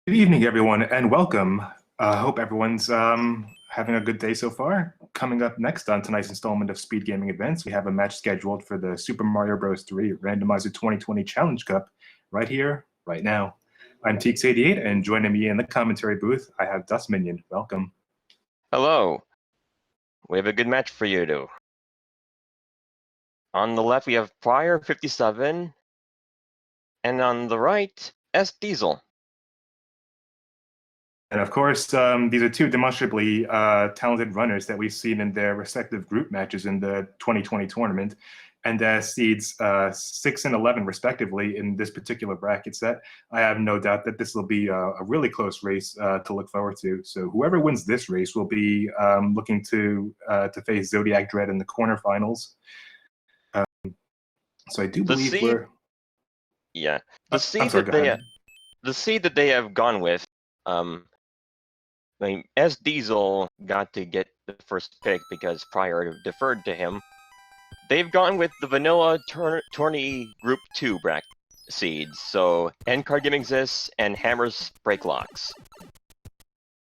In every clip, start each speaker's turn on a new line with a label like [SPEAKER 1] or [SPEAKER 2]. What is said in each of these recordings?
[SPEAKER 1] Good evening, everyone, and welcome. Hope everyone's having a good day so far. Coming up next on tonight's installment of Speed Gaming Events, we have a match scheduled for the Super Mario Bros. 3 Randomizer 2020 Challenge Cup right here, right now. I'm Teeks88, and joining me in the commentary booth, I have Dust Minion. Welcome.
[SPEAKER 2] Hello. We have a good match for you to. On the left, we have prieR57, and on the right, SDiezal.
[SPEAKER 1] And of course, these are two demonstrably talented runners that we've seen in their respective group matches in the 2020 tournament, and as seeds 6 and 11 respectively in this particular bracket set. I have no doubt that this will be a really close race to look forward to. So whoever wins this race will be looking to face Zodiac Dread in the quarterfinals. So I do believe we're.
[SPEAKER 2] Yeah, the seed that they have gone with. SDiezal got to get the first pick because prieR deferred to him. They've gone with the vanilla tourney group 2 bracket seeds, so end card game exists and hammers break locks.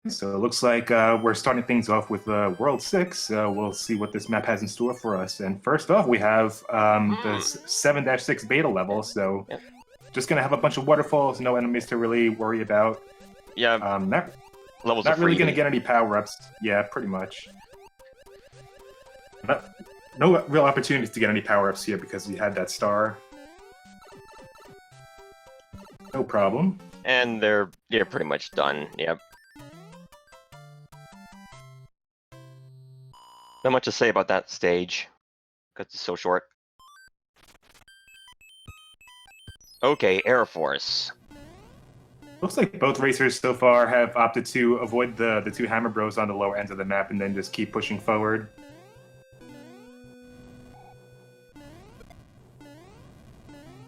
[SPEAKER 1] So it looks like we're starting things off with World 6. We'll see what this map has in store for us. And first off, we have the 7-6 beta level. So just going to have a bunch of waterfalls, no enemies to really worry about.
[SPEAKER 2] Yeah.
[SPEAKER 1] Not really going to get any power-ups. Yeah, pretty much. No real opportunities to get any power-ups here because we had that star. No problem.
[SPEAKER 2] And they're pretty much done. Yep. Not much to say about that stage because it's so short. Okay, Air Force.
[SPEAKER 1] Looks like both racers so far have opted to avoid the two Hammer Bros on the lower ends of the map and then just keep pushing forward.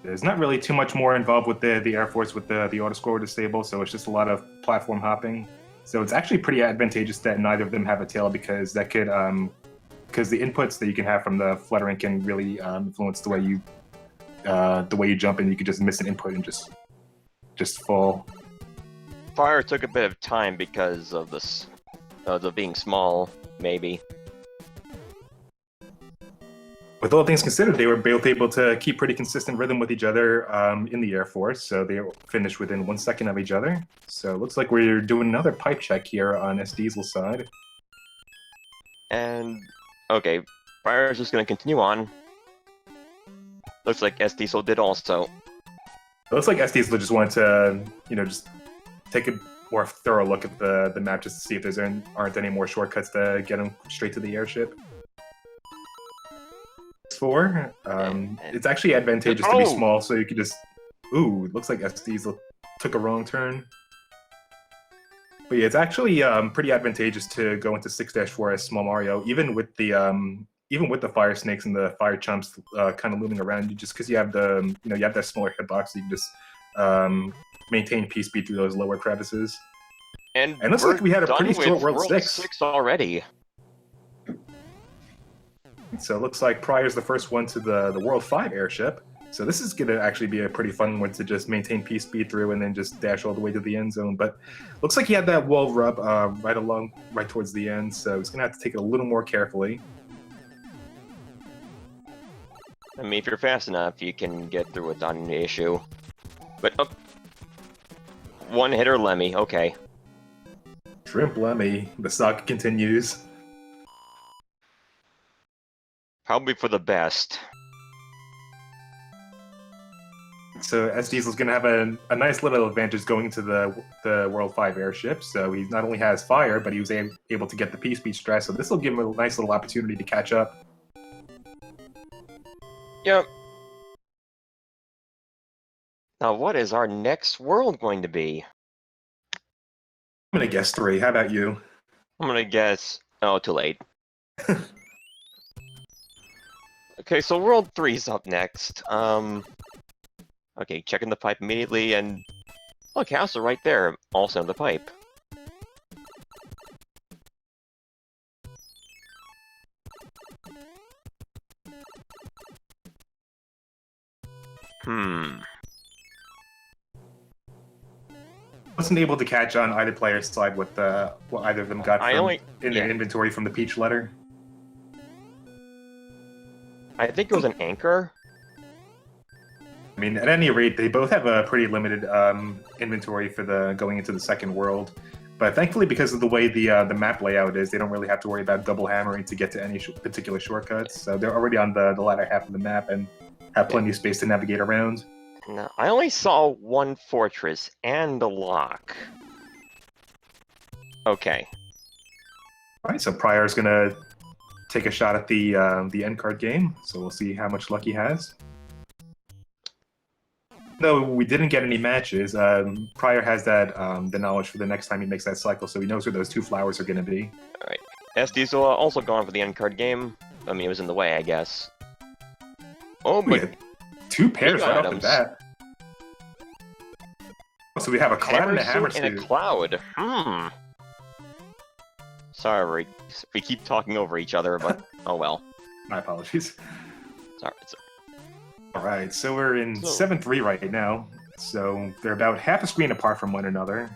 [SPEAKER 1] There's not really too much more involved with the Air Force with the auto-scroller disabled, so it's just a lot of platform hopping. So it's actually pretty advantageous that neither of them have a tail because that could because the inputs that you can have from the fluttering can really influence the way you jump, and you could just miss an input and just fall.
[SPEAKER 2] prieR took a bit of time because of this, the being small, maybe.
[SPEAKER 1] With all things considered, they were both able to keep pretty consistent rhythm with each other in the Air Force, so they finished within 1 second of each other. So it looks like we're doing another pipe check here on SDiezal's side.
[SPEAKER 2] And okay, prieR is just going to continue on. Looks like SDiezal did also.
[SPEAKER 1] It looks like SDiezal just wanted to, just take a more thorough look at the map just to see if there aren't any more shortcuts to get him straight to the airship. 4. It's actually advantageous to be small, so you could just. Ooh, it looks like SDiezal took a wrong turn. But yeah, it's actually pretty advantageous to go into 6-4 as small Mario, even with the fire snakes and the fire chumps kind of looming around you, just because you have you have that smaller hitbox, so you can just maintain P-speed through those lower crevices.
[SPEAKER 2] And
[SPEAKER 1] it looks like we had a pretty short World
[SPEAKER 2] 6 already.
[SPEAKER 1] So it looks like prieR's the first one to the World 5 airship. So this is going to actually be a pretty fun one to just maintain P-speed through and then just dash all the way to the end zone. But looks like he had that wall rub right towards the end, so he's going to have to take it a little more carefully.
[SPEAKER 2] I mean, if you're fast enough, you can get through without an issue. But, one-hitter Lemmy, okay.
[SPEAKER 1] Shrimp Lemmy, the saga continues.
[SPEAKER 2] Probably for the best.
[SPEAKER 1] So SDiezal's going to have a nice little advantage going into the World 5 airship. So he not only has fire, but he was able to get the P-speed stress. So this will give him a nice little opportunity to catch up.
[SPEAKER 2] Yep. Now, what is our next world going to be?
[SPEAKER 1] I'm going to guess 3. How about you?
[SPEAKER 2] I'm going to guess... Oh, too late. Okay, so World 3's up next. Okay, checking the pipe immediately, and... Oh, castle right there, also in the pipe.
[SPEAKER 1] wasn't able to catch on either player's side what either of them got in their inventory from the Peach letter.
[SPEAKER 2] I think it was an anchor.
[SPEAKER 1] I mean, at any rate, they both have a pretty limited inventory for the going into the second world. But thankfully, because of the way the map layout is, they don't really have to worry about double hammering to get to any particular shortcuts. So they're already on the latter half of the map and have plenty of space to navigate around.
[SPEAKER 2] No, I only saw one fortress and a lock. Okay.
[SPEAKER 1] All right, so prieR's gonna take a shot at the end card game. So we'll see how much luck he has. No, we didn't get any matches. prieR has that the knowledge for the next time he makes that cycle, so he knows where those two flowers are going to be.
[SPEAKER 2] All right. SDiezal also gone for the end card game. I mean, it was in the way, I guess. Oh, but
[SPEAKER 1] two pairs right off the bat. Oh, so we have a cloud and a hammer suit.
[SPEAKER 2] And a cloud. Sorry, we keep talking over each other, but oh well.
[SPEAKER 1] My apologies.
[SPEAKER 2] Sorry.
[SPEAKER 1] Alright, so we're in 7-3 right now, so they're about half a screen apart from one another.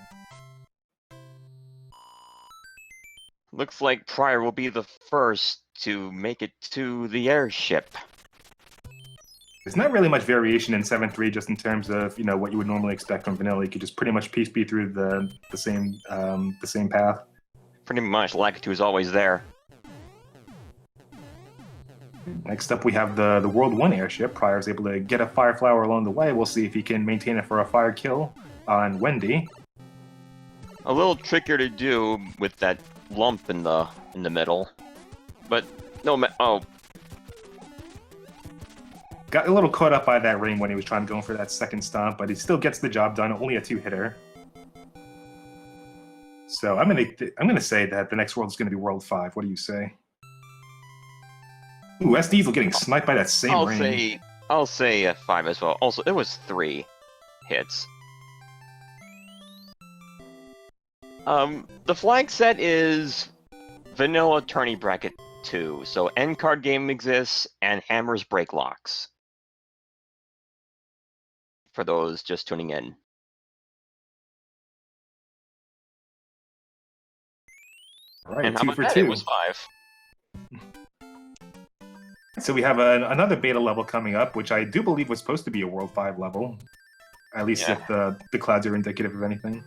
[SPEAKER 2] Looks like prieR will be the first to make it to the airship.
[SPEAKER 1] There's not really much variation in 7-3 just in terms of, you know, what you would normally expect from vanilla. You could just pretty much piece speed through the same path.
[SPEAKER 2] Pretty much, Lakitu is always there.
[SPEAKER 1] Next up, we have the World 1 airship. prieR's able to get a fire flower along the way. We'll see if he can maintain it for a fire kill on Wendy.
[SPEAKER 2] A little trickier to do with that lump in the middle, but no.
[SPEAKER 1] Got a little caught up by that ring when he was trying to go for that second stomp, but he still gets the job done. Only a 2-hitter. So I'm gonna say that the next world is gonna be World 5. What do you say? Ooh, SDiezal getting sniped by that same ring.
[SPEAKER 2] I'll say a 5 as well. Also, it was 3 hits. The flag set is vanilla tourney bracket 2, so end card game exists and hammers break locks. For those just tuning in.
[SPEAKER 1] All right,
[SPEAKER 2] and how
[SPEAKER 1] 2
[SPEAKER 2] about
[SPEAKER 1] for
[SPEAKER 2] that?
[SPEAKER 1] 2.
[SPEAKER 2] It was 5.
[SPEAKER 1] So we have another beta level coming up, which I do believe was supposed to be a World 5 level. At least if the clouds are indicative of anything.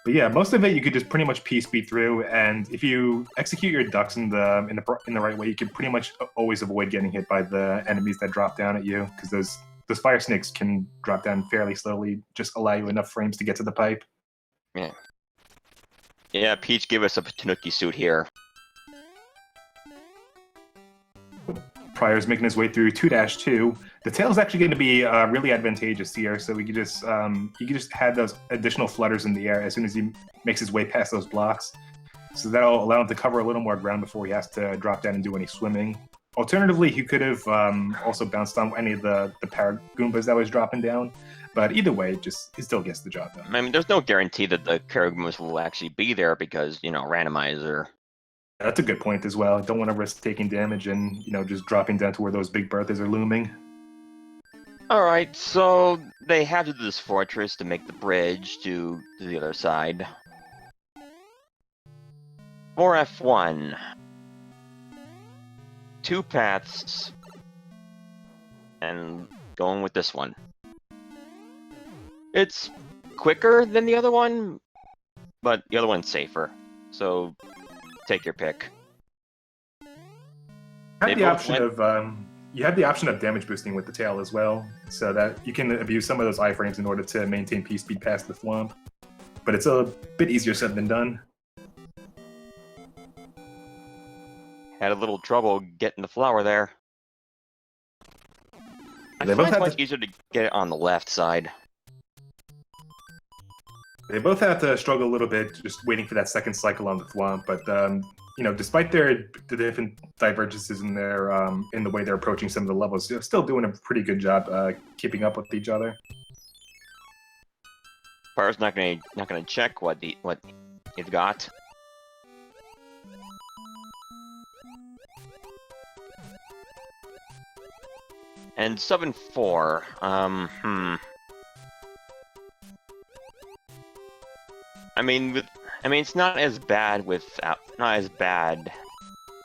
[SPEAKER 1] But yeah, most of it you could just pretty much piece speed through, and if you execute your ducks in the right way, you can pretty much always avoid getting hit by the enemies that drop down at you, because those fire snakes can drop down fairly slowly, just allow you enough frames to get to the pipe.
[SPEAKER 2] Yeah. Yeah, Peach gave us a Tanuki suit here.
[SPEAKER 1] prieR's making his way through 2-2. The tail is actually going to be really advantageous here, so we could just he could just have those additional flutters in the air as soon as he makes his way past those blocks. So that'll allow him to cover a little more ground before he has to drop down and do any swimming. Alternatively, he could have also bounced on any of the Paragoombas that was dropping down. But either way, he still gets the job done.
[SPEAKER 2] I mean, there's no guarantee that the Paragoombas will actually be there because, you know, Randomizer.
[SPEAKER 1] That's a good point as well. Don't want to risk taking damage and, you know, just dropping down to where those big berthas are looming.
[SPEAKER 2] Alright, so they have to do this fortress to make the bridge to the other side. 4F1. 2 paths. And going with this one. It's quicker than the other one, but the other one's safer. So take your pick.
[SPEAKER 1] You have the option of damage boosting with the tail as well, so that you can abuse some of those iframes in order to maintain P speed past the thwomp. But it's a bit easier said than done.
[SPEAKER 2] Had a little trouble getting the flower there. I find it's much easier to get it on the left side.
[SPEAKER 1] They both have to struggle a little bit just waiting for that second cycle on the thwomp, but you know, despite the different divergences in their in the way they're approaching some of the levels, they're still doing a pretty good job keeping up with each other.
[SPEAKER 2] prieR's not gonna check what it's got. And 7-4. I mean, it's not as bad not as bad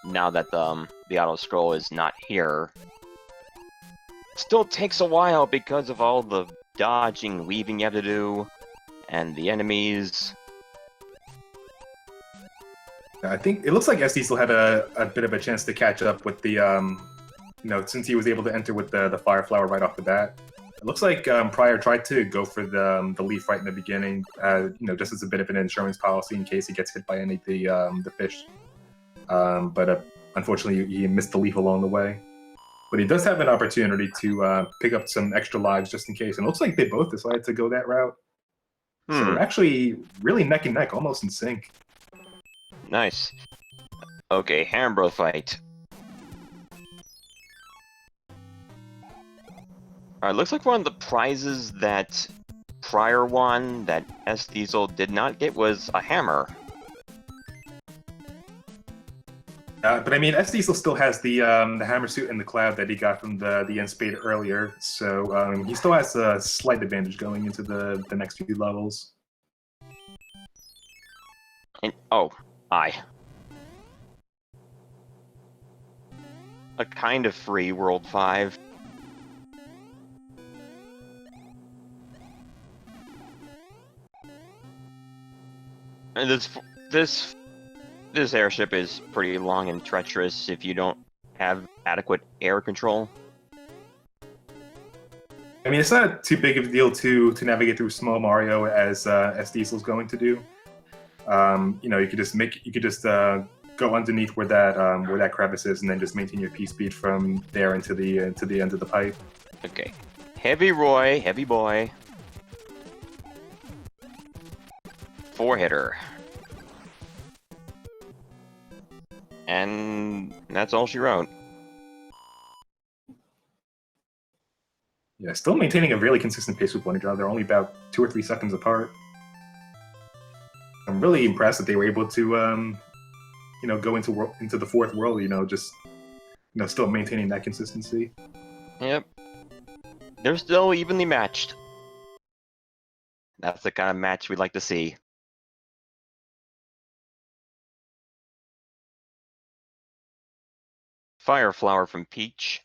[SPEAKER 2] now that the auto scroll is not here. Still takes a while because of all the dodging, weaving you have to do, and the enemies.
[SPEAKER 1] I think it looks like SDiezal had a bit of a chance to catch up with the, since he was able to enter with the Fire Flower right off the bat. It looks like prieR tried to go for the leaf right in the beginning, just as a bit of an insurance policy in case he gets hit by any of the fish. But unfortunately, he missed the leaf along the way. But he does have an opportunity to pick up some extra lives just in case. And it looks like they both decided to go that route. So they're actually really neck and neck, almost in sync.
[SPEAKER 2] Nice. Okay, Hambro fight. Alright, looks like one of the prizes that prieR won that SDiezal did not get was a hammer.
[SPEAKER 1] But I mean, SDiezal still has the hammer suit and the cloud that he got from the end spade earlier, so he still has a slight advantage going into the next few levels.
[SPEAKER 2] And oh, a kind of free World 5. And this airship is pretty long and treacherous if you don't have adequate air control.
[SPEAKER 1] I mean, it's not too big of a deal to navigate through small Mario as SDiezal's going to do. You could just go underneath where that crevice is, and then just maintain your P-speed from there into the end of the pipe.
[SPEAKER 2] Okay, heavy Roy, heavy boy, 4-hitter. And that's all she wrote.
[SPEAKER 1] Yeah, still maintaining a really consistent pace with one another. They're only about 2 or 3 seconds apart. I'm really impressed that they were able to, go into the fourth world. Still maintaining that consistency.
[SPEAKER 2] Yep, they're still evenly matched. That's the kind of match we'd like to see. Fire Flower from Peach.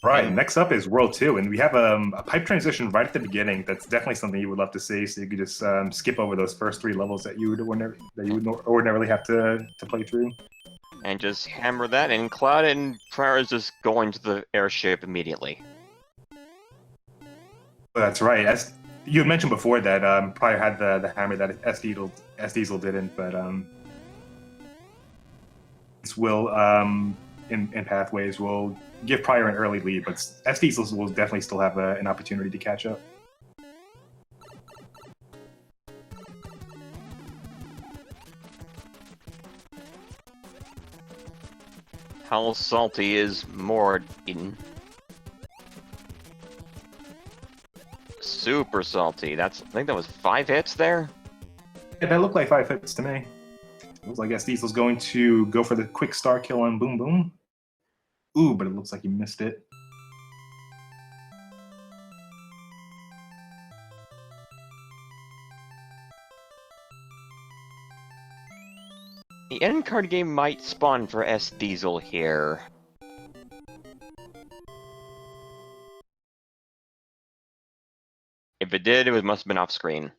[SPEAKER 1] Right, next up is World 2, and we have a pipe transition right at the beginning. That's definitely something you would love to see, so you could just skip over those first 3 levels that you would ordinarily have to play through.
[SPEAKER 2] And just hammer that, and Cloud and prieR is just going to the airship immediately.
[SPEAKER 1] That's right. As you had mentioned before that prieR had the hammer that SDiezal didn't, but this will in pathways will give prieR an early lead, but SDiezal will definitely still have an opportunity to catch up.
[SPEAKER 2] How salty is more eaten? Super salty. I think that was 5 hits there?
[SPEAKER 1] Yeah, that looked like 5 hits to me. It looks like SDiezal's going to go for the quick star kill on Boom Boom. Ooh, but it looks like he missed it.
[SPEAKER 2] The end card game might spawn for SDiezal here. If it did, it must have been off screen.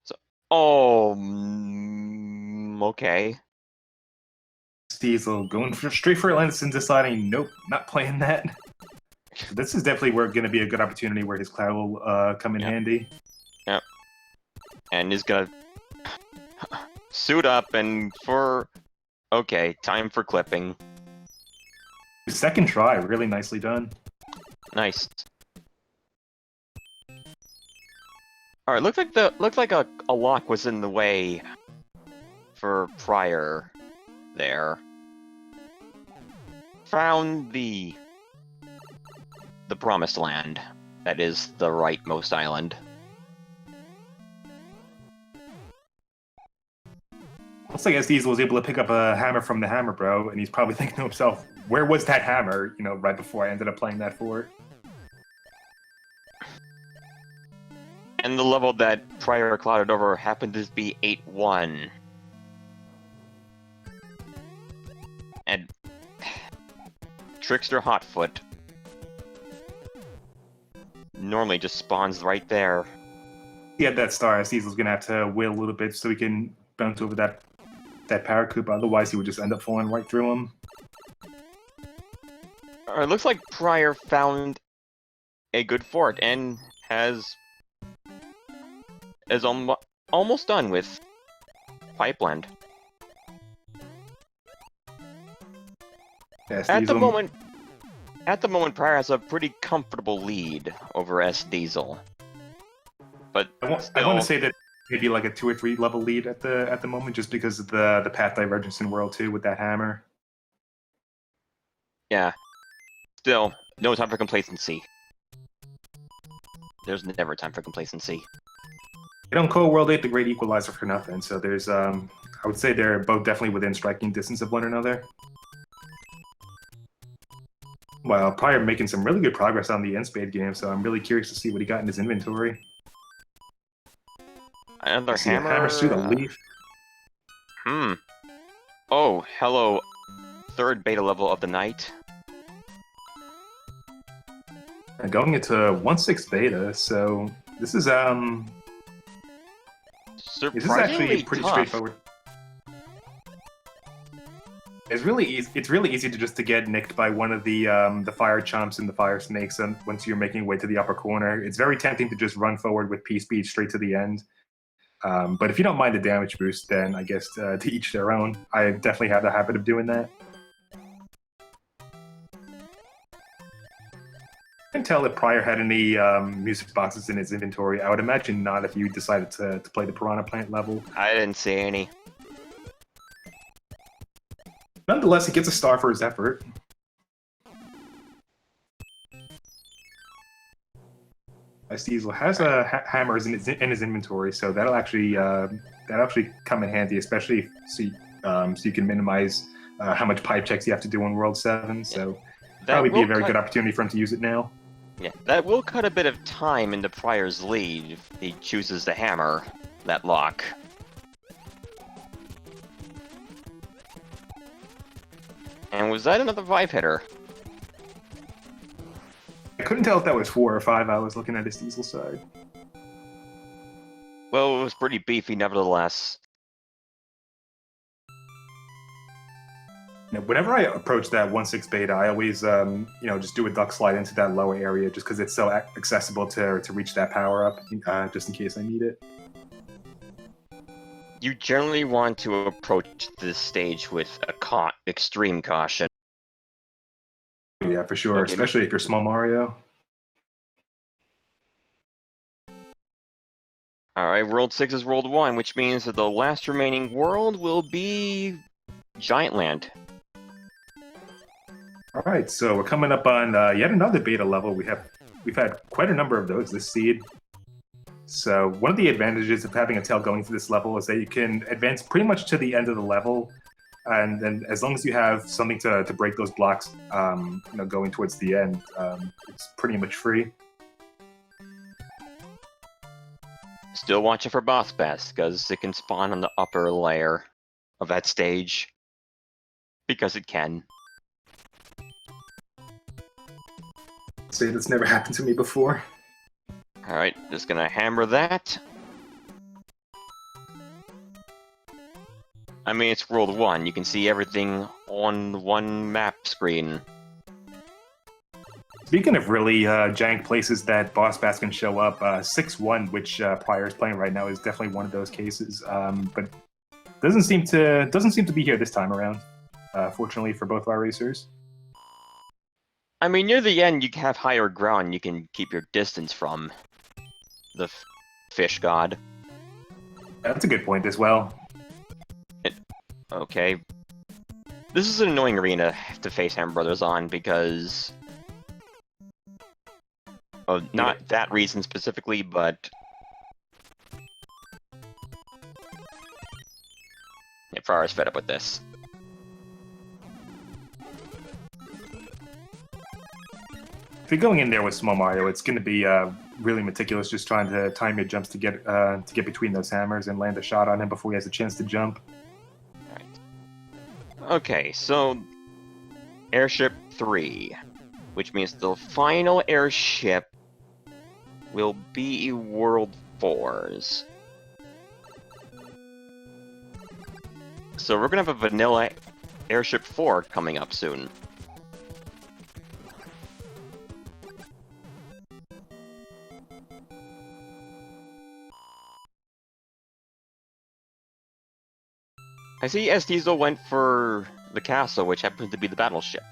[SPEAKER 2] So, okay.
[SPEAKER 1] SDiezal going straight for Atlantis and deciding, nope, not playing that. This is definitely going to be a good opportunity where his cloud will come in handy.
[SPEAKER 2] Yep. And he's gonna suit up and okay, time for clipping.
[SPEAKER 1] Second try, really nicely done.
[SPEAKER 2] Nice. Alright, looked like a lock was in the way for prieR there. Found the promised land. That is the rightmost island.
[SPEAKER 1] Looks like SDiezal was able to pick up a hammer from the Hammer Bro, and he's probably thinking to himself, where was that hammer, right before I ended up playing that for it.
[SPEAKER 2] And the level that prieR clouded over happened to be 8-1. And Trickster Hotfoot normally just spawns right there.
[SPEAKER 1] Yeah, that star, SDiezal's gonna have to wait a little bit so he can bounce over that Paracoup, otherwise he would just end up falling right through him.
[SPEAKER 2] It looks like prieR found a good fort and is almost done with Pipeland.
[SPEAKER 1] Yeah,
[SPEAKER 2] At the moment, prieR has a pretty comfortable lead over SDiezal. But
[SPEAKER 1] I want to say that maybe like a 2 or 3 level lead at the moment, just because of the path divergence in World 2 with that hammer.
[SPEAKER 2] Yeah. Still, no time for complacency. There's never time for complacency.
[SPEAKER 1] They don't call World 8 the Great Equalizer for nothing, so there's I would say they're both definitely within striking distance of one another. Well, prieR making some really good progress on the N-Spade game, so I'm really curious to see what he got in his inventory.
[SPEAKER 2] Another hammer?
[SPEAKER 1] Hammer through the leaf.
[SPEAKER 2] Oh, hello. 3rd beta level of the night.
[SPEAKER 1] And going into 1.6 beta, so this is actually pretty
[SPEAKER 2] tough.
[SPEAKER 1] straightforward. It's really easy. It's really easy to get nicked by one of the fire chomps and the fire snakes, and once you're making your way to the upper corner, it's very tempting to just run forward with P speed straight to the end. But if you don't mind the damage boost, then I guess to each their own. I definitely have the habit of doing that. I couldn't tell if prieR had any music boxes in his inventory. I would imagine not if you decided to play the Piranha Plant level.
[SPEAKER 2] I didn't see any.
[SPEAKER 1] Nonetheless, he gets a star for his effort. SDiezal has hammers in his inventory, so that'll actually come in handy, especially so you can minimize how much pipe checks you have to do on World 7. So probably be a very good opportunity for him to use it now.
[SPEAKER 2] Yeah, that will cut a bit of time into prieR's lead if he chooses to hammer that lock. And was that another 5-hitter?
[SPEAKER 1] I couldn't tell if that was 4 or 5. I was looking at his SDiezal side.
[SPEAKER 2] Well, it was pretty beefy nevertheless.
[SPEAKER 1] Now, whenever I approach that 1.6 beta, I always just do a duck slide into that lower area just because it's so accessible to reach that power up, just in case I need it.
[SPEAKER 2] You generally want to approach this stage with extreme caution.
[SPEAKER 1] Yeah, for sure,
[SPEAKER 2] Okay.
[SPEAKER 1] Especially if you're small Mario.
[SPEAKER 2] Alright, World 6 is World 1, which means that the last remaining world will be Giant Land.
[SPEAKER 1] Alright, so we're coming up on yet another beta level. We've had quite a number of those this seed. So one of the advantages of having a tail going to this level is that you can advance pretty much to the end of the level, and then as long as you have something to break those blocks, going towards the end, it's pretty much free.
[SPEAKER 2] Still watching for boss bats, because it can spawn on the upper layer of that stage. Because it can.
[SPEAKER 1] Say that's never happened to me before.
[SPEAKER 2] Alright, just gonna hammer that. I mean, it's World 1, you can see everything on one map screen.
[SPEAKER 1] Speaking of really jank places that boss bats can show up, 6-1, which prieR is playing right now, is definitely one of those cases. But doesn't seem to be here this time around. Fortunately for both our racers.
[SPEAKER 2] I mean, near the end, you have higher ground you can keep your distance from the fish god.
[SPEAKER 1] That's a good point as well.
[SPEAKER 2] Okay. This is an annoying arena to face Hammer Brothers on because of not that reason specifically, but yeah, prieR's fed up with this.
[SPEAKER 1] If you're going in there with small Mario, it's going to be really meticulous, just trying to time your jumps to get between those hammers and land a shot on him before he has a chance to jump.
[SPEAKER 2] Right. Okay, so Airship 3, which means the final airship will be World 4's. So we're gonna have a vanilla Airship 4 coming up soon. I see SDiezal went for the castle, which happens to be the battleship.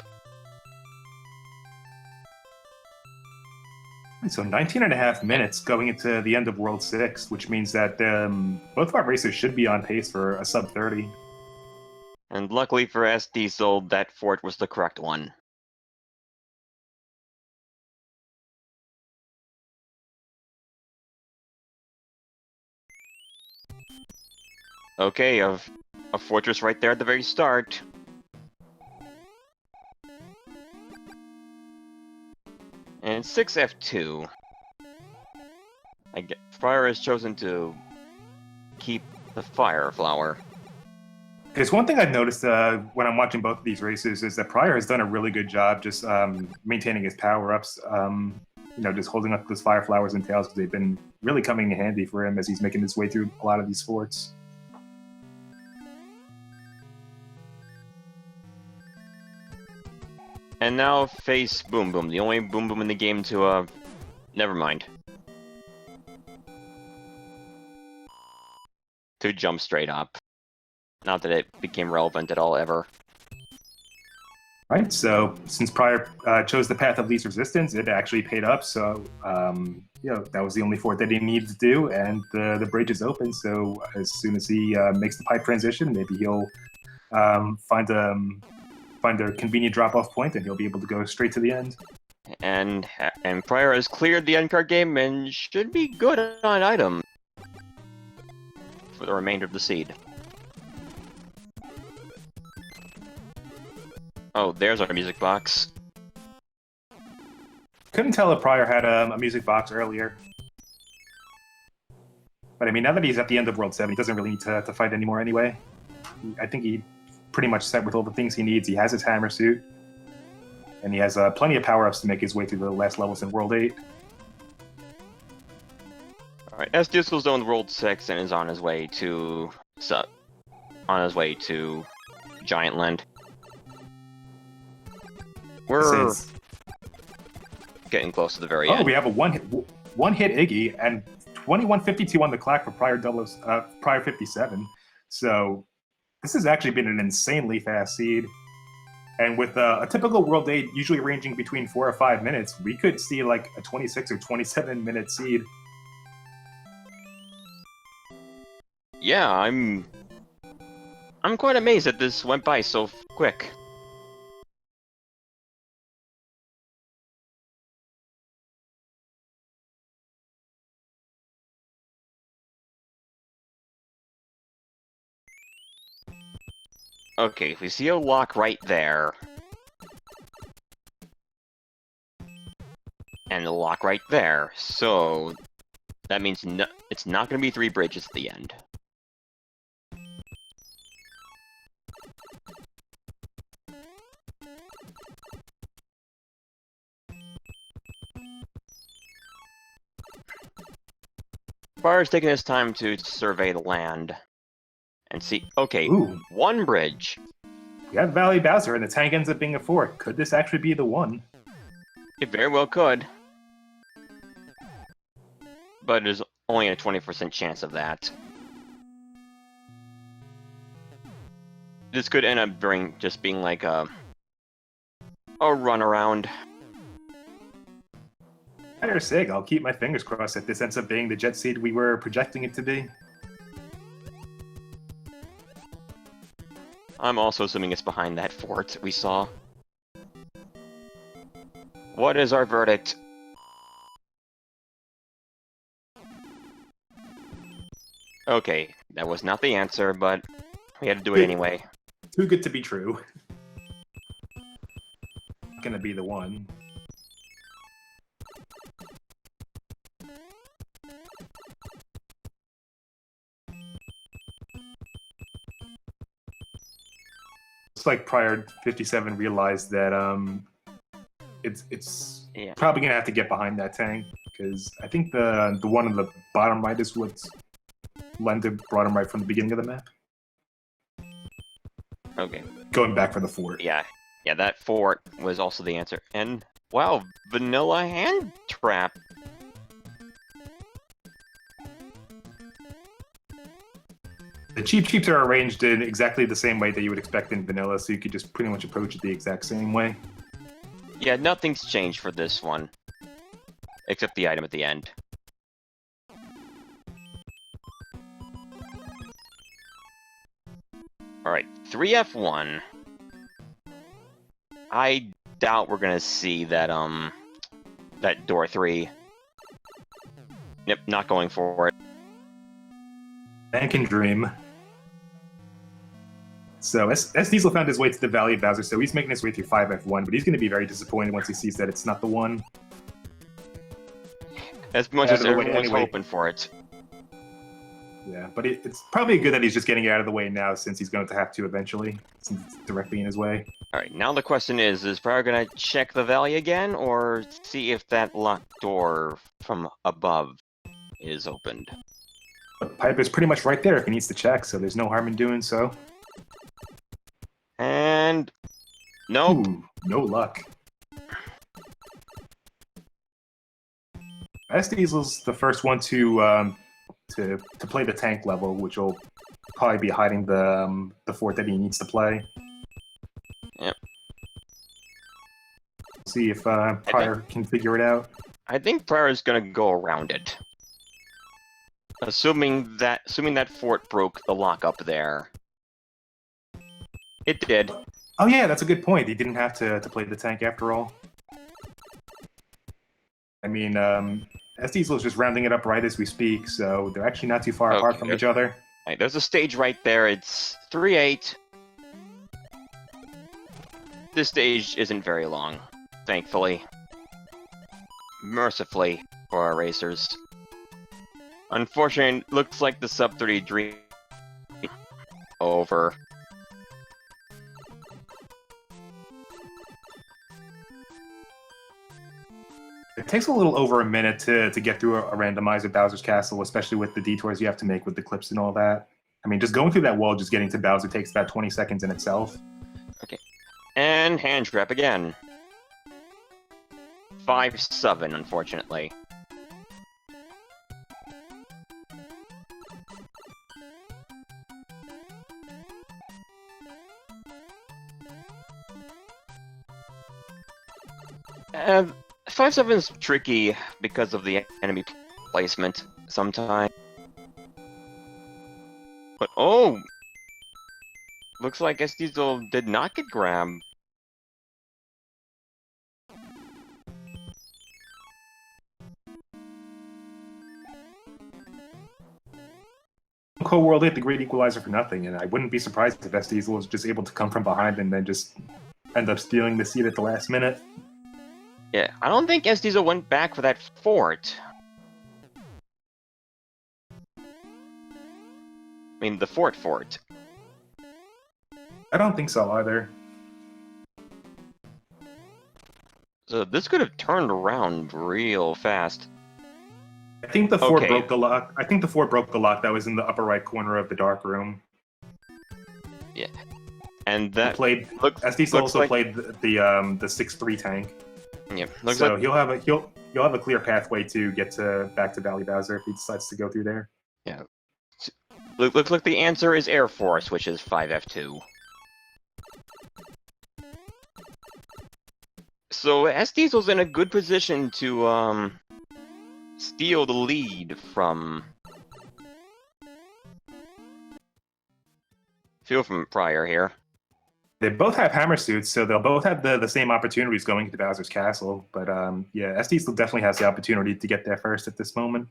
[SPEAKER 1] So 19.5 minutes going into the end of World 6, which means that both of our races should be on pace for a sub 30.
[SPEAKER 2] And luckily for SDiezal, that fort was the correct one. Okay, a fortress right there at the very start. And 6F2. prieR has chosen to keep the fire flower.
[SPEAKER 1] There's one thing I've noticed when I'm watching both of these races is that prieR has done a really good job just maintaining his power-ups, just holding up those fire flowers and tails because they've been really coming in handy for him as he's making his way through a lot of these forts.
[SPEAKER 2] And now face Boom Boom, the only Boom Boom in the game to, never mind. To jump straight up. Not that it became relevant at all, ever.
[SPEAKER 1] Right, so since prieR chose the path of least resistance, it actually paid up, so, that was the only fort that he needed to do, and the bridge is open, so as soon as he makes the pipe transition, maybe he'll find a convenient drop-off point, and he'll be able to go straight to the end.
[SPEAKER 2] And prieR has cleared the end card game and should be good on item for the remainder of the seed. Oh, there's our music box.
[SPEAKER 1] Couldn't tell if prieR had a music box earlier. But I mean, now that he's at the end of World 7, he doesn't really need to fight anymore anyway. I think he pretty much set with all the things he needs. He has his hammer suit, and he has plenty of power-ups to make his way through the last levels in World 8.
[SPEAKER 2] Alright, SDiezal's done with World 6 and is on his way to Giant Land. We're getting close to the very end.
[SPEAKER 1] Oh, we have a one-hit Iggy and 2152 on the clock for prieR57. So this has actually been an insanely fast seed. And with a typical World 8 usually ranging between 4 or 5 minutes, we could see like a 26 or 27 minute seed.
[SPEAKER 2] Yeah, I'm quite amazed that this went by so quick. Okay, we see a lock right there. And a lock right there, so that means it's not going to be 3 bridges at the end. prieR's taking his time to survey the land and see. Okay,
[SPEAKER 1] Ooh.
[SPEAKER 2] 1 bridge.
[SPEAKER 1] We have Valley Bowser, and the tank ends up being a fort. Could this actually be the one?
[SPEAKER 2] It very well could. But there's only a 20% chance of that. This could end up just being like a runaround.
[SPEAKER 1] Better sig, I'll keep my fingers crossed that this ends up being the jet seed we were projecting it to be.
[SPEAKER 2] I'm also assuming it's behind that fort we saw. What is our verdict? Okay, that was not the answer, but we had to do it anyway.
[SPEAKER 1] Too good to be true. Gonna be the one. looks like prieR57 realized that it's probably gonna have to get behind that tank, because I think the one on the bottom right is what's Lenda brought him right from the beginning of the map.
[SPEAKER 2] Okay.
[SPEAKER 1] Going back for the fort.
[SPEAKER 2] Yeah, that fort was also the answer. And wow, vanilla hand trap.
[SPEAKER 1] The cheeps are arranged in exactly the same way that you would expect in vanilla, so you could just pretty much approach it the exact same way.
[SPEAKER 2] Yeah, nothing's changed for this one, except the item at the end. Alright, 3F1. I doubt we're gonna see that, that door 3. Yep, not going for it.
[SPEAKER 1] Man can dream. So SDiezal found his way to the Valley of Bowser, so he's making his way through 5F1, but he's going to be very disappointed once he sees that it's not the one.
[SPEAKER 2] As much as everyone's hoping for it.
[SPEAKER 1] Yeah, but it's probably good that he's just getting it out of the way now, since he's going to have to eventually, since it's directly in his way.
[SPEAKER 2] Alright, now the question is prieR gonna check the valley again, or see if that locked door from above is opened?
[SPEAKER 1] But Pipe is pretty much right there if he needs to check, so there's no harm in doing so.
[SPEAKER 2] And... nope.
[SPEAKER 1] Ooh, no luck. SDiezal's the first one to play the tank level, which will probably be hiding the fort that he needs to play.
[SPEAKER 2] Yep.
[SPEAKER 1] See if prieR can figure it out.
[SPEAKER 2] I think prieR is gonna go around it. Assuming that fort broke the lock up there. It did.
[SPEAKER 1] Oh yeah, that's a good point. He didn't have to play the tank after all. I mean, SDiezal is just rounding it up right as we speak, so they're actually not too far apart from each other.
[SPEAKER 2] Right, there's a stage right there. It's 3-8. This stage isn't very long, thankfully. Mercifully for our racers. Unfortunately, looks like the sub 30 dream over.
[SPEAKER 1] It takes a little over a minute to get through a randomizer Bowser's Castle, especially with the detours you have to make with the clips and all that. I mean, just going through that wall, just getting to Bowser takes about 20 seconds in itself.
[SPEAKER 2] Okay. And hand trap again. 5-7, unfortunately. And 5-7 is tricky because of the enemy placement sometimes. But oh! Looks like SDiezal did not get grabbed.
[SPEAKER 1] Cold World hit the Great Equalizer for nothing, and I wouldn't be surprised if SDiezal was just able to come from behind and then just end up stealing the seat at the last minute.
[SPEAKER 2] Yeah, I don't think SDiezal went back for that fort. I mean, the fort.
[SPEAKER 1] I don't think so either.
[SPEAKER 2] So this could have turned around real fast.
[SPEAKER 1] I think the fort broke the lock. I think the fort broke the lock that was in the upper right corner of the dark room.
[SPEAKER 2] Yeah, and that
[SPEAKER 1] SDiezal also played the 6-3 tank.
[SPEAKER 2] Yeah,
[SPEAKER 1] so he'll have a clear pathway to get back to Valley Bowser if he decides to go through there.
[SPEAKER 2] Yeah, looks like the answer is Air Force, which is 5F2. So SDiezal's in a good position to steal the lead from prieR here.
[SPEAKER 1] They both have hammer suits, so they'll both have the same opportunities going to Bowser's Castle. But yeah, SDiezal definitely has the opportunity to get there first at this moment.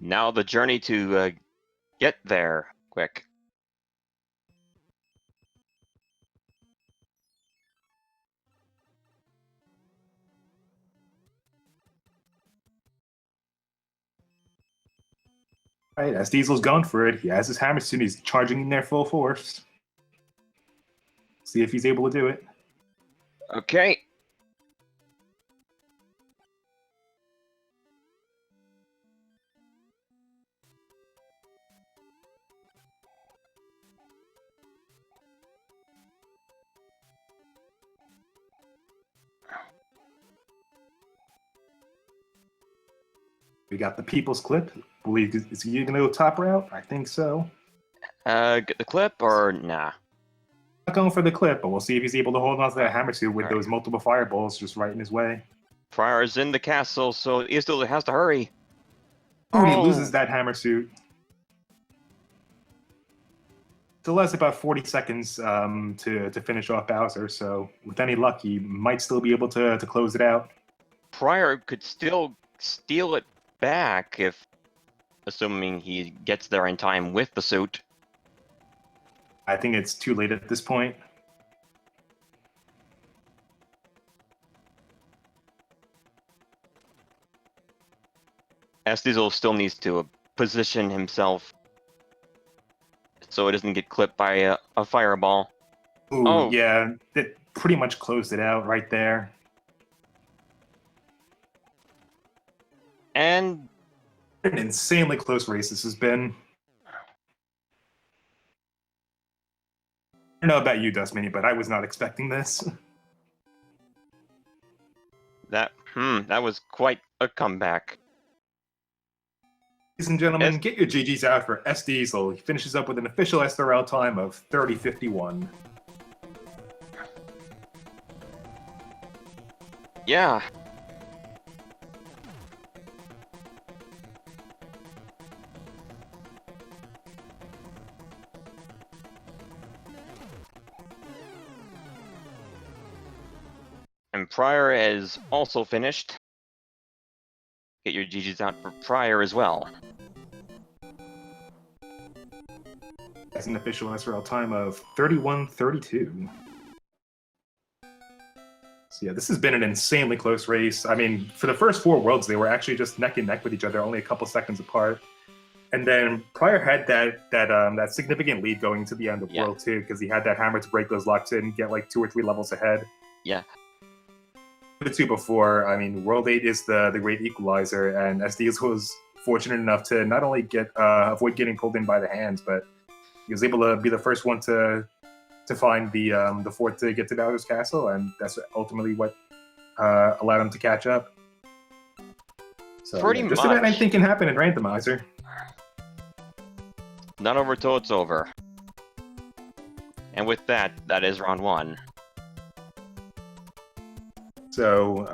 [SPEAKER 2] Now the journey to get there quick.
[SPEAKER 1] All right, SDiezal's going for it. He has his hammer suit. He's charging in there full force. See if he's able to do it.
[SPEAKER 2] Okay.
[SPEAKER 1] We got the people's clip. Believe is he gonna go top route? I think so.
[SPEAKER 2] Get the clip or nah?
[SPEAKER 1] Not going for the clip, but we'll see if he's able to hold on to that hammer suit with
[SPEAKER 2] All right.
[SPEAKER 1] those multiple fireballs just right in his way.
[SPEAKER 2] prieR is in the castle, so SDiezal has to hurry.
[SPEAKER 1] Oh, he loses that hammer suit. Still has about 40 seconds to finish off Bowser, so with any luck, he might still be able to close it out.
[SPEAKER 2] prieR could still steal it back if, assuming he gets there in time with the suit.
[SPEAKER 1] I think it's too late at this point.
[SPEAKER 2] SDiezal still needs to position himself so it doesn't get clipped by a fireball.
[SPEAKER 1] Ooh,
[SPEAKER 2] Oh.
[SPEAKER 1] yeah, it pretty much closed it out right there.
[SPEAKER 2] And
[SPEAKER 1] An insanely close race this has been. I don't know about you, Dustmini, but I was not expecting this.
[SPEAKER 2] that was quite a comeback.
[SPEAKER 1] Ladies and gentlemen, get your GGs out for SDiezal. He finishes up with an official SRL time of 30:51.
[SPEAKER 2] Yeah. And prieR is also finished. Get your GGs out for prieR as well.
[SPEAKER 1] That's an official SRL time of 31:32. So yeah, this has been an insanely close race. I mean, for the first four worlds, they were actually just neck and neck with each other, only a couple seconds apart. And then prieR had that significant lead going to the end of World 2 because he had that hammer to break those locks in, get like 2 or 3 levels ahead.
[SPEAKER 2] Yeah.
[SPEAKER 1] The two before, I mean, World 8 is the great equalizer, and SDiezal was fortunate enough to not only get avoid getting pulled in by the hands, but he was able to be the first one to find the fort to get to Bowser's castle, and that's ultimately what allowed him to catch up. So
[SPEAKER 2] Pretty
[SPEAKER 1] yeah, just
[SPEAKER 2] much.
[SPEAKER 1] about anything can happen in Randomizer.
[SPEAKER 2] Not over till it's over. And with that, that is round 1.
[SPEAKER 1] So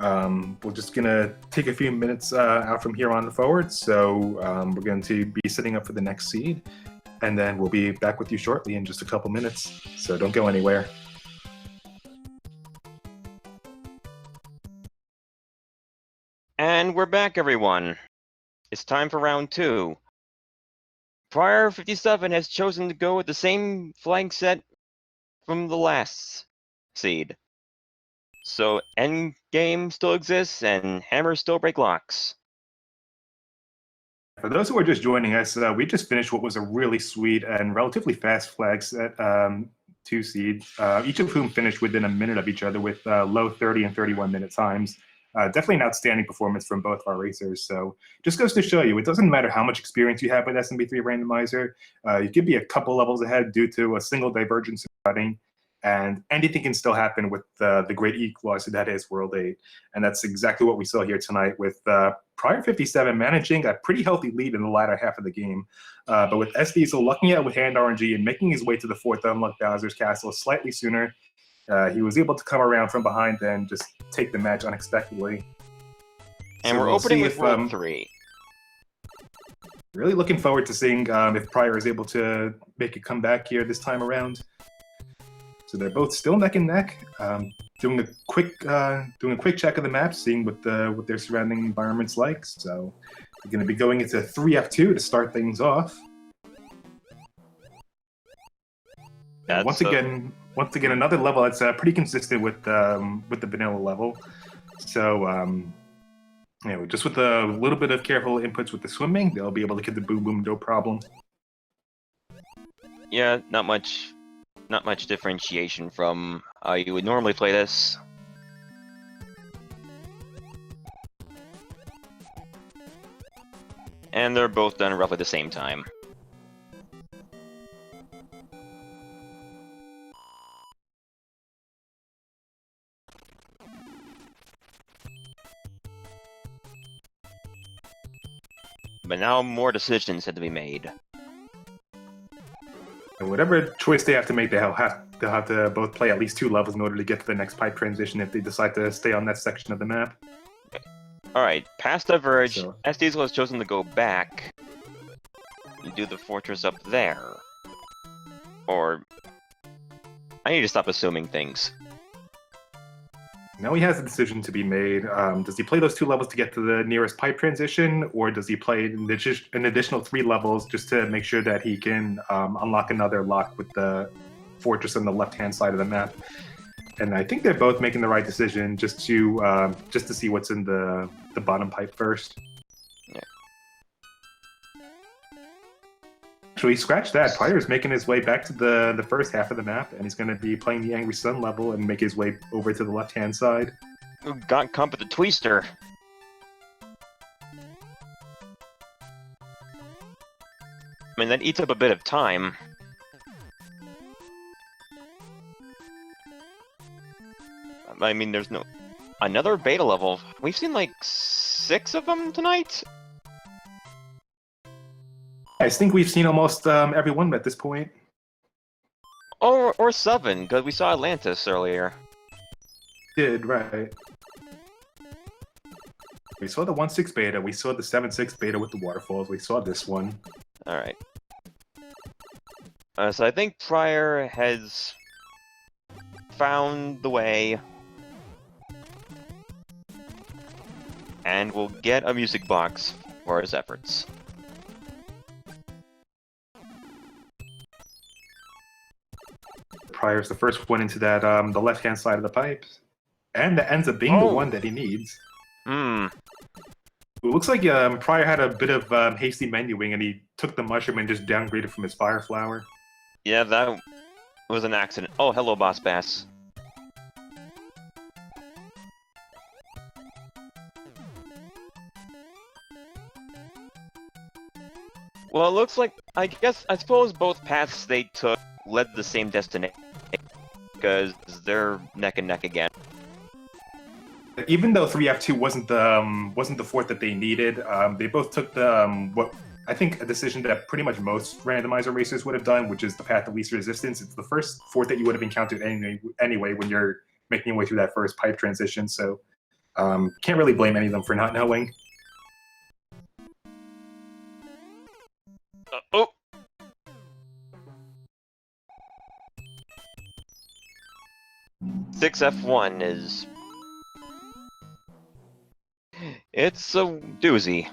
[SPEAKER 1] we're just gonna take a few minutes out from here on forward. So we're going to be setting up for the next seed, and then we'll be back with you shortly in just a couple minutes. So don't go anywhere.
[SPEAKER 2] And we're back, everyone. It's time for round 2. prieR57 has chosen to go with the same flag set from the last seed. So endgame still exists, and hammers still break locks.
[SPEAKER 1] For those who are just joining us, we just finished what was a really sweet and relatively fast flag set 2 seed, each of whom finished within a minute of each other with low 30 and 31-minute times. Definitely an outstanding performance from both of our racers. So just goes to show you, it doesn't matter how much experience you have with SMB3 Randomizer. You could be a couple levels ahead due to a single divergence in running, and anything can still happen with the great equalizer that is World 8. And that's exactly what we saw here tonight with prieR57 managing a pretty healthy lead in the latter half of the game. But with SDiezal lucking out with hand RNG and making his way to the fort to unlock Bowser's castle slightly sooner, he was able to come around from behind and just take the match unexpectedly.
[SPEAKER 2] And
[SPEAKER 1] So
[SPEAKER 2] we're
[SPEAKER 1] we'll
[SPEAKER 2] opening
[SPEAKER 1] see
[SPEAKER 2] with
[SPEAKER 1] if,
[SPEAKER 2] World 3.
[SPEAKER 1] Really looking forward to seeing if prieR is able to make a comeback here this time around. So they're both still neck and neck, doing a quick check of the map, seeing what their surrounding environment's like. So we're going to be going into 3F2 to start things off. And once again, another level that's pretty consistent with the vanilla level. So Anyway, just with a little bit of careful inputs with the swimming, they'll be able to get the boom boom no problem.
[SPEAKER 2] Yeah, not much differentiation from how you would normally play this. And they're both done roughly the same time. But now more decisions had to be made.
[SPEAKER 1] And whatever choice they have to make, they'll have to both play at least 2 levels in order to get to the next pipe transition if they decide to stay on that section of the map.
[SPEAKER 2] Alright, past Diverge,
[SPEAKER 1] So-
[SPEAKER 2] SDiezal has chosen to go back and do the fortress up there. Or... I need to stop assuming things.
[SPEAKER 1] Now he has a decision to be made. Does he play those 2 levels to get to the nearest pipe transition, or does he play an additional 3 levels just to make sure that he can unlock another lock with the fortress on the left-hand side of the map? And I think they're both making the right decision just to see what's in the bottom pipe first.
[SPEAKER 2] Yeah.
[SPEAKER 1] Actually, scratch that. prieR's making his way back to the first half of the map, and he's going to be playing the Angry Sun level and make his way over to the left-hand side.
[SPEAKER 2] Got comp with the Twister. I mean, that eats up a bit of time. I mean, there's no... Another beta level. We've seen like 6 of them tonight?
[SPEAKER 1] I think we've seen almost every one at this point.
[SPEAKER 2] Or 7, because we saw Atlantis earlier.
[SPEAKER 1] Did, right. We saw the 1.6 beta, we saw the 7.6 beta with the waterfalls, we saw this one.
[SPEAKER 2] Alright. So I think prieR has found the way. And will get a music box for his efforts.
[SPEAKER 1] prieR's the first one into that the left-hand side of the pipes. And that ends up being the one that he needs.
[SPEAKER 2] Hmm.
[SPEAKER 1] It looks like prieR had a bit of hasty menuing, and he took the mushroom and just downgraded from his fire flower.
[SPEAKER 2] Yeah, that was an accident. Oh, hello, Boss Bass. Well, it looks like, I suppose both paths they took led to the same destination, because they're neck and neck again.
[SPEAKER 1] Even though 3F2 wasn't the fort that they needed, they both took the what I think a decision that pretty much most randomizer racers would have done, which is the path of least resistance. It's the first fort that you would have encountered anyway when you're making your way through that first pipe transition. So can't really blame any of them for not knowing.
[SPEAKER 2] Oh! 6F1 is... It's a doozy.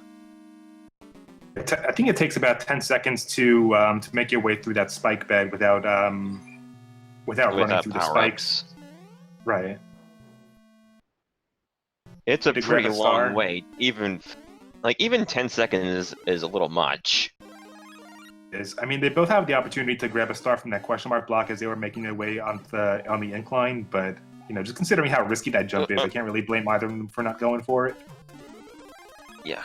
[SPEAKER 1] I think it takes about 10 seconds to make your way through that spike bed without running through the spikes. Right.
[SPEAKER 2] It's a
[SPEAKER 1] To
[SPEAKER 2] pretty
[SPEAKER 1] grab a star.
[SPEAKER 2] long wait. Even 10 seconds is a little much.
[SPEAKER 1] I mean, they both have the opportunity to grab a star from that question mark block as they were making their way on the incline, but you know, just considering how risky that jump is, I can't really blame either of them for not going for it.
[SPEAKER 2] Yeah.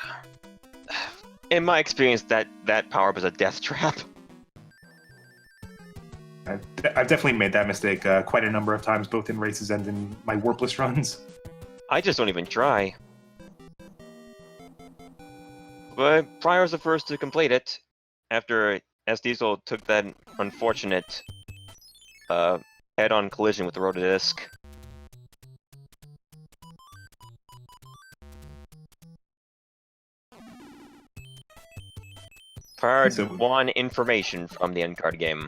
[SPEAKER 2] In my experience, that power-up is a death trap.
[SPEAKER 1] I've definitely made that mistake quite a number of times, both in races and in my warpless runs.
[SPEAKER 2] I just don't even try. But prieR's the first to complete it, after SDiezal took that unfortunate head-on collision with the rotodisc. prieR won information from the end card game.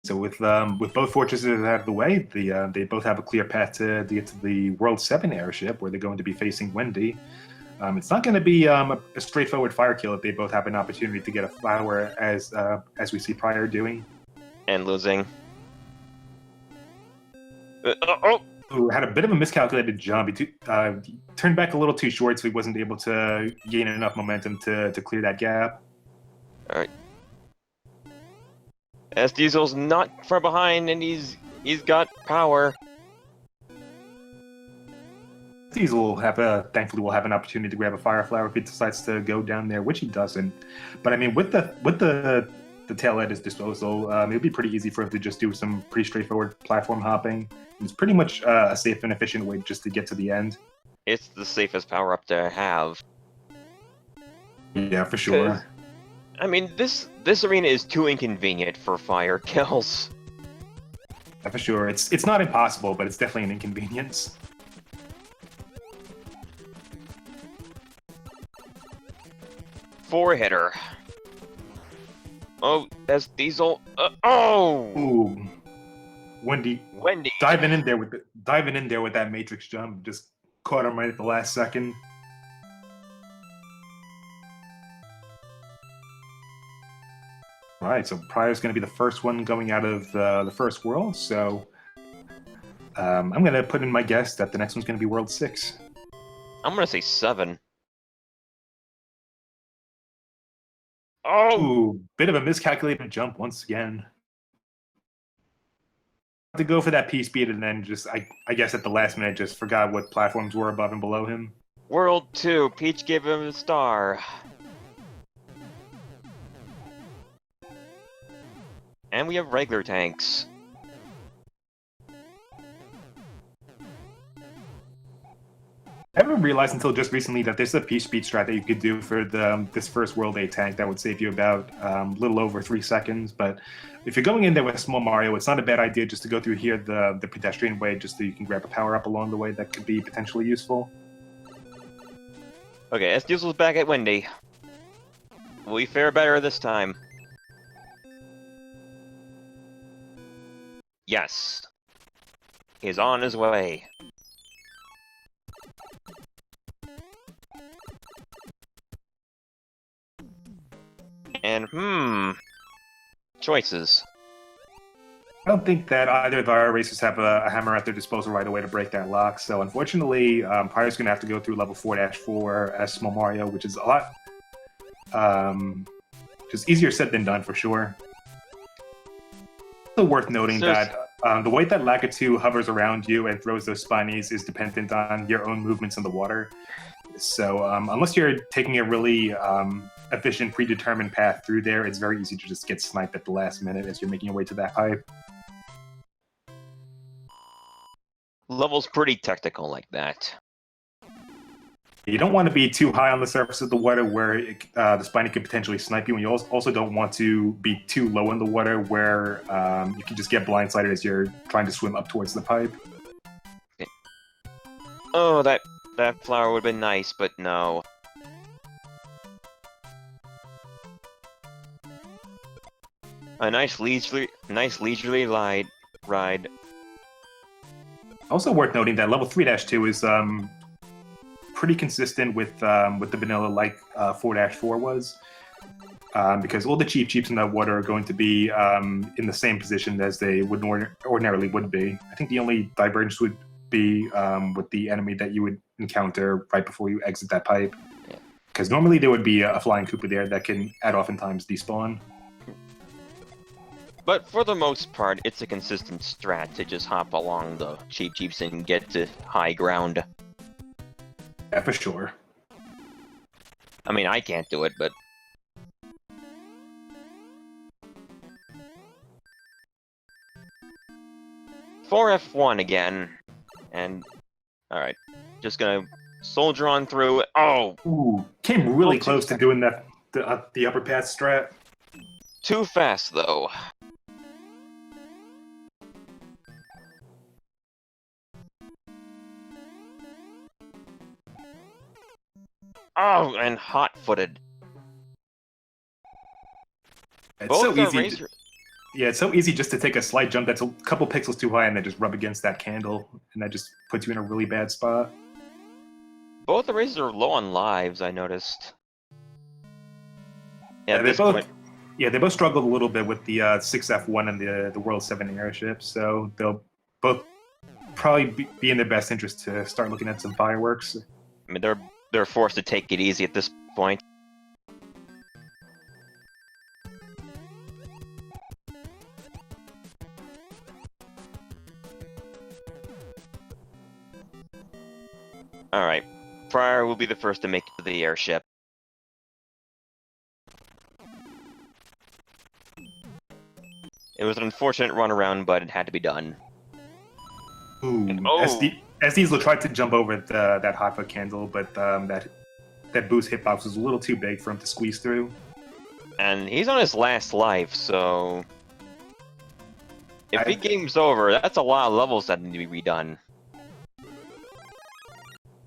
[SPEAKER 1] So with both fortresses out of the way, they both have a clear path to get to the World 7 airship, where they're going to be facing Wendy. It's not going to be a straightforward fire kill if they both have an opportunity to get a flower, as we see prieR doing.
[SPEAKER 2] And losing. Oh!
[SPEAKER 1] who had a bit of a miscalculated jump. He turned back a little too short, so he wasn't able to gain enough momentum to clear that gap.
[SPEAKER 2] All right. SDiezal's not far behind, and he's got power.
[SPEAKER 1] SDiezal will have thankfully will have an opportunity to grab a fire flower if he decides to go down there, which he doesn't. But I mean, with the tail at his disposal, it would be pretty easy for him to just do some pretty straightforward platform hopping. It's pretty much a safe and efficient way just to get to the end.
[SPEAKER 2] It's the safest power up to have.
[SPEAKER 1] Yeah, for sure.
[SPEAKER 2] I mean, this arena is too inconvenient for fire kills.
[SPEAKER 1] Yeah, for sure. It's not impossible, but it's definitely an inconvenience.
[SPEAKER 2] Four hitter. Oh, that's SDiezal. Oh!
[SPEAKER 1] Ooh, Wendy diving in there with that matrix jump, just caught him right at the last second. All right, so prieR's going to be the first one going out of the first world. So I'm going to put in my guess that the next one's going to be World 6.
[SPEAKER 2] I'm going to say 7. Oh!
[SPEAKER 1] Ooh, bit of a miscalculated jump once again. To go for that P speed and then just, I guess at the last minute, just forgot what platforms were above and below him.
[SPEAKER 2] World 2, Peach gave him a star. And we have regular tanks.
[SPEAKER 1] I haven't realized until just recently that there's a Peach speed strat that you could do for this first World 8 tank that would save you about a little over 3 seconds. But if you're going in there with Small Mario, it's not a bad idea just to go through here the pedestrian way, just so you can grab a power-up along the way that could be potentially useful.
[SPEAKER 2] Okay, SDiezal's back at Wendy. Will we fare better this time? Yes. He's on his way. And, choices.
[SPEAKER 1] I don't think that either of our racers have a hammer at their disposal right away to break that lock, so unfortunately, prieR's going to have to go through level 4-4 as Small Mario, which is a lot just easier said than done for sure. Also worth noting that the way that Lakitu hovers around you and throws those spinies is dependent on your own movements in the water. So unless you're taking a really efficient, predetermined path through there, it's very easy to just get sniped at the last minute as you're making your way to that pipe.
[SPEAKER 2] Level's pretty technical like that.
[SPEAKER 1] You don't want to be too high on the surface of the water where the spiny could potentially snipe you, and you also don't want to be too low in the water where you can just get blindsided as you're trying to swim up towards the pipe.
[SPEAKER 2] Okay. Oh, that flower would have been nice, but no. A nice leisurely ride.
[SPEAKER 1] Also worth noting that level 3-2 is pretty consistent with the vanilla like 4-4 was, because all the cheeps in that water are going to be in the same position as they would ordinarily would be. I think the only divergence would be with the enemy that you would encounter right before you exit that pipe, because normally there would be a flying Koopa there that can at oftentimes despawn.
[SPEAKER 2] But for the most part, it's a consistent strat to just hop along the cheeps and get to high ground.
[SPEAKER 1] Yeah, for sure.
[SPEAKER 2] I mean, I can't do it, but... F1 again, and... Alright, just gonna soldier on through. Oh!
[SPEAKER 1] Ooh, came really close to doing that the upper path strat.
[SPEAKER 2] Too fast, though. Oh, and hot-footed.
[SPEAKER 1] It's so easy. Yeah, it's so easy just to take a slight jump that's a couple pixels too high and then just rub against that candle, and that just puts you in a really bad spot.
[SPEAKER 2] Both the races are low on lives, I noticed.
[SPEAKER 1] Yeah, they both struggled a little bit with the 6F1 and the World 7 airships, so they'll both probably be in their best interest to start looking at some fireworks.
[SPEAKER 2] I mean, they're forced to take it easy at this point. Alright, prieR will be the first to make it to the airship. It was an unfortunate runaround, but it had to be done.
[SPEAKER 1] Ooh,
[SPEAKER 2] Oh!
[SPEAKER 1] SDiezal tried to jump over that hot foot candle, but that boost hitbox was a little too big for him to squeeze through.
[SPEAKER 2] And he's on his last life, so... If he game's over, that's a lot of levels that need to be redone.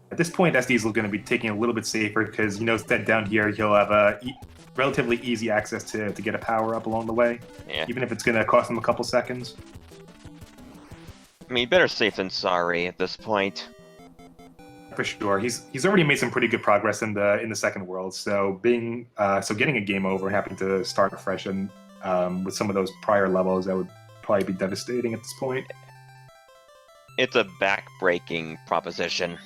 [SPEAKER 1] At this point, SDiezal is going to be taking a little bit safer, because he knows that down here he'll have relatively easy access to get a power-up along the way,
[SPEAKER 2] Yeah.
[SPEAKER 1] even if it's going to cost him a couple seconds.
[SPEAKER 2] I mean, better safe than sorry at this point.
[SPEAKER 1] For sure, he's already made some pretty good progress in the second world. So getting a game over and having to start fresh and with some of those prior levels, that would probably be devastating at this point.
[SPEAKER 2] It's a back-breaking proposition.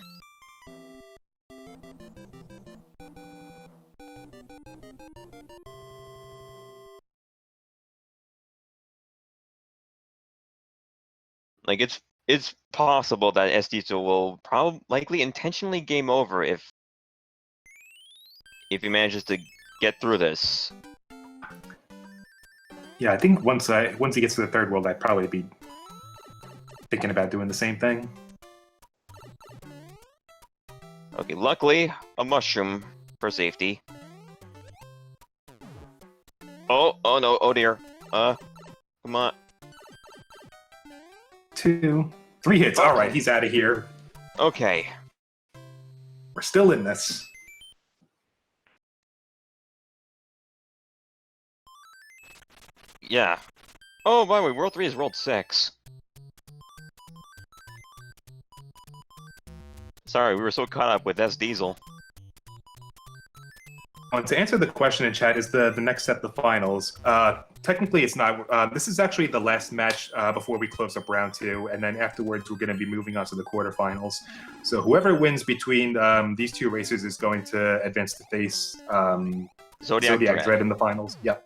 [SPEAKER 2] Like, it's possible that SDiezal will likely intentionally game over if he manages to get through this.
[SPEAKER 1] Yeah, I think once he gets to the third world, I'd probably be thinking about doing the same thing.
[SPEAKER 2] Okay, luckily, a mushroom for safety. Oh no, oh dear. Come on.
[SPEAKER 1] 2, 3 hits. All right, he's out of here.
[SPEAKER 2] Okay.
[SPEAKER 1] We're still in this.
[SPEAKER 2] Yeah. Oh, by the way, World 3 is World 6. Sorry, we were so caught up with SDiezal.
[SPEAKER 1] To answer the question in chat, is the next step the finals? Technically, it's not. This is actually the last match before we close up round 2, and then afterwards we're going to be moving on to the quarterfinals. So whoever wins between these two races is going to advance to face Zodiac Dread in the finals. Yep.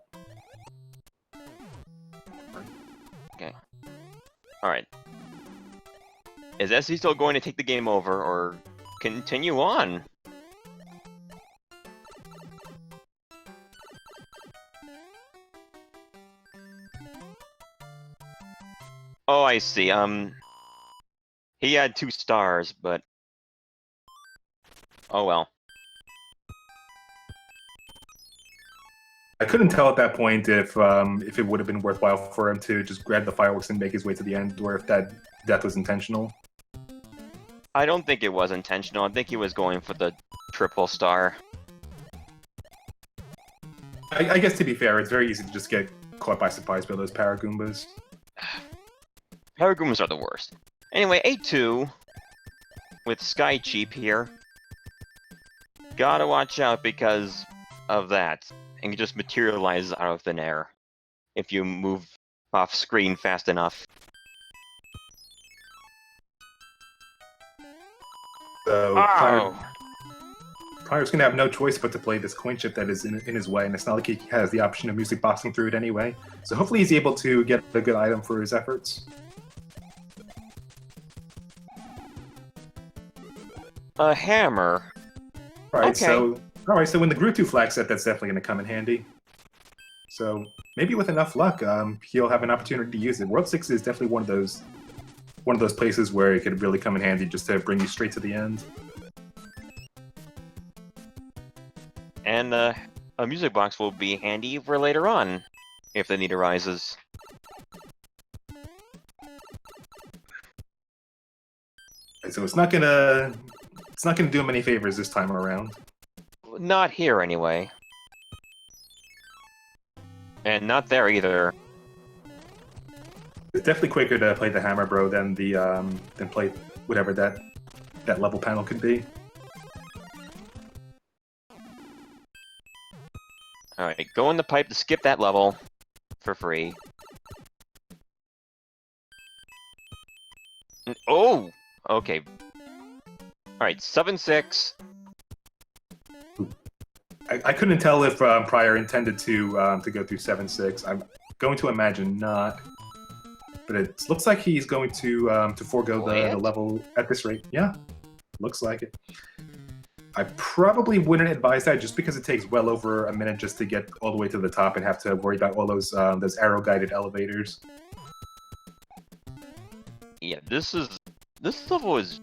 [SPEAKER 2] Okay. Alright. Is SC still going to take the game over, or continue on? Oh, I see. He had 2 stars, but... Oh well.
[SPEAKER 1] I couldn't tell at that point if it would have been worthwhile for him to just grab the fireworks and make his way to the end, or if that death was intentional.
[SPEAKER 2] I don't think it was intentional. I think he was going for the triple star.
[SPEAKER 1] I guess to be fair, it's very easy to just get caught by surprise by those Paragoombas.
[SPEAKER 2] Paragoombas are the worst. Anyway, A2 with Sky Cheap here. Gotta watch out because of that. And it just materializes out of thin air if you move off screen fast enough.
[SPEAKER 1] So prieR's going to have no choice but to play this coin chip that is in his way, and it's not like he has the option of music boxing through it anyway. So hopefully he's able to get a good item for his efforts.
[SPEAKER 2] A hammer.
[SPEAKER 1] Alright,
[SPEAKER 2] Okay.
[SPEAKER 1] so when the Grew 2 flag set, that's definitely going to come in handy. So maybe with enough luck, he'll have an opportunity to use it. World 6 is definitely one of those places where it could really come in handy just to bring you straight to the end.
[SPEAKER 2] And a music box will be handy for later on, if the need arises.
[SPEAKER 1] So it's not gonna do him any favors this time around.
[SPEAKER 2] Not here, anyway. And not there, either.
[SPEAKER 1] It's definitely quicker to play the Hammer Bro than play whatever that level panel could be.
[SPEAKER 2] Alright, go in the pipe to skip that level for free. Oh! Okay. Alright, 7-6.
[SPEAKER 1] I couldn't tell if prieR intended to go through 7-6. I'm going to imagine not. But it looks like he's going to forego the level at this rate. Yeah, looks like it. I probably wouldn't advise that just because it takes well over a minute just to get all the way to the top and have to worry about all those arrow-guided elevators.
[SPEAKER 2] Yeah, this level is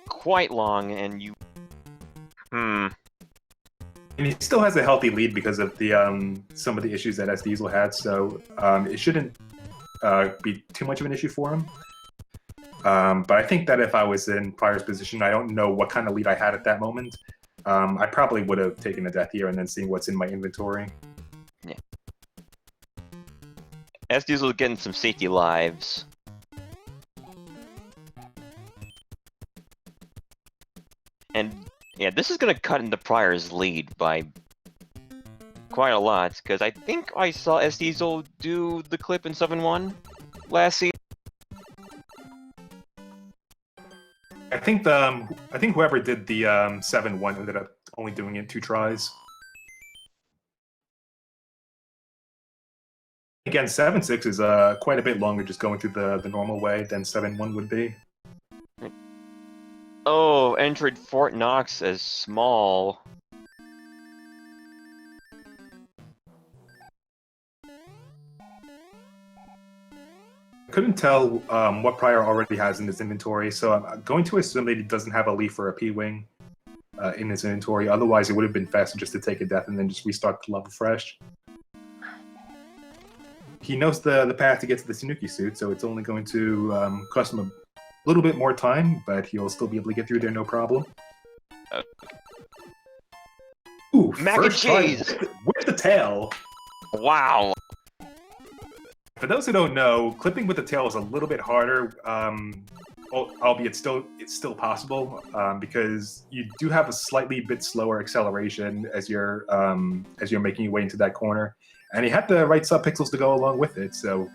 [SPEAKER 2] quite long, and you...
[SPEAKER 1] And he still has a healthy lead because of the some of the issues that SDiezal had, so it shouldn't be too much of an issue for him. But I think that if I was in prieR's position, I don't know what kind of lead I had at that moment. I probably would have taken a death here and then seen what's in my inventory.
[SPEAKER 2] Yeah. SDiezal getting some safety lives. And yeah, this is gonna cut into prieR's lead by quite a lot, because I think I saw SDiezal do the clip in 7-1 last season.
[SPEAKER 1] I think whoever did the 7-1 ended up only doing it 2 tries. Again, 7-6 is quite a bit longer just going through the normal way than 7-1 would be.
[SPEAKER 2] Oh, entered Fort Knox as small.
[SPEAKER 1] I couldn't tell what prieR already has in his inventory, so I'm going to assume that he doesn't have a leaf or a P-Wing in his inventory. Otherwise, it would have been faster just to take a death and then just restart the level fresh. He knows the path to get to the Tanuki suit, so it's only going to cost him a little bit more time, but he'll still be able to get through there no problem. Ooh,
[SPEAKER 2] Mac and cheese!
[SPEAKER 1] With the tail!
[SPEAKER 2] Wow!
[SPEAKER 1] For those who don't know, clipping with the tail is a little bit harder, albeit it's still possible, because you do have a slightly bit slower acceleration as you're making your way into that corner, and he had the right subpixels to go along with it. So,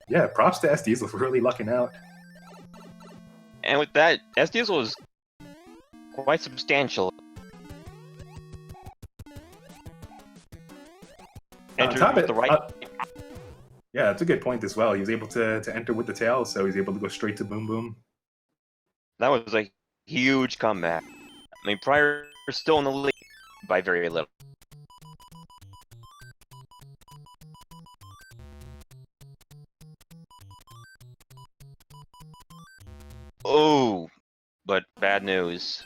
[SPEAKER 1] yeah, props to SDiezal for really lucking out.
[SPEAKER 2] And with that, SDiezal is quite substantial. Entered with the right.
[SPEAKER 1] Yeah, that's a good point as well. He was able to enter with the tail, so he's able to go straight to Boom Boom.
[SPEAKER 2] That was a huge comeback. I mean, prieR is still in the lead by very little. Oh, but bad news.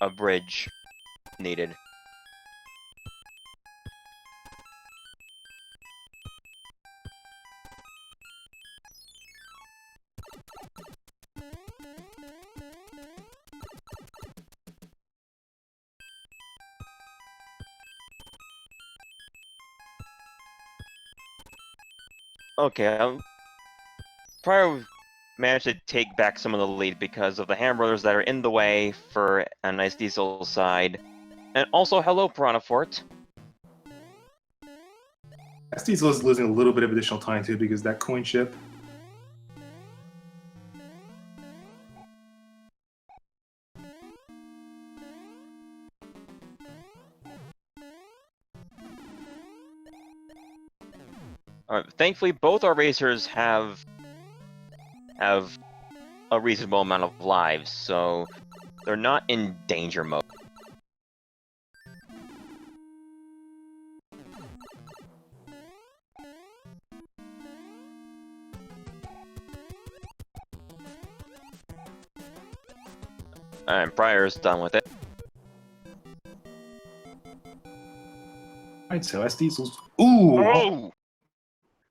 [SPEAKER 2] A bridge needed. Okay, prieR managed to take back some of the lead because of the Ham Brothers that are in the way for a nice SDiezal side. And also, hello, Piranha Fort.
[SPEAKER 1] SDiezal is losing a little bit of additional time too because that coin ship.
[SPEAKER 2] Thankfully, both our racers have a reasonable amount of lives, so they're not in danger mode. And prieR's done with it.
[SPEAKER 1] Alright, so SDiesal's... Ooh!
[SPEAKER 2] Oh!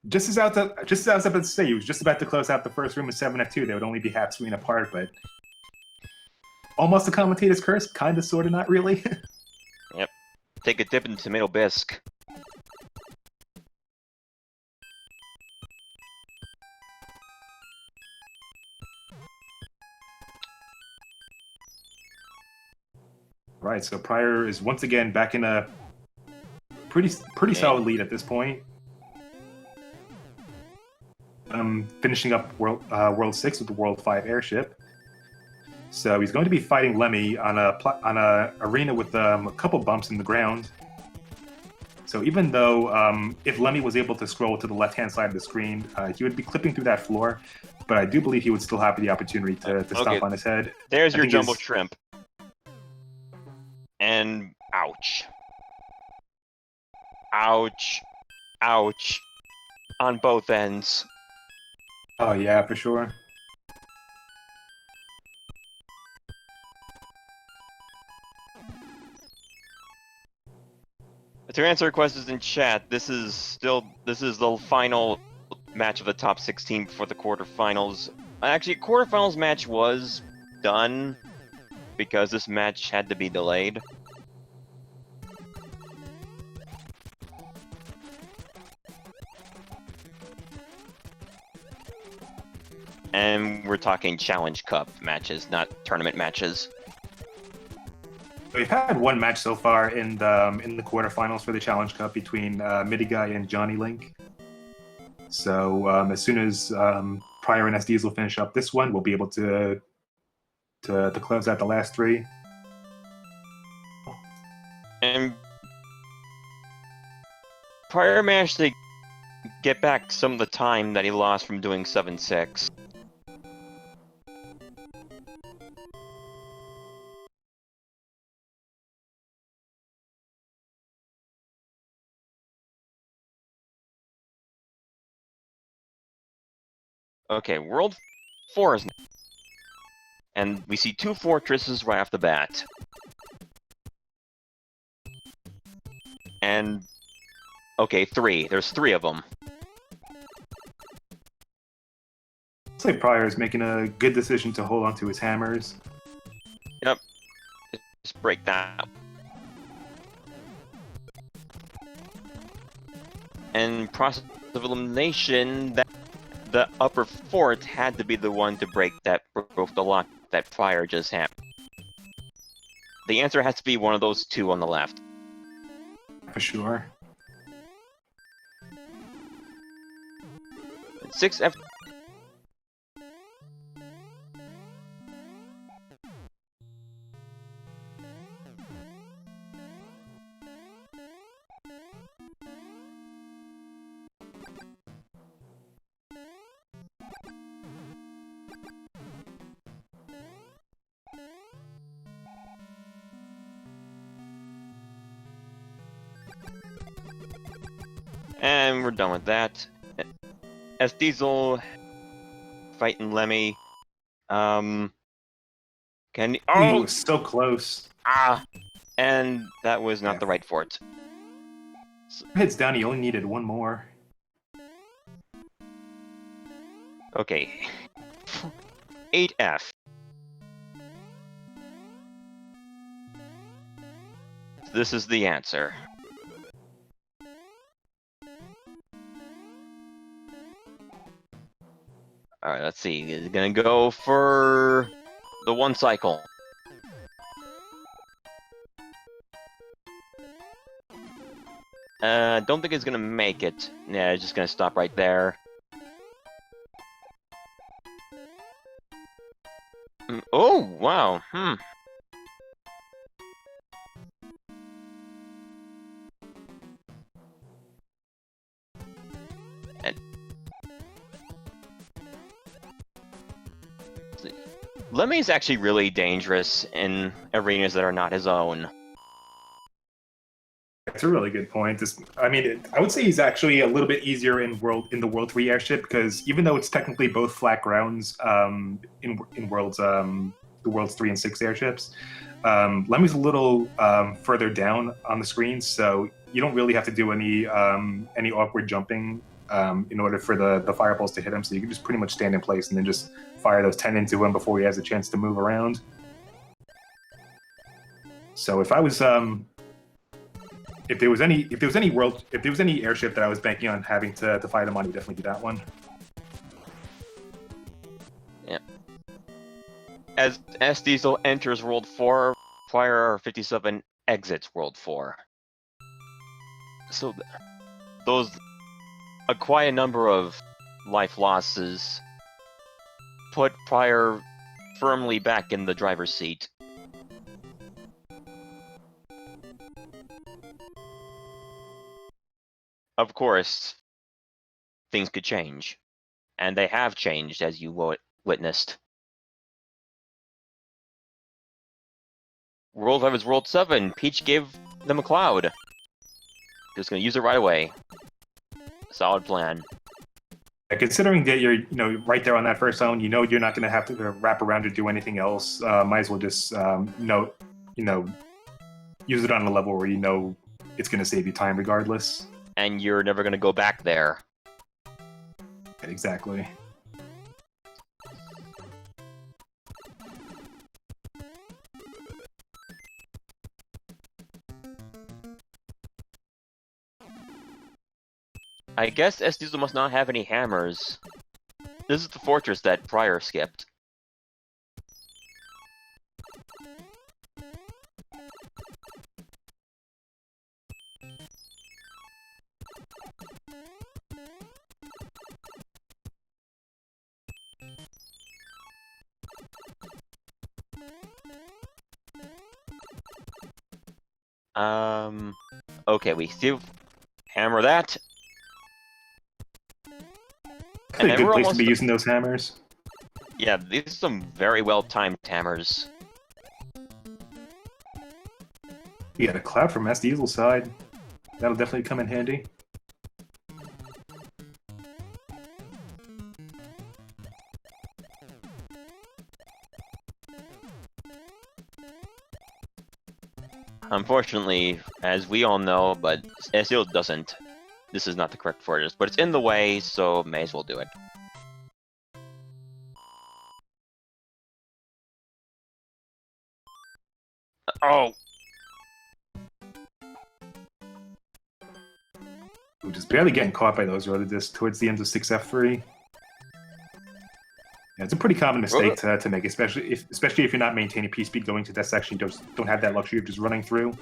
[SPEAKER 1] Just as I was about to say, he was just about to close out the first room of 7F2. They would only be half screen apart, but almost a commentator's curse, kind of, sort of, not really.
[SPEAKER 2] Yep. Take a dip in tomato bisque.
[SPEAKER 1] Right, so prieR is once again back in a pretty solid lead at this point. finishing up World 6 with the World 5 airship. So he's going to be fighting Lemmy on a arena with a couple bumps in the ground. So even though if Lemmy was able to scroll to the left-hand side of the screen, he would be clipping through that floor. But I do believe he would still have the opportunity to stomp on his head.
[SPEAKER 2] There's your jumbo shrimp. And ouch. Ouch. Ouch. On both ends.
[SPEAKER 1] Oh yeah, for sure.
[SPEAKER 2] To answer questions in chat, this is the final match of the top 16 before the quarterfinals. Actually, quarterfinals match was done because this match had to be delayed. And we're talking Challenge Cup matches, not tournament matches.
[SPEAKER 1] We've had one match so far in the quarterfinals for the Challenge Cup between Midigai and Johnny Link. So as soon as prieR and SDiezal finish up this one, we'll be able to close out the last three.
[SPEAKER 2] And prieR managed to get back some of the time that he lost from doing 7-6. Okay, World 4 is... And we see 2 fortresses right off the bat. And... Okay, 3. There's 3 of them.
[SPEAKER 1] Looks like prieR is making a good decision to hold on to his hammers.
[SPEAKER 2] Yep. Just break that. And process of elimination, that the upper fort had to be the one to broke the lock that prieR just had. The answer has to be one of those 2 on the left.
[SPEAKER 1] For sure.
[SPEAKER 2] 6F. And we're done with that. SDiezal fighting Lemmy. Can he...
[SPEAKER 1] Oh, he was so close.
[SPEAKER 2] And that was not the right fort.
[SPEAKER 1] Heads down. He only needed one more.
[SPEAKER 2] Okay. 8F. This is the answer. Alright, let's see. Is it gonna go for the 1 cycle? Don't think it's gonna make it. Yeah, it's just gonna stop right there. Oh, wow. Lemmy's actually really dangerous in arenas that are not his own.
[SPEAKER 1] That's a really good point. I mean, I would say he's actually a little bit easier in the World 3 airship because even though it's technically both flat grounds in Worlds the Worlds 3 and 6 airships, Lemmy's a little further down on the screen, so you don't really have to do any awkward jumping in order for the fireballs to hit him. So you can just pretty much stand in place and then just fire those 10 into him before he has a chance to move around. So if I was if there was any airship that I was banking on having to fight him on, it would definitely be that one.
[SPEAKER 2] Yeah. As SDiezal enters World 4, prieR57 exits World 4. So those quite a number of life losses put prieR firmly back in the driver's seat. Of course, things could change. And they have changed, as you witnessed. World 5 is World 7. Peach gave them a cloud. Just gonna use it right away. Solid plan.
[SPEAKER 1] Considering that you're, right there on that first zone, you're not going to have to wrap around or do anything else. Might as well just, use it on a level where it's going to save you time regardless.
[SPEAKER 2] And you're never gonna go back there.
[SPEAKER 1] Exactly.
[SPEAKER 2] I guess SDiezal must not have any hammers. This is the fortress that prieR skipped. Okay, we still hammer that.
[SPEAKER 1] And a good place to be using those hammers.
[SPEAKER 2] Yeah, these are some very well-timed hammers.
[SPEAKER 1] You got a cloud from SDiezal's side. That'll definitely come in handy.
[SPEAKER 2] Unfortunately, as we all know, but SDiezal doesn't. This is not the correct fortress, but it's in the way, so may as well do it. Oh!
[SPEAKER 1] Ooh, just barely getting caught by those rotodiscs towards the end of 6F3. Yeah, it's a pretty common mistake to make, especially if you're not maintaining P-speed going to that section. You don't have that luxury of just running through.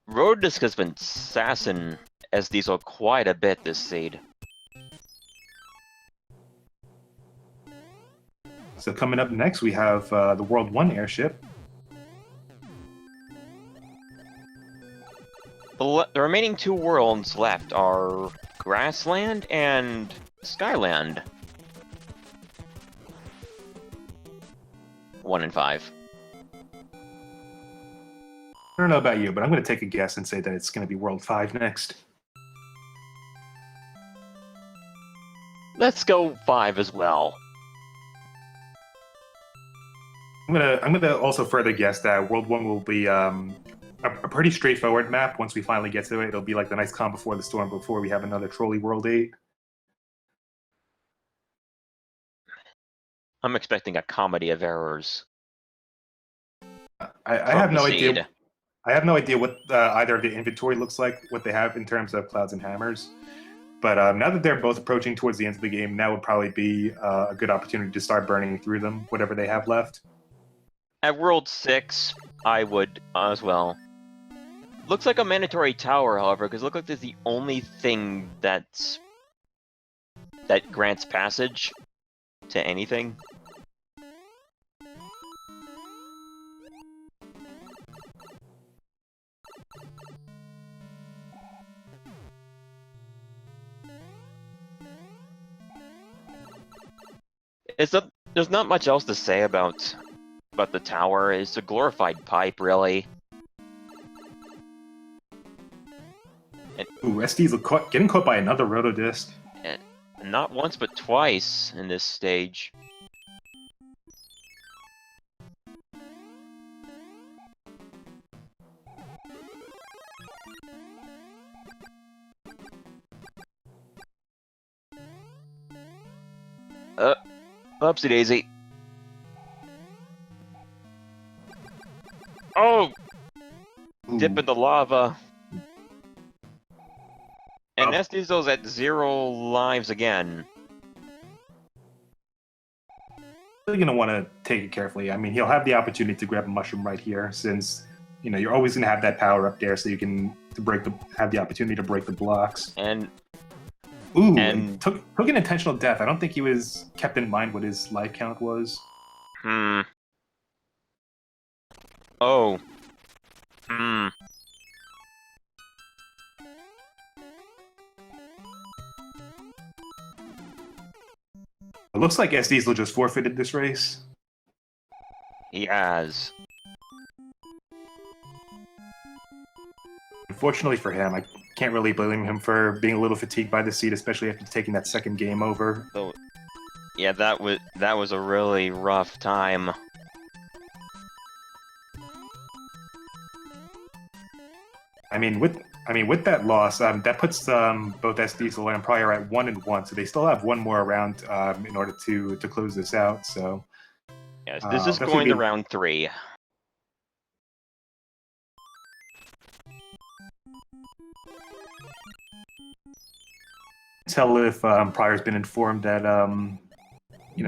[SPEAKER 2] Rotodisc has been sassing SDiezal quite a bit this seed.
[SPEAKER 1] So coming up next, we have the World 1 airship.
[SPEAKER 2] The remaining two worlds left are Grassland and Skyland. 1 and 5.
[SPEAKER 1] I don't know about you, but I'm going to take a guess and say that it's going to be World 5 next.
[SPEAKER 2] Let's go 5 as well.
[SPEAKER 1] I'm gonna also further guess that World 1 will be a pretty straightforward map. Once we finally get to it, it'll be like the nice calm before the storm before we have another trolley World 8.
[SPEAKER 2] I'm expecting a comedy of errors.
[SPEAKER 1] I have no idea. I have no idea what either of the inventory looks like, what they have in terms of clouds and hammers. But now that they're both approaching towards the end of the game, now would probably be a good opportunity to start burning through them, whatever they have left.
[SPEAKER 2] At World 6, I would as well. Looks like a mandatory tower, however, because it looks like there's the only thing that grants passage to anything. There's not much else to say about the tower. It's a glorified pipe, really. And,
[SPEAKER 1] ooh, SDiezal getting caught by another rotodisc.
[SPEAKER 2] And not once, but twice in this stage. Oopsie daisy. Oh!
[SPEAKER 1] Ooh.
[SPEAKER 2] Dip in the lava. And SDiezal's at 0 lives again.
[SPEAKER 1] Really gonna want to take it carefully. I mean, he'll have the opportunity to grab a mushroom right here, since you're always gonna have that power up there, so you can have the opportunity to break the blocks.
[SPEAKER 2] And
[SPEAKER 1] Ooh,
[SPEAKER 2] And
[SPEAKER 1] and took an intentional death. I don't think he was kept in mind what his life count was.
[SPEAKER 2] hmm. Oh. Hmm.
[SPEAKER 1] It looks like SDiezal just forfeited this race.
[SPEAKER 2] He has.
[SPEAKER 1] Unfortunately for him, I can't really blame him for being a little fatigued by the seat, especially after taking that second game over.
[SPEAKER 2] So, yeah, that was a really rough time.
[SPEAKER 1] I mean, with that loss, that puts both SDiezal and prieR at 1-1, so they still have one more round in order to close this out. So
[SPEAKER 2] Yes, this is
[SPEAKER 1] definitely
[SPEAKER 2] going to
[SPEAKER 1] be
[SPEAKER 2] round 3.
[SPEAKER 1] tell if prieR's been informed that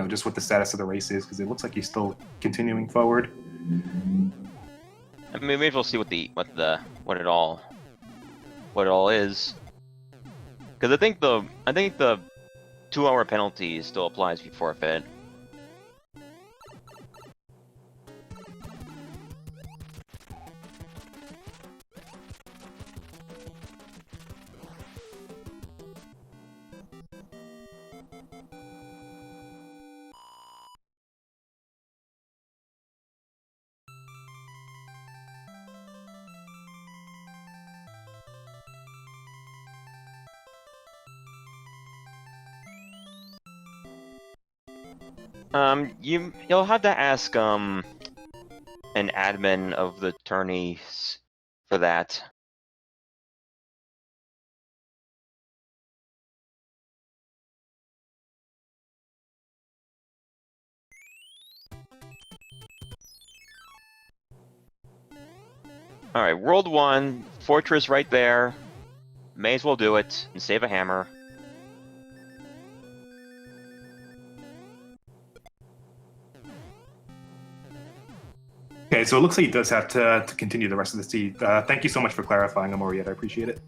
[SPEAKER 1] just what the status of the race is, because it looks like he's still continuing forward.
[SPEAKER 2] I mean, maybe we'll see what it all is. Because I think the 2-hour penalty still applies if you forfeit. You'll have to ask an admin of the tourneys for that. All right, World 1, Fortress right there. May as well do it and save a hammer.
[SPEAKER 1] Okay, so it looks like he does have to continue the rest of the seat. Thank you so much for clarifying, Amoriette. I appreciate it.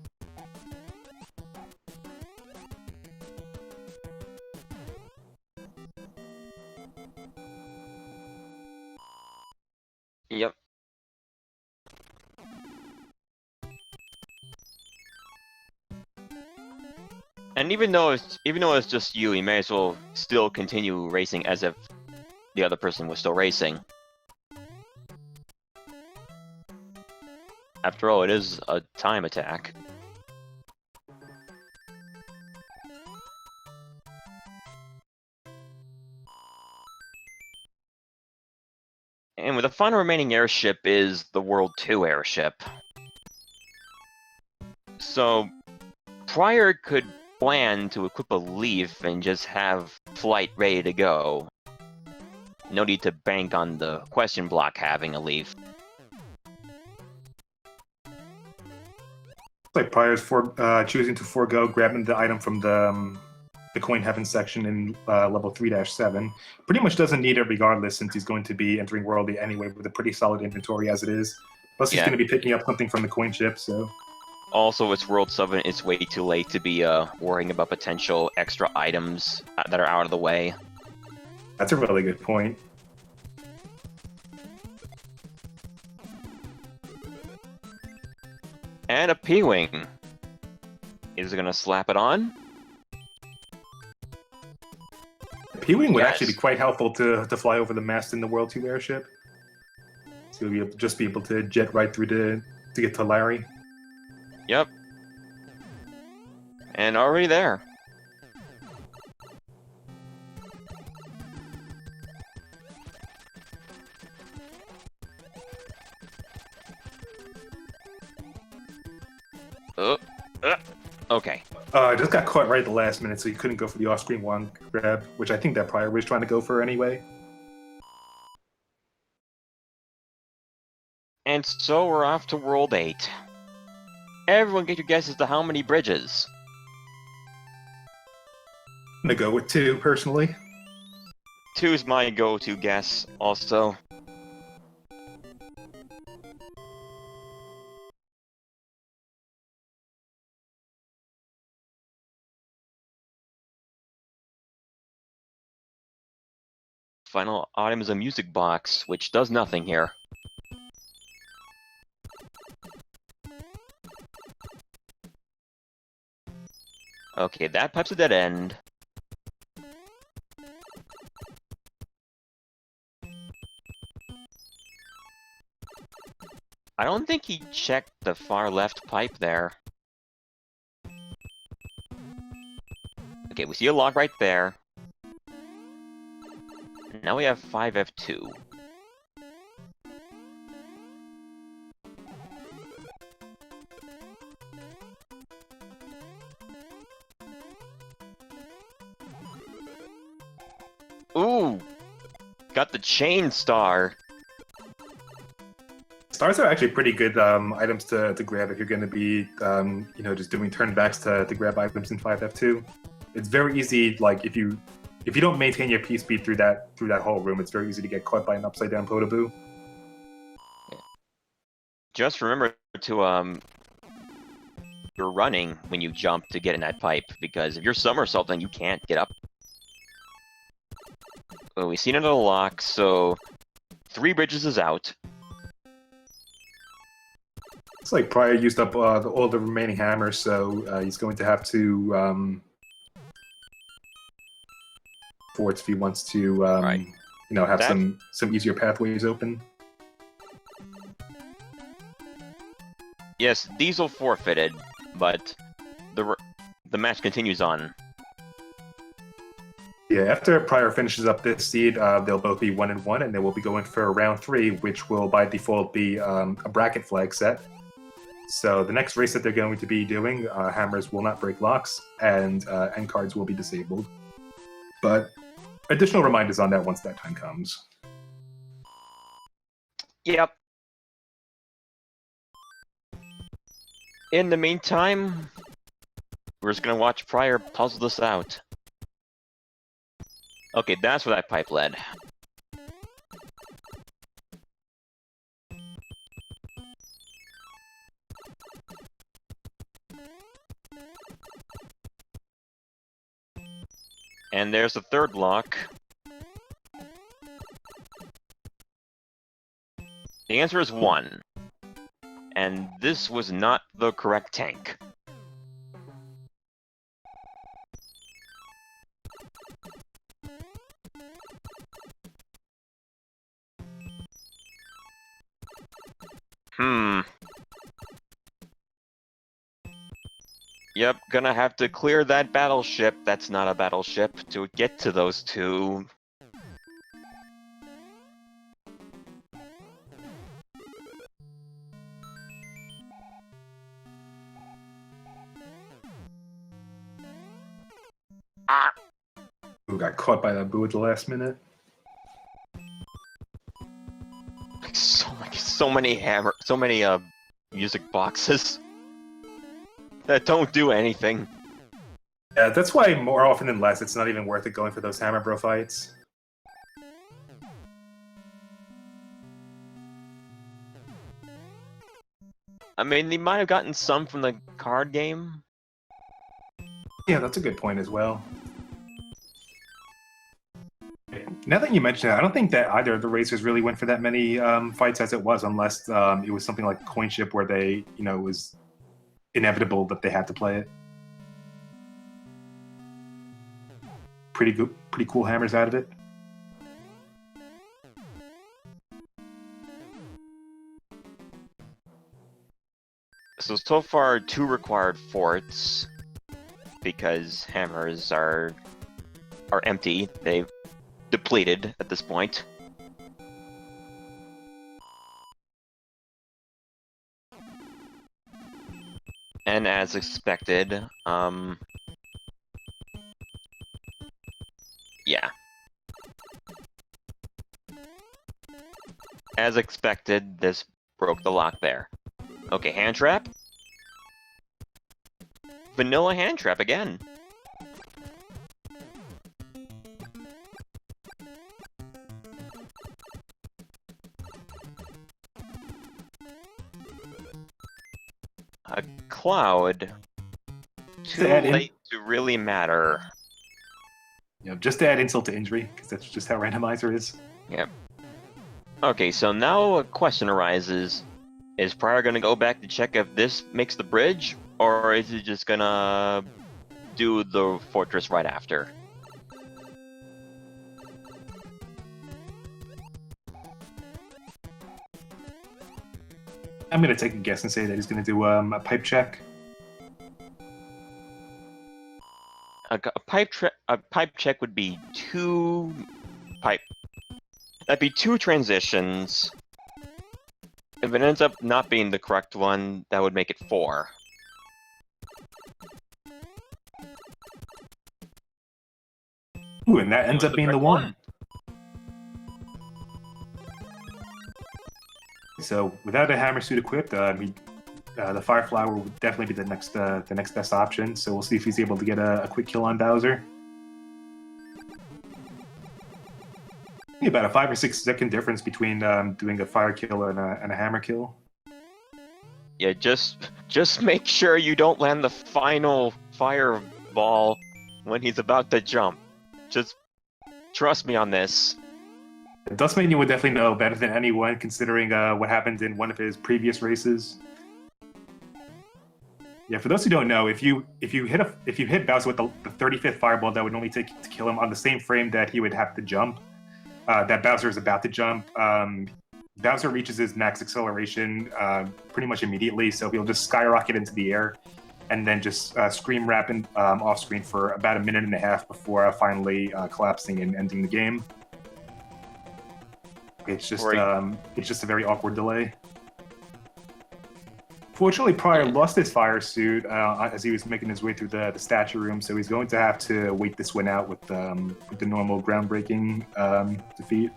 [SPEAKER 2] Yep. And even though it's just you may as well still continue racing as if the other person was still racing. After all, it is a time attack. And with the final remaining airship is the World 2 airship. So, prieR could plan to equip a Leaf and just have flight ready to go. No need to bank on the question block having a Leaf.
[SPEAKER 1] Looks like prieR's choosing to forego grabbing the item from the Coin Heaven section in level 3-7. Pretty much doesn't need it regardless, since he's going to be entering Worldy anyway with a pretty solid inventory as it is. Plus, he's
[SPEAKER 2] Yeah.
[SPEAKER 1] going to be picking up something from the coin chip, so...
[SPEAKER 2] Also, it's World 7, it's way too late to be worrying about potential extra items that are out of the way.
[SPEAKER 1] That's a really good point.
[SPEAKER 2] And a P-Wing. Is it gonna slap it on?
[SPEAKER 1] P-Wing would
[SPEAKER 2] Yes.
[SPEAKER 1] actually be quite helpful to fly over the mast in the World 2 airship. So you'll just be able to jet right through to get to Larry.
[SPEAKER 2] Yep. And already there. Okay.
[SPEAKER 1] I just got caught right at the last minute, so you couldn't go for the off-screen wand grab, which I think that prieR was trying to go for anyway.
[SPEAKER 2] And so we're off to World 8. Everyone get your guess as to how many bridges.
[SPEAKER 1] I'm gonna go with 2, personally.
[SPEAKER 2] 2's my go-to guess, also. final item is a music box, which does nothing here. Okay, that pipe's a dead end. I don't think he checked the far left pipe there. Okay, we see a lock right there. Now we have 5F2. Ooh! Got the chain star!
[SPEAKER 1] Stars are actually pretty good items to grab if you're going to be, just doing turnbacks to grab items in 5F2. It's very easy, like, if you don't maintain your P speed through that whole room, it's very easy to get caught by an upside down Podoboo.
[SPEAKER 2] Just remember to, you're running when you jump to get in that pipe, because if you're somersaulting, you can't get up. Well, we've seen another lock, so 3 bridges is out.
[SPEAKER 1] It's like prieR used up all the remaining hammers, so he's going to have to forts if he wants to,
[SPEAKER 2] Right.
[SPEAKER 1] have some easier pathways open.
[SPEAKER 2] Yes, Diesel forfeited, but the match continues on.
[SPEAKER 1] Yeah, after prieR finishes up this seed, they'll both be 1-1, and they will be going for round 3, which will by default be a bracket flag set. So the next race that they're going to be doing, hammers will not break locks, and end cards will be disabled. But additional reminders on that once that time comes.
[SPEAKER 2] Yep. In the meantime, we're just gonna watch prieR puzzle this out. Okay, that's where that pipe led. And there's the third lock. The answer is 1. And this was not the correct tank. Yep, gonna have to clear that battleship that's not a battleship to get to those 2.
[SPEAKER 1] Who got caught by that boo at the last minute?
[SPEAKER 2] So many music boxes that don't do anything.
[SPEAKER 1] Yeah, that's why more often than less, it's not even worth it going for those hammer bro fights.
[SPEAKER 2] I mean, they might have gotten some from the card game.
[SPEAKER 1] Yeah, that's a good point as well. Now that you mention it, I don't think that either of the racers really went for that many fights as it was, unless it was something like Coin Ship where they, it was inevitable that they had to play it. Pretty cool hammers out of it.
[SPEAKER 2] So far, 2 required forts because hammers are empty. They've depleted at this point. And as expected, yeah. As expected, this broke the lock there. Okay, hand trap. Vanilla hand trap again. A cloud. Too late to really matter.
[SPEAKER 1] just to add insult to injury, because that's just how Randomizer is.
[SPEAKER 2] Yeah. Okay, so now a question arises. Is prieR gonna go back to check if this makes the bridge, or is he just gonna do the fortress right after?
[SPEAKER 1] I'm gonna take a guess and say that he's gonna do a pipe check.
[SPEAKER 2] A pipe check would be that'd be 2 transitions. If it ends up not being the correct one, that would make it 4.
[SPEAKER 1] Ooh, and that ends up being the one. So without a hammer suit equipped, the Fire Flower would definitely be the next best option. So we'll see if he's able to get a quick kill on Bowser. About a 5 or 6 second difference between doing a fire kill and a hammer kill.
[SPEAKER 2] Yeah, just make sure you don't land the final fireball when he's about to jump. Just trust me on this.
[SPEAKER 1] Dustmania would definitely know better than anyone, considering what happened in one of his previous races. Yeah, for those who don't know, if you hit Bowser with the 35th fireball, that would only take to kill him on the same frame that he would have to jump. That Bowser is about to jump. Bowser reaches his max acceleration pretty much immediately, so he'll just skyrocket into the air and then just scream rap off screen for about 1.5 minutes before finally collapsing and ending the game. It's just a very awkward delay. Fortunately, prieR lost his fire suit as he was making his way through the statue room, so he's going to have to wait this one out with the normal groundbreaking defeat.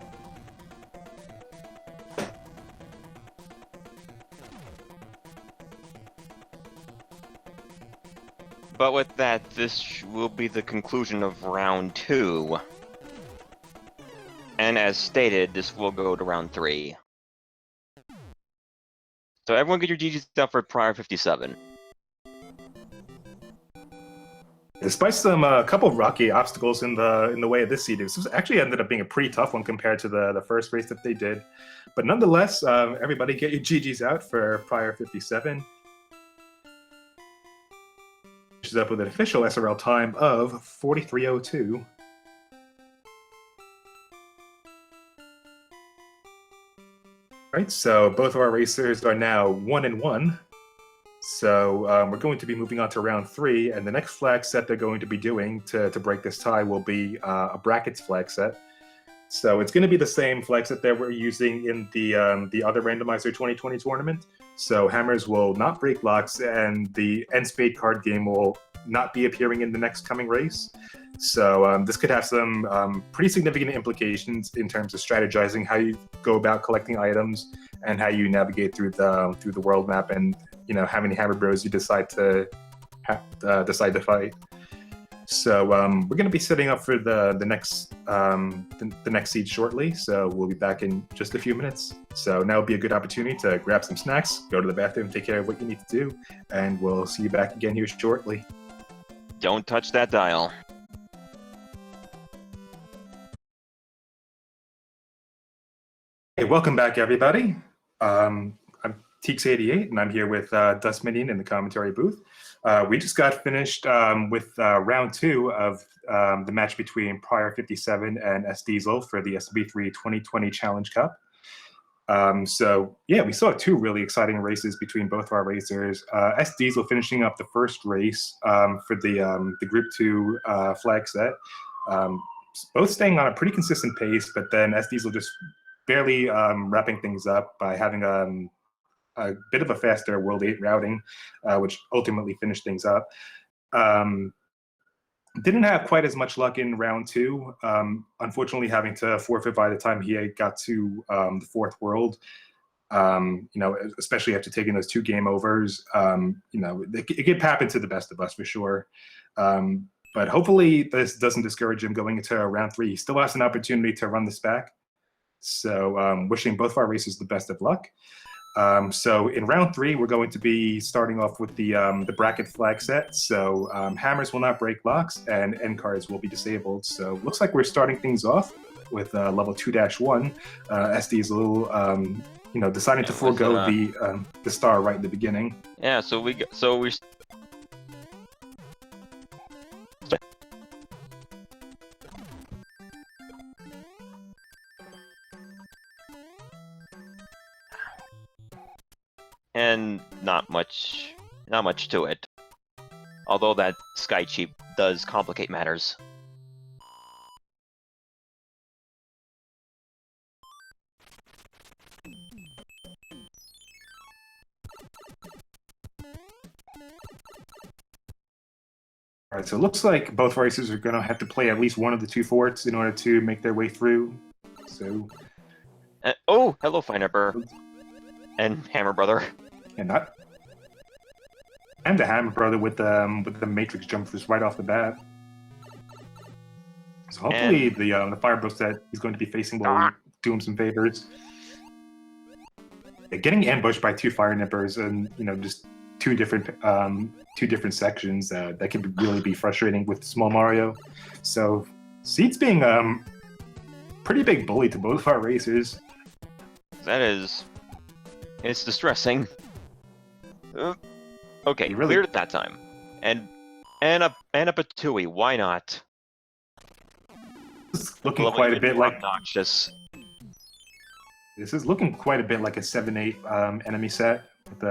[SPEAKER 2] But with that, this will be the conclusion of round 2. And as stated, this will go to round 3. So everyone get your GGs up for prieR57.
[SPEAKER 1] Despite some couple of rocky obstacles in the way of this seed, this actually ended up being a pretty tough one compared to the first race that they did. But nonetheless, everybody get your GGs out for prieR57. Which is up with an official SRL time of 43:02. Right, so both of our racers are now 1-1. So we're going to be moving on to round 3, and the next flag set they're going to be doing to break this tie will be a brackets flag set. So it's going to be the same flag set that we're using in the other Randomizer 2020 tournament. So hammers will not break blocks, and the end spade card game will not be appearing in the next coming race. So this could have some pretty significant implications in terms of strategizing how you go about collecting items and how you navigate through the world map, and how many hammer bros you decide to fight. So we're going to be setting up for the next seed shortly. So we'll be back in just a few minutes. So now would be a good opportunity to grab some snacks, go to the bathroom, take care of what you need to do, and we'll see you back again here shortly.
[SPEAKER 2] Don't touch that dial.
[SPEAKER 1] Hey, welcome back, everybody. I'm Teeks88, and I'm here with Dustminion in the commentary booth. We just got finished with round 2 of the match between prieR57 and SDiezal for the SB3 2020 Challenge Cup. So yeah, we saw 2 really exciting races between both of our racers. SDiezal finishing up the first race for the Group 2 flag set. Both staying on a pretty consistent pace, but then SDiezal just barely wrapping things up by having a bit of a faster World 8 routing, which ultimately finished things up. Didn't have quite as much luck in round 2, unfortunately having to forfeit by the time he got to the 4th world. Especially after taking those 2 game overs, it could happen to the best of us for sure. But hopefully this doesn't discourage him going into round 3. He still has an opportunity to run this back. So wishing both of our racers the best of luck. So in round 3, we're going to be starting off with the bracket flag set. So hammers will not break locks, and end cards will be disabled. So looks like we're starting things off with level 2-1. SDiezal, deciding to forego the star right in the beginning.
[SPEAKER 2] Yeah, so we and not much to it. Although that sky cheap does complicate matters.
[SPEAKER 1] All right, so it looks like both races are going to have to play at least one of the 2 forts in order to make their way through. So,
[SPEAKER 2] oh, hello, Fineapper and Hammer Brother.
[SPEAKER 1] And the Hammer Brother with the Matrix jumpers right off the bat. So hopefully the Fire Bro set he's going to be facing will do him some favors. Getting ambushed by 2 Fire Nippers and just two different sections that can really be frustrating with small Mario. So Seed's being pretty big bully to both of our racers.
[SPEAKER 2] It's distressing. Okay,
[SPEAKER 1] really
[SPEAKER 2] cleared it that time, and a Patui. Why not?
[SPEAKER 1] This is looking quite a bit like
[SPEAKER 2] obnoxious.
[SPEAKER 1] This is looking quite a bit like a 7-8 enemy set with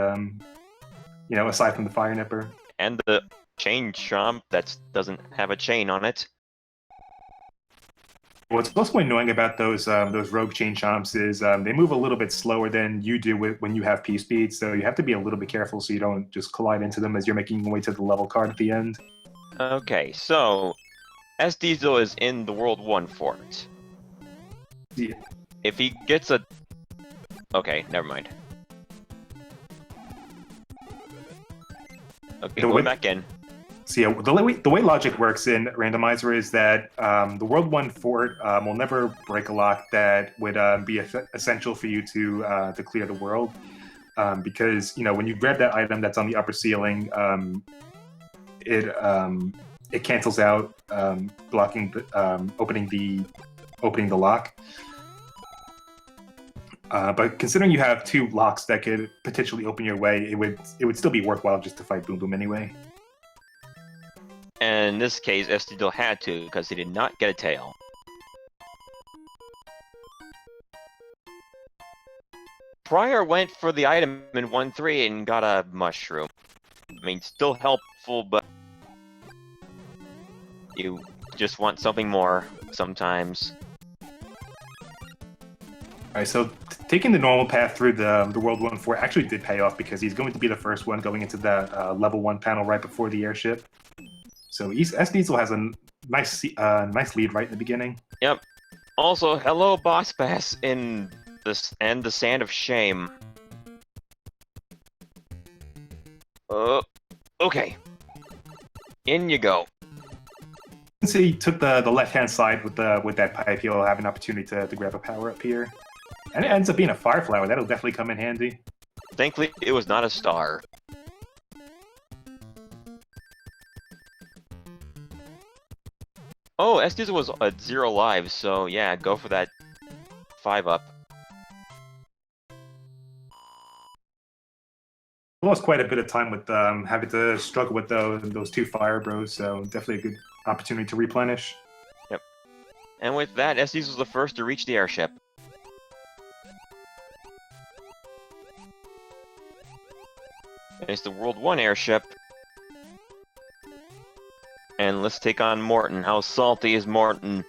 [SPEAKER 1] aside from the Fire Nipper.
[SPEAKER 2] And the chain chomp that doesn't have a chain on it.
[SPEAKER 1] What's also annoying about those rogue chain chomps is they move a little bit slower than you do when you have P speed, so you have to be a little bit careful so you don't just collide into them as you're making your way to the level card at the end.
[SPEAKER 2] Okay, so SDiezal is in the World 1 fort.
[SPEAKER 1] Yeah.
[SPEAKER 2] If he gets a... Okay, never mind. Okay, going back in.
[SPEAKER 1] So yeah, the way logic works in Randomizer is that the World 1 fort will never break a lock that would be essential for you to clear the world, because when you grab that item that's on the upper ceiling, it cancels out blocking opening the lock. But considering you have 2 locks that could potentially open your way, it would still be worthwhile just to fight Boom Boom anyway.
[SPEAKER 2] And in this case, SDiezal had to, because he did not get a tail. prieR went for the item in 1-3 and got a mushroom. I mean, still helpful, but you just want something more sometimes.
[SPEAKER 1] Alright, so taking the normal path through the World 1 fort actually did pay off because he's going to be the first one going into that level 1 panel right before the airship. So SDiezal has a nice lead right in the beginning.
[SPEAKER 2] Yep. Also, hello Boss Bass in this and the Sand of Shame. Okay. In you go.
[SPEAKER 1] Since he took the left-hand side with that pipe, he'll have an opportunity to grab a power-up here. And it ends up being a Fire Flower. That'll definitely come in handy.
[SPEAKER 2] Thankfully, it was not a star. Oh, SDiezal was at 0 lives, so yeah, go for that 5-up.
[SPEAKER 1] Lost quite a bit of time with having to struggle with those 2 Fire Bros, so definitely a good opportunity to replenish.
[SPEAKER 2] Yep. And with that, SDiezal was the first to reach the airship. And it's the World 1 airship. And let's take on Morton. How salty is Morton?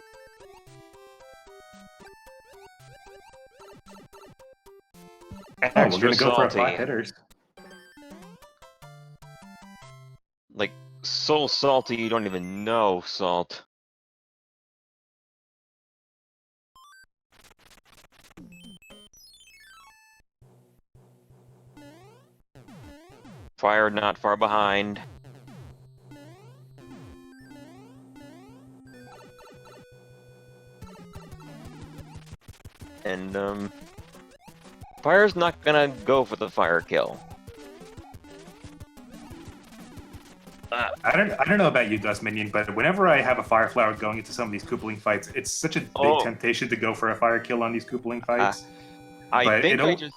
[SPEAKER 1] Oh, we're gonna go for our 5 hitters.
[SPEAKER 2] Like, so salty you don't even know salt. prieR not far behind. And, Fire's not gonna go for the fire kill.
[SPEAKER 1] I don't know about you, Dust Minion, but whenever I have a Fire Flower going into some of these Koopaling fights, it's such a big temptation to go for a fire kill on these Koopaling fights.
[SPEAKER 2] I think I just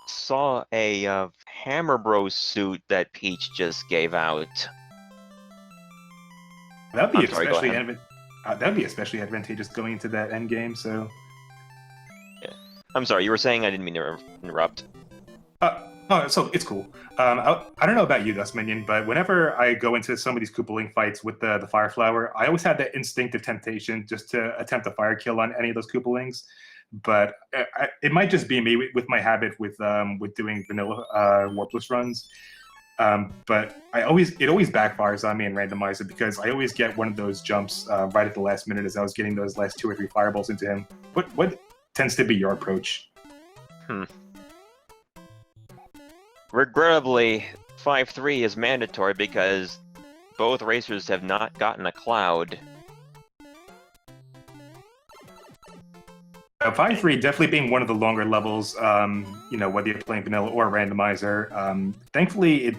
[SPEAKER 2] saw a Hammer Bros suit that Peach just gave out.
[SPEAKER 1] That'd be especially advantageous going into that end game. So,
[SPEAKER 2] yeah. I'm sorry, you were saying. I didn't mean to interrupt.
[SPEAKER 1] No, so it's cool. I don't know about you, Dust Minion, but whenever I go into some of these Koopaling fights with the Fire Flower, I always had that instinctive temptation just to attempt a fire kill on any of those Koopalings. But it might just be me with my habit with doing vanilla warpless runs. But it always backfires on me in Randomizer because I always get one of those jumps right at the last minute as I was getting those last 2 or 3 fireballs into him. What tends to be your approach?
[SPEAKER 2] Regrettably, 5-3 is mandatory because both racers have not gotten a cloud.
[SPEAKER 1] 5-3 definitely being one of the longer levels, whether you're playing vanilla or randomizer. Thankfully, it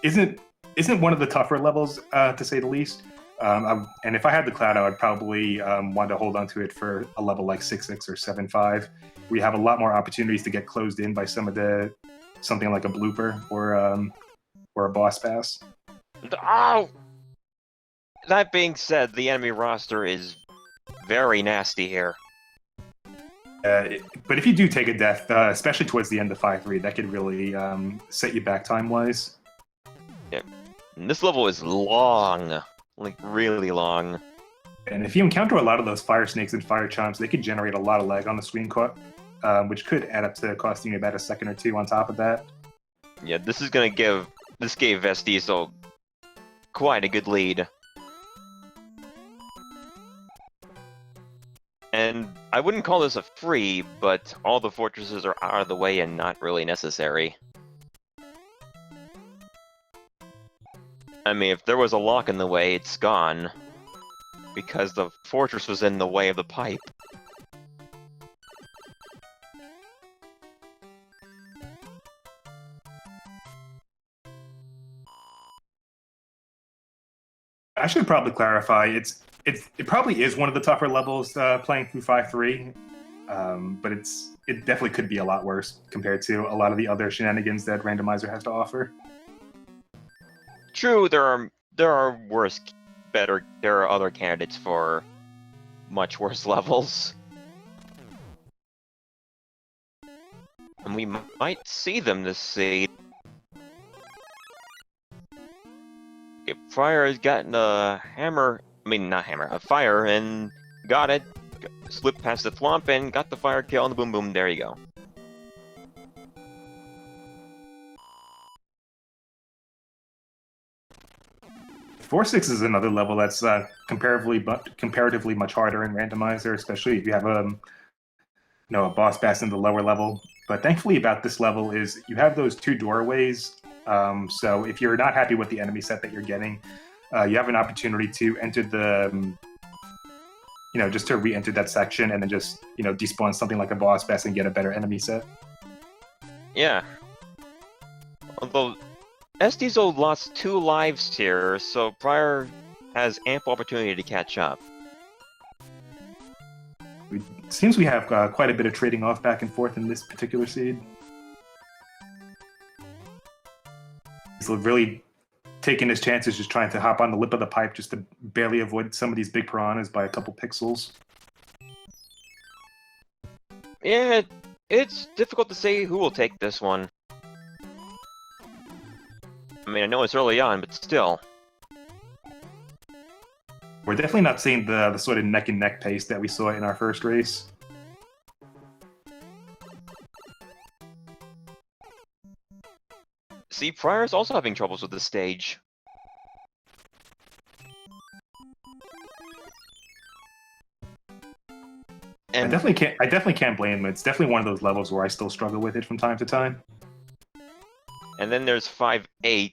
[SPEAKER 1] isn't one of the tougher levels, to say the least. And if I had the cloud, I would probably want to hold on to it for a level like 6-6 or 7-5. We have a lot more opportunities to get closed in by something like a blooper or a boss pass.
[SPEAKER 2] Oh! That being said, the enemy roster is very nasty here.
[SPEAKER 1] But if you do take a death, especially towards the end of 5-3, that could really set you back time-wise.
[SPEAKER 2] Yeah. And this level is long. Like, really long.
[SPEAKER 1] And if you encounter a lot of those fire snakes and fire chomps, they could generate a lot of lag on the screen, which could add up to costing you about a second or two on top of that.
[SPEAKER 2] Yeah, this gave SDiezal quite a good lead. And I wouldn't call this a free, but all the fortresses are out of the way and not really necessary. I mean, if there was a lock in the way, it's gone. Because the fortress was in the way of the pipe.
[SPEAKER 1] I should probably clarify, it probably is one of the tougher levels playing through 5-3, but it definitely could be a lot worse compared to a lot of the other shenanigans that Randomizer has to offer.
[SPEAKER 2] True, there are there are other candidates for much worse levels. And we might see them this seed. Okay, prieR has gotten a fire, and got it. Slipped past the thwomp and got the fire kill and the boom boom, there you go.
[SPEAKER 1] Four 6 is another level that's comparatively much harder in Randomizer, especially if you have a boss bass in the lower level. But thankfully about this level is you have those 2 doorways. So if you're not happy with the enemy set that you're getting, you have an opportunity to enter the, just to re-enter that section and then just, despawn something like a boss bass and get a better enemy set.
[SPEAKER 2] Yeah. Although SDiezal lost 2 lives here, so prieR has ample opportunity to catch up.
[SPEAKER 1] It seems we have quite a bit of trading off back and forth in this particular seed. He's really taking his chances, just trying to hop on the lip of the pipe just to barely avoid some of these big piranhas by a couple pixels.
[SPEAKER 2] Yeah, it's difficult to say who will take this one. I mean, I know it's early on, but still.
[SPEAKER 1] We're definitely not seeing the sort of neck-and-neck pace that we saw in our first race.
[SPEAKER 2] See, prieR's also having troubles with this stage. And
[SPEAKER 1] I definitely can't blame him. It's definitely one of those levels where I still struggle with it from time to time.
[SPEAKER 2] And then there's 5-8.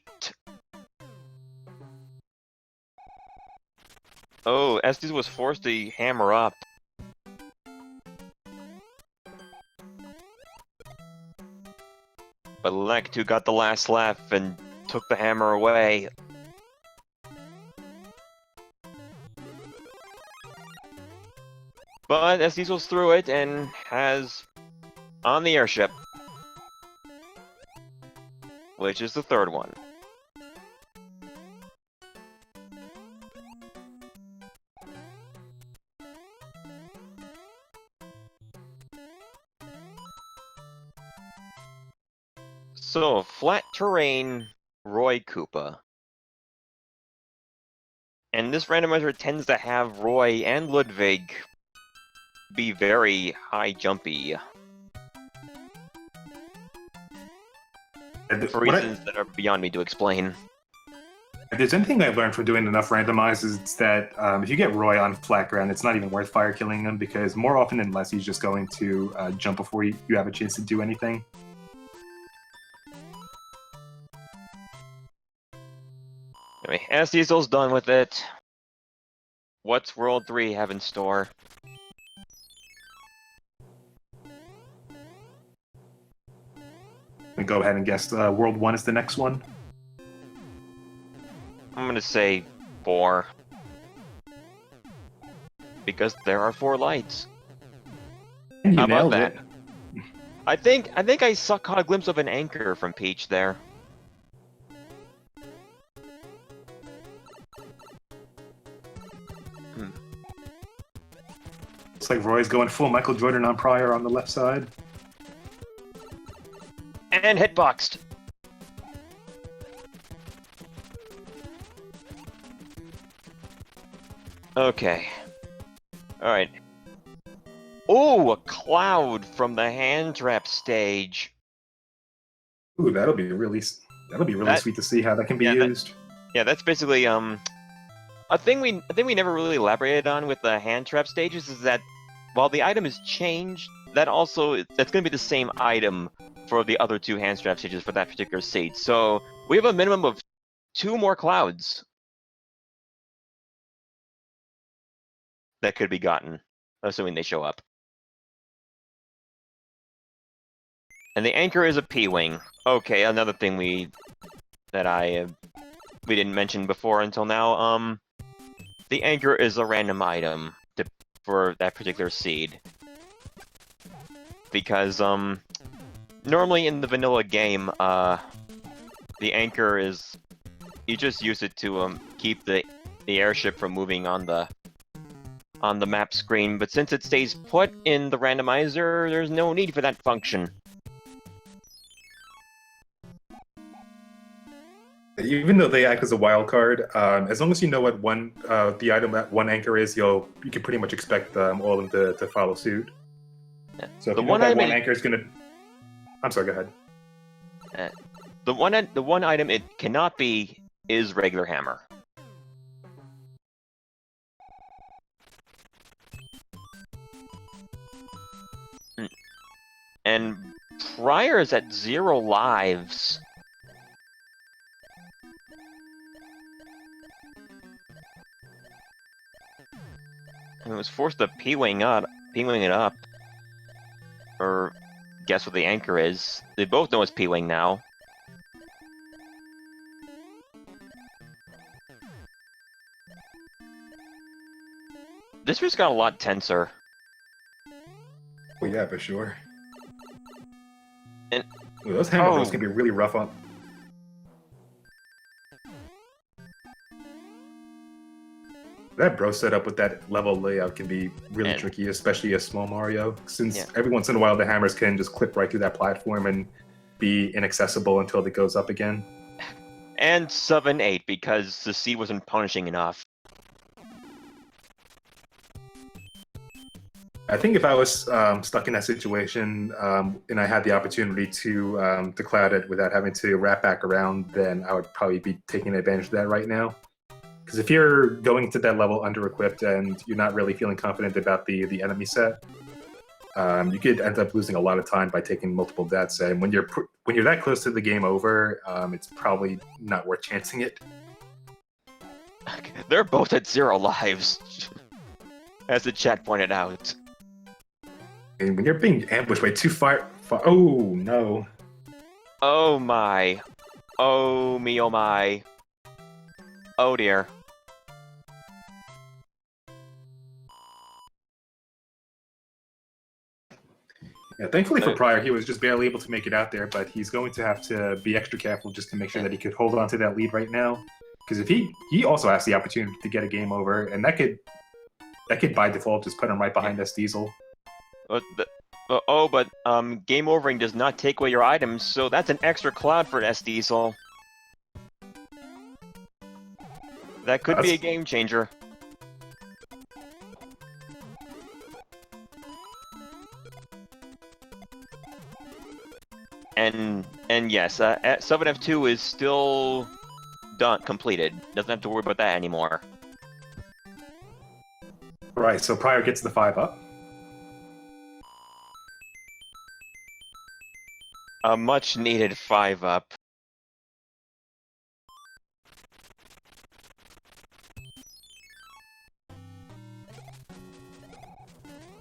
[SPEAKER 2] Oh, SDiezal was forced to hammer up. But Lek2 got the last laugh and took the hammer away. But SDiezal's through it and has on the airship, which is the third one. So, flat terrain, Roy Koopa. And this randomizer tends to have Roy and Ludwig be very high jumpy. For reasons that are beyond me to explain.
[SPEAKER 1] If there's anything I've learned from doing enough randomizers, it's that if you get Roy on flat ground, it's not even worth fire killing him, because more often than less, he's just going to jump before you have a chance to do anything.
[SPEAKER 2] Anyway, SDiezal's done with it. What's World 3 have in store?
[SPEAKER 1] Go ahead and guess World 1 is the next one.
[SPEAKER 2] I'm gonna say 4. Because there are 4 lights.
[SPEAKER 1] You
[SPEAKER 2] How about
[SPEAKER 1] nailed
[SPEAKER 2] that?
[SPEAKER 1] it.
[SPEAKER 2] I think I caught a glimpse of an anchor from Peach there.
[SPEAKER 1] Looks like Roy's going full Michael Jordan on prieR on the left side.
[SPEAKER 2] And hitboxed. Okay. Alright. Ooh, a cloud from the hand trap stage.
[SPEAKER 1] Ooh, that'll be really sweet to see how that can be used.
[SPEAKER 2] That's basically a thing we never really elaborated on with the hand trap stages is that while the item is changed, that's going to be the same item for the other 2 hand trap stages for that particular seed. So we have a minimum of 2 more clouds that could be gotten, assuming they show up. And the anchor is a P-wing. Okay, another thing we didn't mention before until now. The anchor is a random item for that particular seed. Because normally in the vanilla game, the anchor is you just use it to keep the airship from moving on the map screen. But since it stays put in the randomizer, there's no need for that function.
[SPEAKER 1] Even though they act as a wild card, as long as you know what the item that one anchor is, you can pretty much expect all of them to follow suit.
[SPEAKER 2] Yeah.
[SPEAKER 1] So if you know that one anchor is gonna, I'm sorry, go ahead.
[SPEAKER 2] The one item it cannot be is regular hammer. And prieR is at 0 lives. And it was forced to P-wing it up. Or guess what the anchor is. They both know it's P-wing now. This just got a lot tenser.
[SPEAKER 1] Oh yeah, for sure.
[SPEAKER 2] And
[SPEAKER 1] ooh, those hammer rolls can be really rough on. That bro setup with that level layout can be really tricky, especially a small Mario, since every once in a while the hammers can just clip right through that platform and be inaccessible until it goes up again.
[SPEAKER 2] And 7-8 because the seed wasn't punishing enough.
[SPEAKER 1] I think if I was stuck in that situation and I had the opportunity to cloud it without having to wrap back around, then I would probably be taking advantage of that right now. Because if you're going to that level under-equipped and you're not really feeling confident about the enemy set, you could end up losing a lot of time by taking multiple deaths. And when you're that close to the game over, it's probably not worth chancing it.
[SPEAKER 2] They're both at 0 lives, as the chat pointed out.
[SPEAKER 1] And when you're being ambushed by 2 fire... Oh, no.
[SPEAKER 2] Oh my. Oh me, oh my. Oh dear.
[SPEAKER 1] Yeah, thankfully for prieR, he was just barely able to make it out there, but he's going to have to be extra careful just to make sure that he could hold on to that lead right now. Because if he also has the opportunity to get a game over, and that could by default just put him right behind SDiezal.
[SPEAKER 2] But game overing does not take away your items, so that's an extra cloud for SDiezal. That could be a game changer. And yes, 7F2 is still completed. Doesn't have to worry about that anymore.
[SPEAKER 1] Right, so prieR gets the 5 up.
[SPEAKER 2] A much needed 5 up.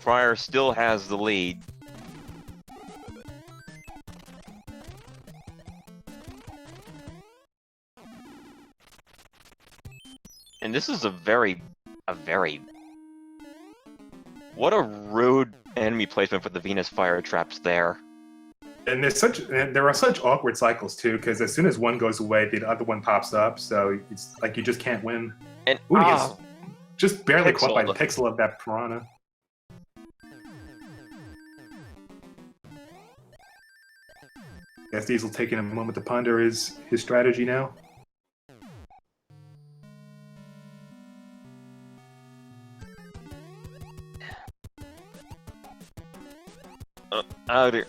[SPEAKER 2] prieR still has the lead. And this is a very... What a rude enemy placement for the Venus fire traps there.
[SPEAKER 1] And there are such awkward cycles too, because as soon as one goes away, the other one pops up. So it's like you just can't win.
[SPEAKER 2] And
[SPEAKER 1] he is just barely caught by the pixel of that piranha. SDiezal taking a moment to ponder his strategy now.
[SPEAKER 2] Oh dear.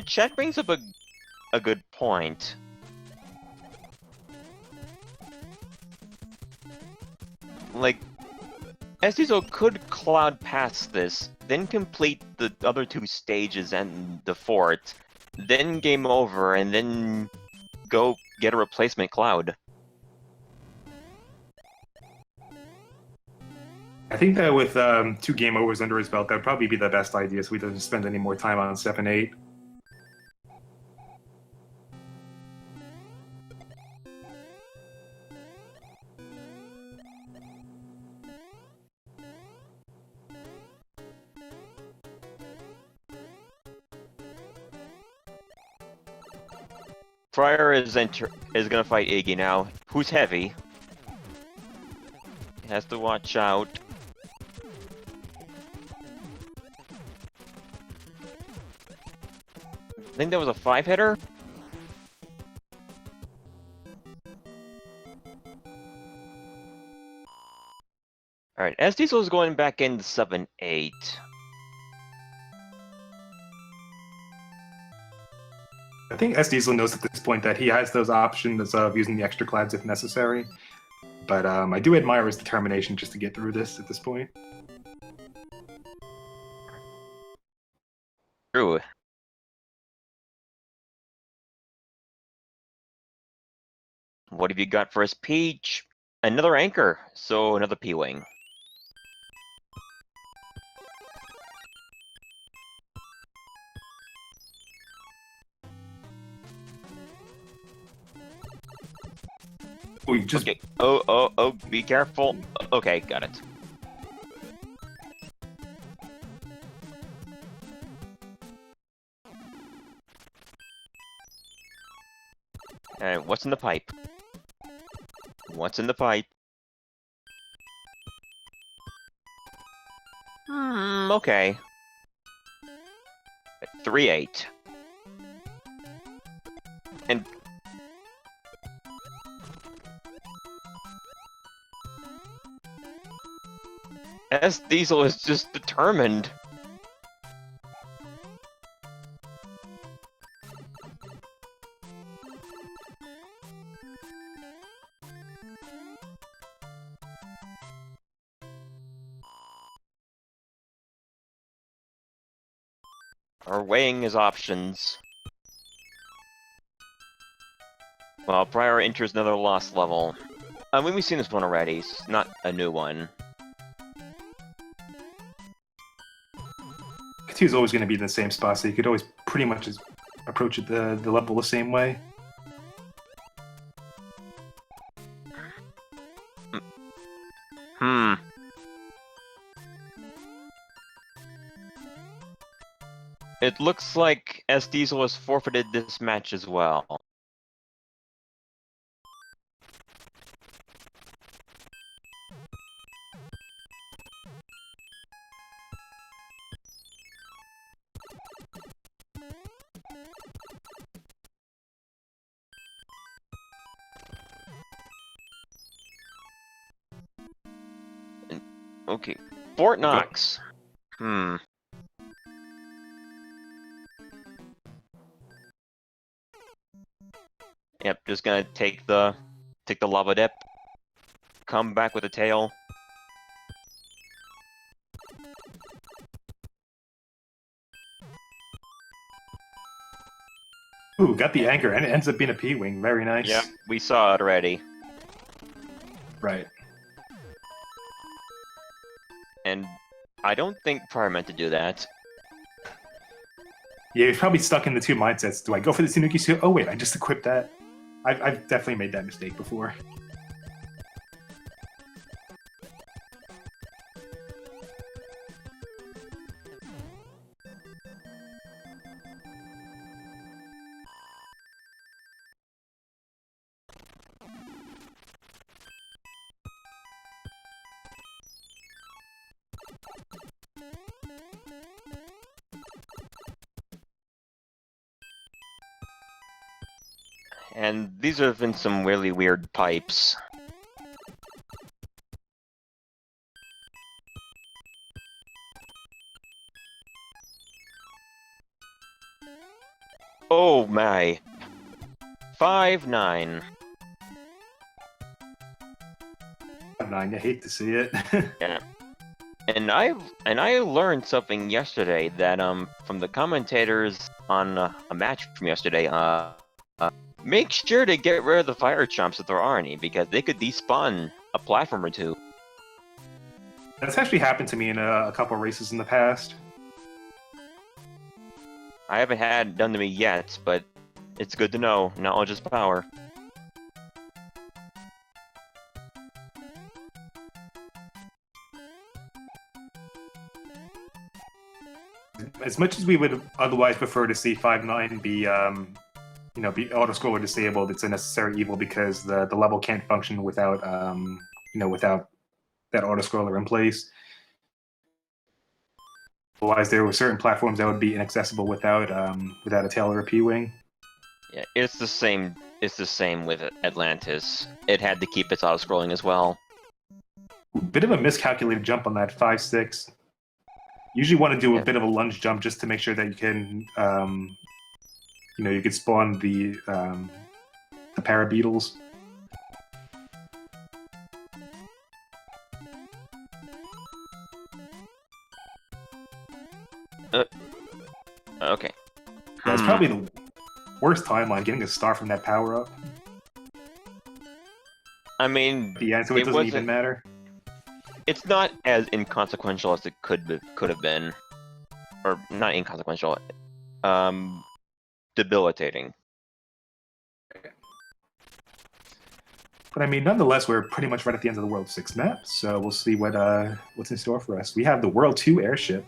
[SPEAKER 2] Chat brings up a good point. Like, SDiezal could cloud past this, then complete the other 2 stages and the fort, then game over, and then go get a replacement cloud.
[SPEAKER 1] I think that with 2 game overs under his belt, that would probably be the best idea, so he doesn't spend any more time on 7-8.
[SPEAKER 2] prieR is gonna fight Iggy now, who's heavy. He has to watch out. I think that was a 5-hitter? Alright, SDiezal is going back into 7-8.
[SPEAKER 1] I think SDiezal knows at this point that he has those options of using the extra clouds if necessary. But I do admire his determination just to get through this at this point.
[SPEAKER 2] True. What have you got for us, Peach? Another anchor, so another P-Wing. Okay. Oh, be careful. Okay, got it. And what's in the pipe? What's in the pipe? Okay. 3-8. And... SDiezal is just determined. Are weighing his options. Well, prieR enters another lost level. I mean, we've seen this one already. It's not a new one.
[SPEAKER 1] Two is always going to be in the same spot, so you could always pretty much just approach it the level the same way.
[SPEAKER 2] It looks like SDiezal has forfeited this match as well. Okay, Fort Knox. Yep, just gonna take the lava dip. Come back with a tail.
[SPEAKER 1] Ooh, got the anchor, and it ends up being a P-wing. Very nice.
[SPEAKER 2] Yep, we saw it already.
[SPEAKER 1] Right.
[SPEAKER 2] And I don't think prieR meant to do that.
[SPEAKER 1] Yeah, he's probably stuck in the two mindsets. Do I go for the Tanuki suit? Oh wait, I just equipped that. I've definitely made that mistake before.
[SPEAKER 2] And these have been some really weird pipes. Oh my. 5-9.
[SPEAKER 1] 9, I hate to see it.
[SPEAKER 2] Yeah. And I learned something yesterday that from the commentators on a match from yesterday. Make sure to get rid of the fire chumps if there are any, because they could despawn a platform or two.
[SPEAKER 1] That's actually happened to me in a couple races in the past.
[SPEAKER 2] I haven't had it done to me yet, but it's good to know. Knowledge is power.
[SPEAKER 1] As much as we would otherwise prefer to see 5-9 be, be auto-scroller disabled, it's a necessary evil because the level can't function without, without that auto-scroller in place. Otherwise, there were certain platforms that would be inaccessible without a tail or a P-wing.
[SPEAKER 2] Yeah, it's the same. It's the same with Atlantis. It had to keep its auto-scrolling as well.
[SPEAKER 1] Bit of a miscalculated jump on that 5-6. Usually want to do a bit of a lunge jump just to make sure that you can, you could spawn the parabeetles.
[SPEAKER 2] Okay.
[SPEAKER 1] That's probably the worst timeline, getting a star from that power-up.
[SPEAKER 2] I mean,
[SPEAKER 1] the end, so it doesn't even matter.
[SPEAKER 2] It's not as inconsequential as it could have been, or not inconsequential. Debilitating.
[SPEAKER 1] But I mean, nonetheless, we're pretty much right at the end of the World 6 map, so we'll see what's in store for us. We have the World 2 airship,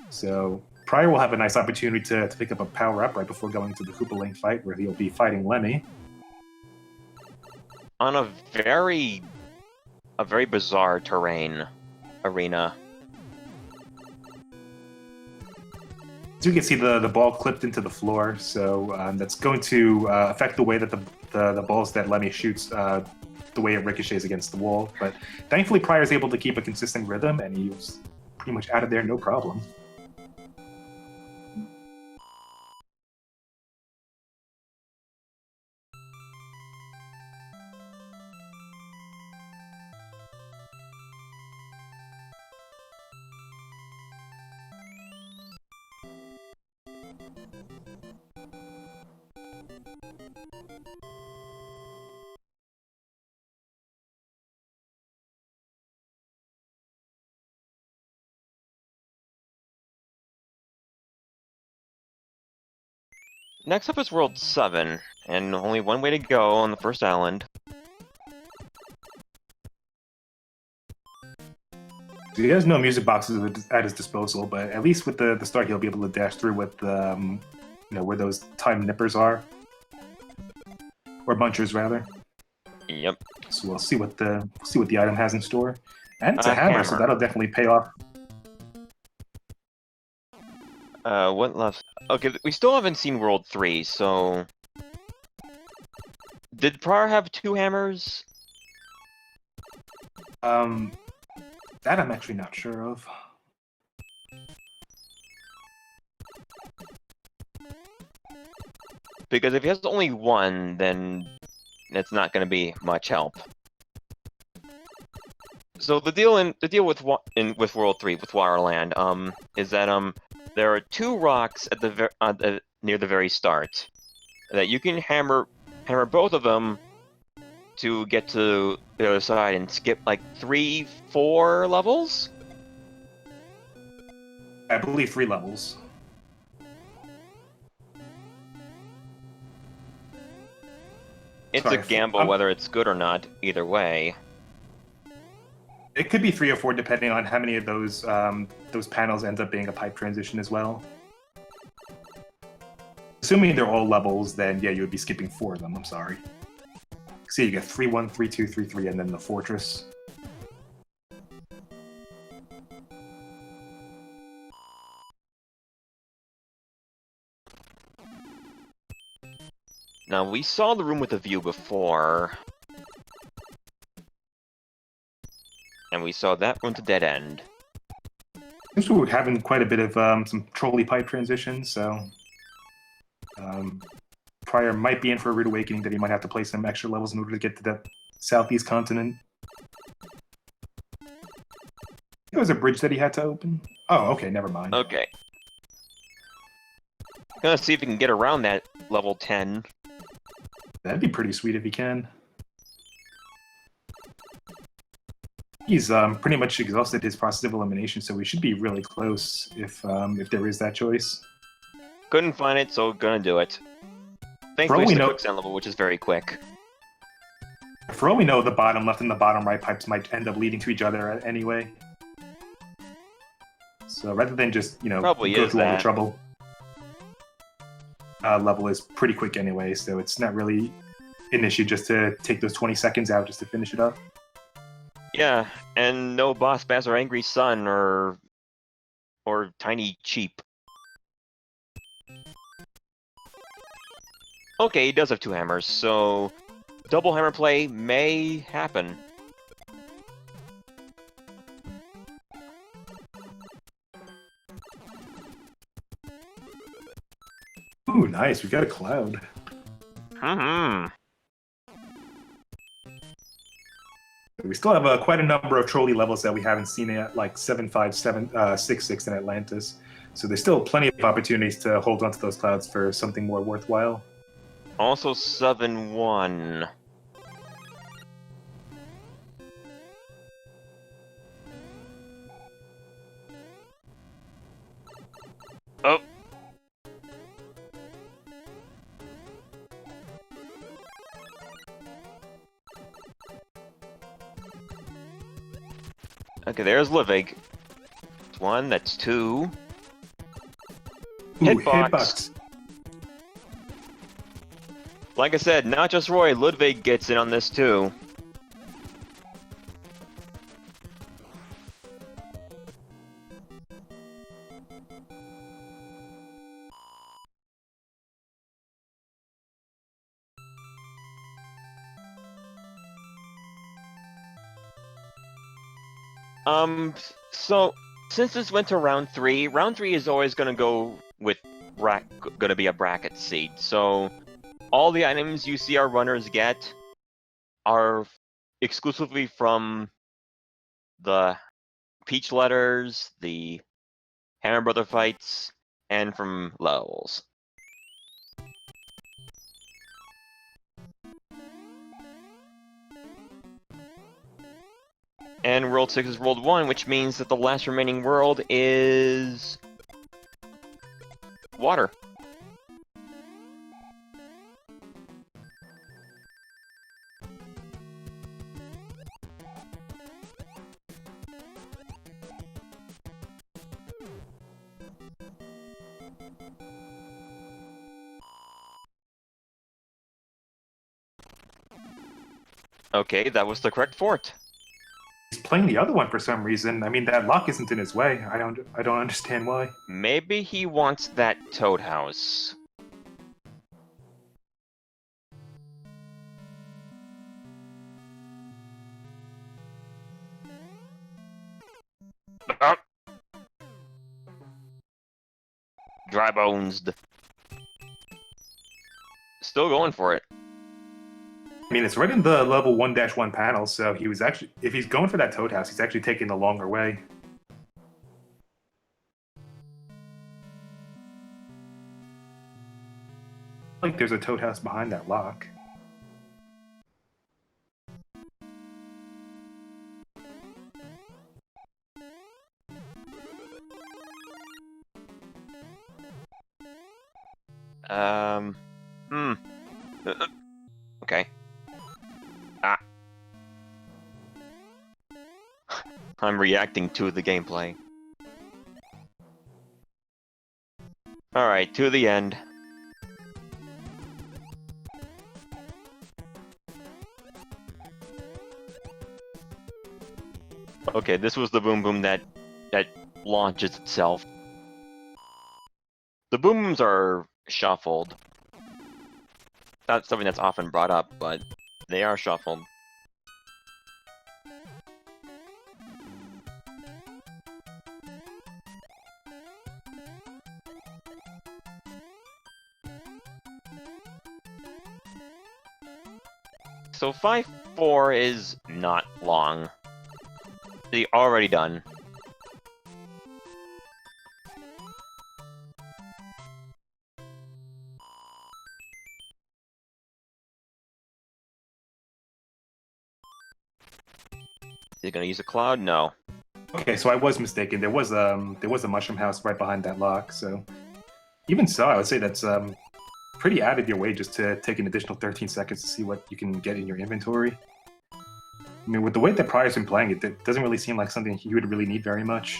[SPEAKER 1] so prieR will have a nice opportunity to pick up a power-up right before going to the Koopaling fight, where he'll be fighting Lemmy.
[SPEAKER 2] On a very bizarre arena.
[SPEAKER 1] So you can see the ball clipped into the floor, so that's going to affect the way that the balls that Lemmy shoots, the way it ricochets against the wall. But thankfully, prieR is able to keep a consistent rhythm, and he was pretty much out of there, no problem.
[SPEAKER 2] next up is World 7, and only one way to go on the first island.
[SPEAKER 1] So he has no music boxes at his disposal, but at least with the start, he'll be able to dash through with you know, where those time nippers are, or bunchers rather.
[SPEAKER 2] Yep.
[SPEAKER 1] So we'll see what the item has in store, and it's a hammer, so that'll definitely pay off.
[SPEAKER 2] What left? Okay, we still haven't seen World 3, so... Did prieR have 2 hammers?
[SPEAKER 1] That I'm actually not sure of.
[SPEAKER 2] Because if he has only 1, then it's not going to be much help. So the deal with World 3 with Wireland is that there are 2 rocks at the near the very start that you can hammer both of them to get to the other side and skip like 3-4 levels.
[SPEAKER 1] I believe 3 levels.
[SPEAKER 2] It's a gamble whether it's good or not. Either way.
[SPEAKER 1] It could be 3 or 4 depending on how many of those panels end up being a pipe transition as well. Assuming they're all levels, then yeah, you would be skipping 4 of them. I'm sorry. See, you get 3-1, 3-2, 3-3, and then the fortress.
[SPEAKER 2] Now, we saw the room with the view before. And we saw that one's a dead end.
[SPEAKER 1] Seems we're having quite a bit of some trolley pipe transitions, so... prieR might be in for a rude awakening that he might have to play some extra levels in order to get to the southeast continent. There was a bridge that he had to open. Oh, okay, never mind.
[SPEAKER 2] Okay. Gonna see if we can get around that level 10.
[SPEAKER 1] That'd be pretty sweet if he can. He's pretty much exhausted his process of elimination, so we should be really close if there is that choice.
[SPEAKER 2] Couldn't find it, so gonna do it. Thankfully, it's the quicksand level, which is very quick.
[SPEAKER 1] For all we know, the bottom left and the bottom right pipes might end up leading to each other anyway. So rather than just, you know, go through all the trouble, level is pretty quick anyway, so it's not really an issue just to take those 20 seconds out just to finish it up.
[SPEAKER 2] Yeah, and no boss bass or angry sun or tiny cheap. Okay, he does have 2 hammers, so double hammer play may happen.
[SPEAKER 1] Ooh, nice, we got a cloud. We still have quite a number of trolley levels that we haven't seen yet, like 7.5, 6.6 in Atlantis. So there's still plenty of opportunities to hold onto those clouds for something more worthwhile.
[SPEAKER 2] Also 7-1. Oh. Okay, there's Livig. That's 1, that's 2.
[SPEAKER 1] Ooh,
[SPEAKER 2] Hitbox. Like I said, not just Roy, Ludwig gets in on this too. So since this went to round 3 is always gonna go with gonna be a bracket seed. So all the items you see our runners get are exclusively from the Peach letters, the Hammer Brother fights, and from levels. And World 6 is World 1, which means that the last remaining world is... water. Okay, that was the correct fort.
[SPEAKER 1] He's playing the other one for some reason. I mean, that lock isn't in his way. I don't understand why.
[SPEAKER 2] Maybe he wants that Toad House. Ah! Dry bones. Still going for it.
[SPEAKER 1] I mean, it's right in the level 1-1 panel, so he was actually, if he's going for that Toad House, he's actually taking the longer way. Like there's a Toad House behind that lock.
[SPEAKER 2] Okay. Ah. I'm reacting to the gameplay. Alright, to the end. Okay, this was the boom boom that launches itself. The boom booms are shuffled. Not something that's often brought up, but they are shuffled. So 5-4 is not long. They're already done. Is he gonna use a cloud? No.
[SPEAKER 1] Okay, so I was mistaken. There was a mushroom house right behind that lock. So even so, I would say that's pretty out of your way just to take an additional 13 seconds to see what you can get in your inventory. I mean, with the way that prieR's been playing it, it doesn't really seem like something he would really need very much.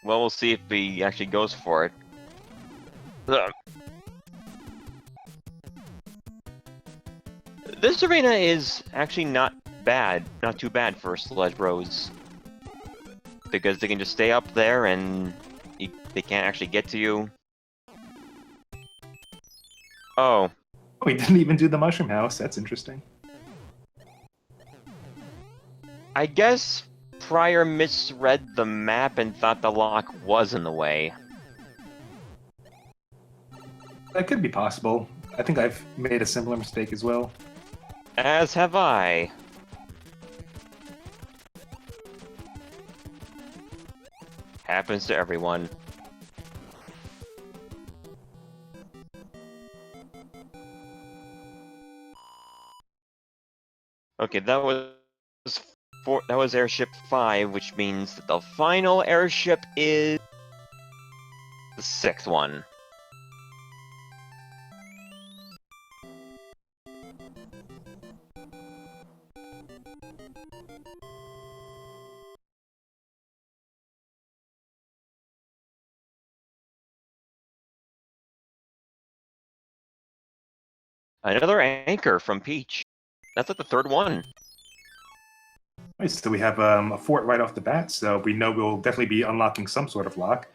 [SPEAKER 2] Well, we'll see if he actually goes for it. Ugh. This arena is actually not bad, not too bad for Sledge Bros. Because they can just stay up there and they can't actually get to you. Oh.
[SPEAKER 1] Oh, he didn't even do the mushroom house. That's interesting.
[SPEAKER 2] I guess prieR misread the map and thought the lock was in the way.
[SPEAKER 1] That could be possible. I think I've made a similar mistake as well.
[SPEAKER 2] As have I. Happens to everyone. Okay, that was airship 5, which means that the final airship is the 6th one. Another anchor from Peach. That's like the 3rd one.
[SPEAKER 1] Nice. So we have a fort right off the bat, so we know we'll definitely be unlocking some sort of lock.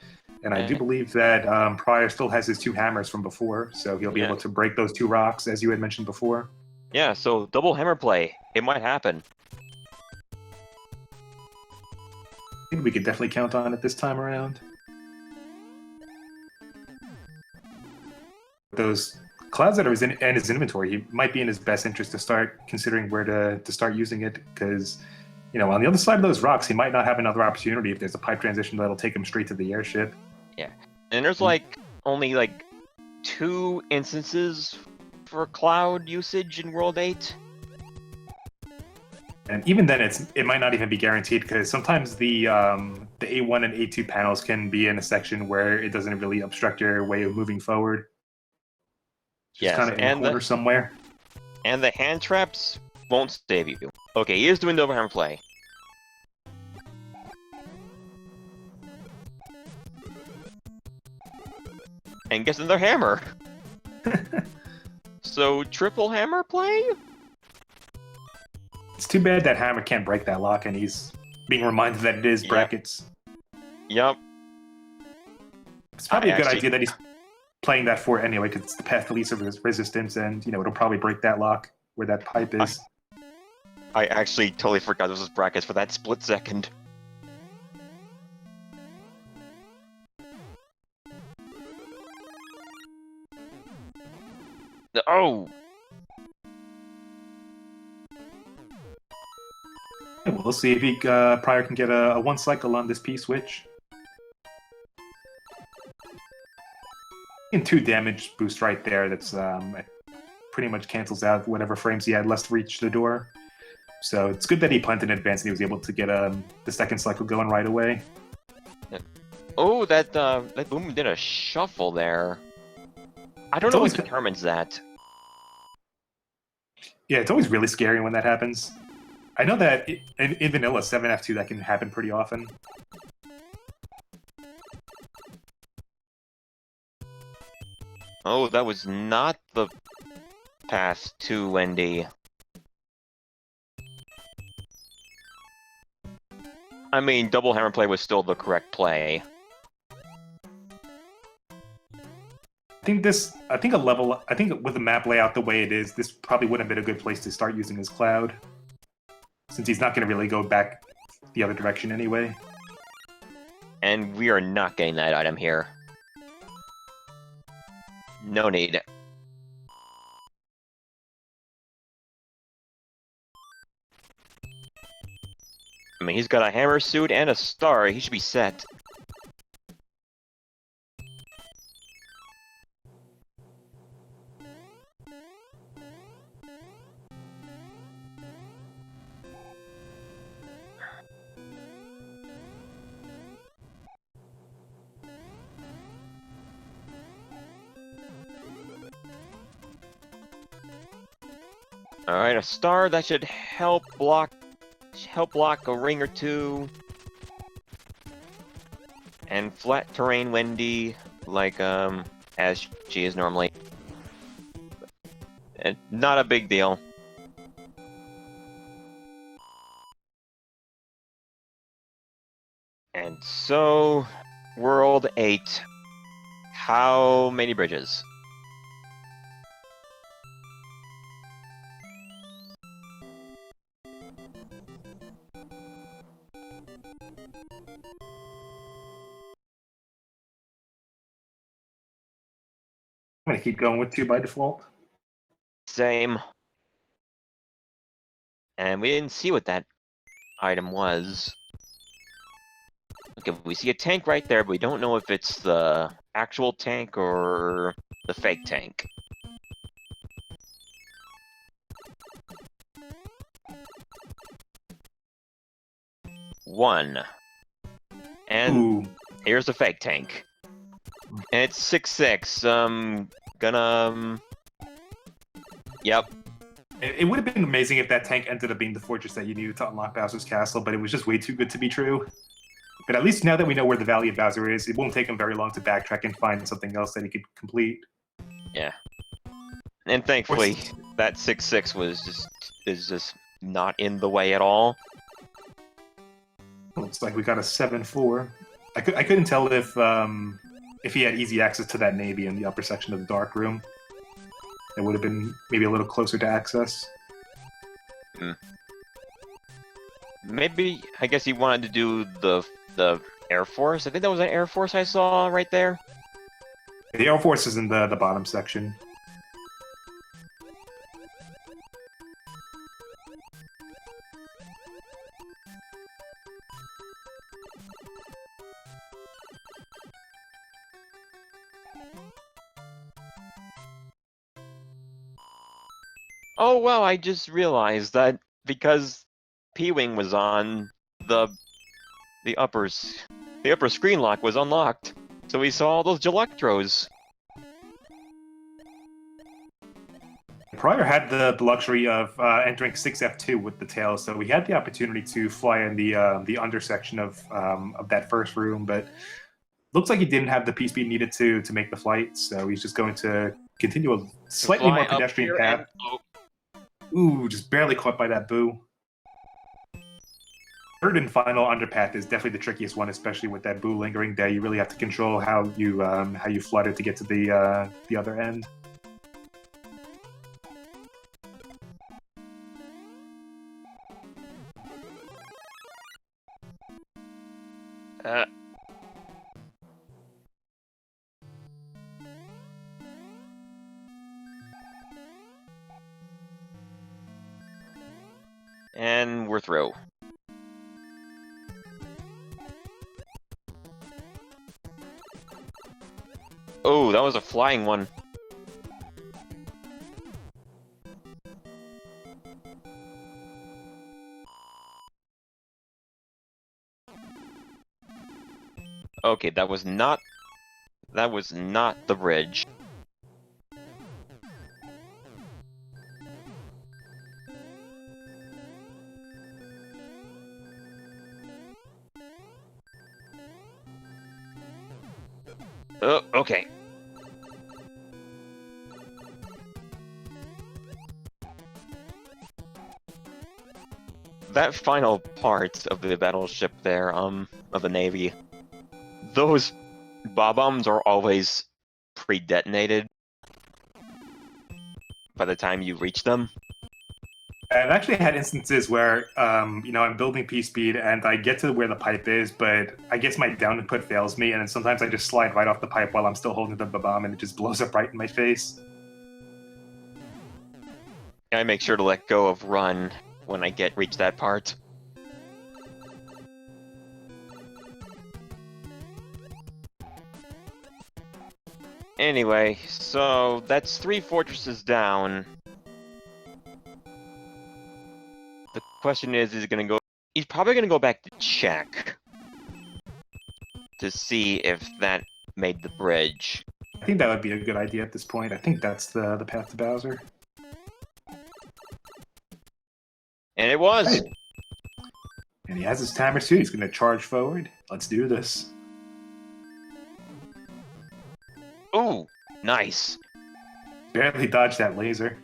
[SPEAKER 1] And I do believe that prieR still has his 2 hammers from before, so he'll be able to break those 2 rocks, as you had mentioned before.
[SPEAKER 2] Yeah, so double hammer play. It might happen.
[SPEAKER 1] I think we could definitely count on it this time around. Those clouds that are in his inventory, he might be in his best interest to start considering where to start using it, because, you know, on the other side of those rocks, he might not have another opportunity if there's a pipe transition that'll take him straight to the airship.
[SPEAKER 2] Yeah, and there's like only like 2 instances for cloud usage in World 8.
[SPEAKER 1] And even then, it might not even be guaranteed, because sometimes the A1 and A2 panels can be in a section where it doesn't really obstruct your way of moving forward. Just kind of in a corner somewhere.
[SPEAKER 2] And the hand traps won't save you. Okay, he is doing double hammer play. and gets another hammer. So triple hammer play?
[SPEAKER 1] It's too bad that hammer can't break that lock, and he's being reminded that it is brackets.
[SPEAKER 2] Yep.
[SPEAKER 1] It's probably a good idea that he's playing that for anyway, because it's the path to least resistance, and you know it'll probably break that lock where that pipe is.
[SPEAKER 2] I actually totally forgot this was brackets for that split second. Oh!
[SPEAKER 1] Yeah, we'll see if he prieR can get a one cycle on this P-switch. And 2 damage boost right there. That's pretty much cancels out whatever frames he had left to reach the door. So it's good that he punted in advance and he was able to get the second cycle going right away.
[SPEAKER 2] Oh, that Boom did a shuffle there. I don't know what determines that.
[SPEAKER 1] Yeah, it's always really scary when that happens. I know that in vanilla 7F2 that can happen pretty often.
[SPEAKER 2] Oh, that was not the path to Wendy. I mean, double hammer play was still the correct play.
[SPEAKER 1] I think with the map layout the way it is, this probably wouldn't have been a good place to start using his cloud, since he's not going to really go back the other direction anyway.
[SPEAKER 2] And we are not getting that item here. No need. I mean, he's got a hammer suit and a star. He should be set. Alright, a star that should help block a ring or two. And flat terrain Wendy, like as she is normally. And not a big deal. And so, World 8. How many bridges?
[SPEAKER 1] I'm going to keep going with 2 by default.
[SPEAKER 2] Same. And we didn't see what that item was. Okay, we see a tank right there, but we don't know if it's the actual tank or the fake tank. One. And
[SPEAKER 1] Ooh.
[SPEAKER 2] Here's the fake tank. And it's 6-6. Yep.
[SPEAKER 1] It would have been amazing if that tank ended up being the fortress that you needed to unlock Bowser's castle, but it was just way too good to be true. But at least now that we know where the Valley of Bowser is, it won't take him very long to backtrack and find something else that he could complete.
[SPEAKER 2] Yeah. And thankfully, that 6-6 is just not in the way at all.
[SPEAKER 1] Looks like we got a 7-4. I couldn't tell if he had easy access to that navy in the upper section of the dark room. It would have been maybe a little closer to access.
[SPEAKER 2] Maybe, I guess he wanted to do the Air Force. I think that was an Air Force I saw right there.
[SPEAKER 1] The Air Force is in the bottom section.
[SPEAKER 2] Oh wow, I just realized that because P-Wing was on, the upper screen lock was unlocked. So we saw all those Gelectros.
[SPEAKER 1] prieR had the luxury of entering 6F2 with the tail, so we had the opportunity to fly in the undersection of that first room, but Looks like he didn't have the P speed needed to make the flight, so he's just going to continue a slightly more pedestrian path. Ooh, just barely caught by that boo. Third and final underpath is definitely the trickiest one, especially with that boo lingering there. You really have to control how you flutter to get to the other end.
[SPEAKER 2] And we're through. Oh, that was a flying one. Okay, that was not the bridge. Oh, okay. That final part of the battleship there, of the Navy, those bob-bombs are always pre-detonated by the time you reach them.
[SPEAKER 1] I've actually had instances where, I'm building P speed and I get to where the pipe is, but I guess my down input fails me, and then sometimes I just slide right off the pipe while I'm still holding the bomb, and it just blows up right in my face.
[SPEAKER 2] I make sure to let go of run when I reach that part. Anyway, so that's 3 fortresses down. The question is he gonna go? He's probably gonna go back to check to see if that made the bridge.
[SPEAKER 1] I think that would be a good idea at this point. I think that's the path to Bowser.
[SPEAKER 2] And it was!
[SPEAKER 1] Hey. And he has his timer too. He's going to charge forward. Let's do this.
[SPEAKER 2] Ooh, nice.
[SPEAKER 1] Barely dodged that laser.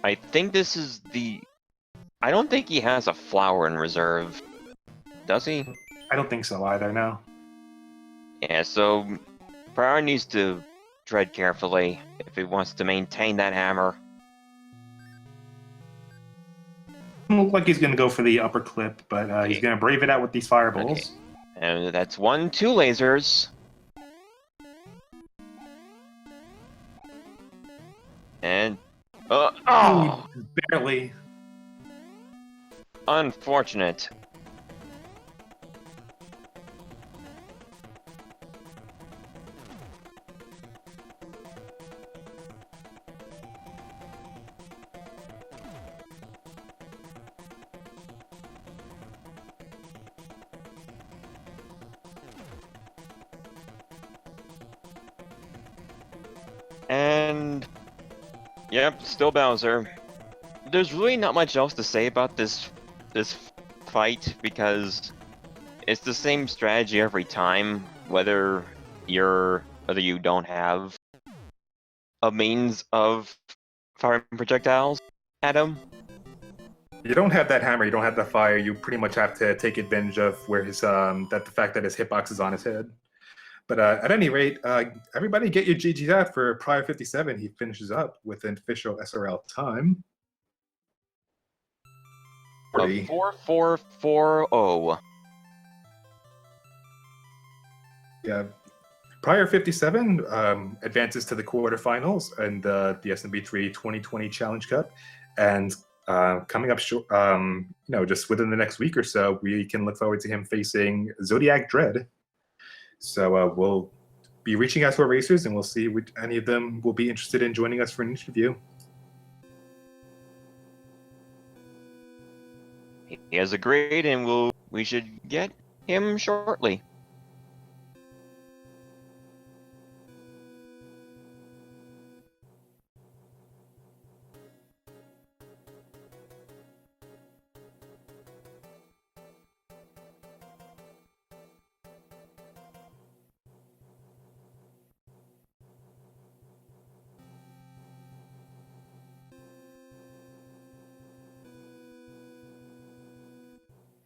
[SPEAKER 2] I think this is the... I don't think he has a flower in reserve. Does he?
[SPEAKER 1] I don't think so either, no.
[SPEAKER 2] Yeah, so prieR needs to tread carefully if he wants to maintain that hammer.
[SPEAKER 1] Doesn't look like he's going to go for the upper clip, but
[SPEAKER 2] Okay.
[SPEAKER 1] he's going to brave it out with these fireballs.
[SPEAKER 2] Okay. And that's 2 lasers. And... oh!
[SPEAKER 1] Barely.
[SPEAKER 2] Unfortunate. And... yep, still Bowser. There's really not much else to say about this fight, because it's the same strategy every time, whether you don't have a means of firing projectiles at him.
[SPEAKER 1] You don't have that hammer, you don't have that fire, you pretty much have to take advantage of where his the fact that his hitbox is on his head. But at any rate, everybody get your GG's out for prieR57. He finishes up with an official SRL time.
[SPEAKER 2] 4440.
[SPEAKER 1] Yeah. prieR57 advances to the quarterfinals and the SMB3 2020 Challenge Cup. And coming up short, just within the next week or so, we can look forward to him facing Zodiac Dread. So we'll be reaching out to our racers, and we'll see which any of them will be interested in joining us for an interview.
[SPEAKER 2] He has agreed, and we should get him shortly.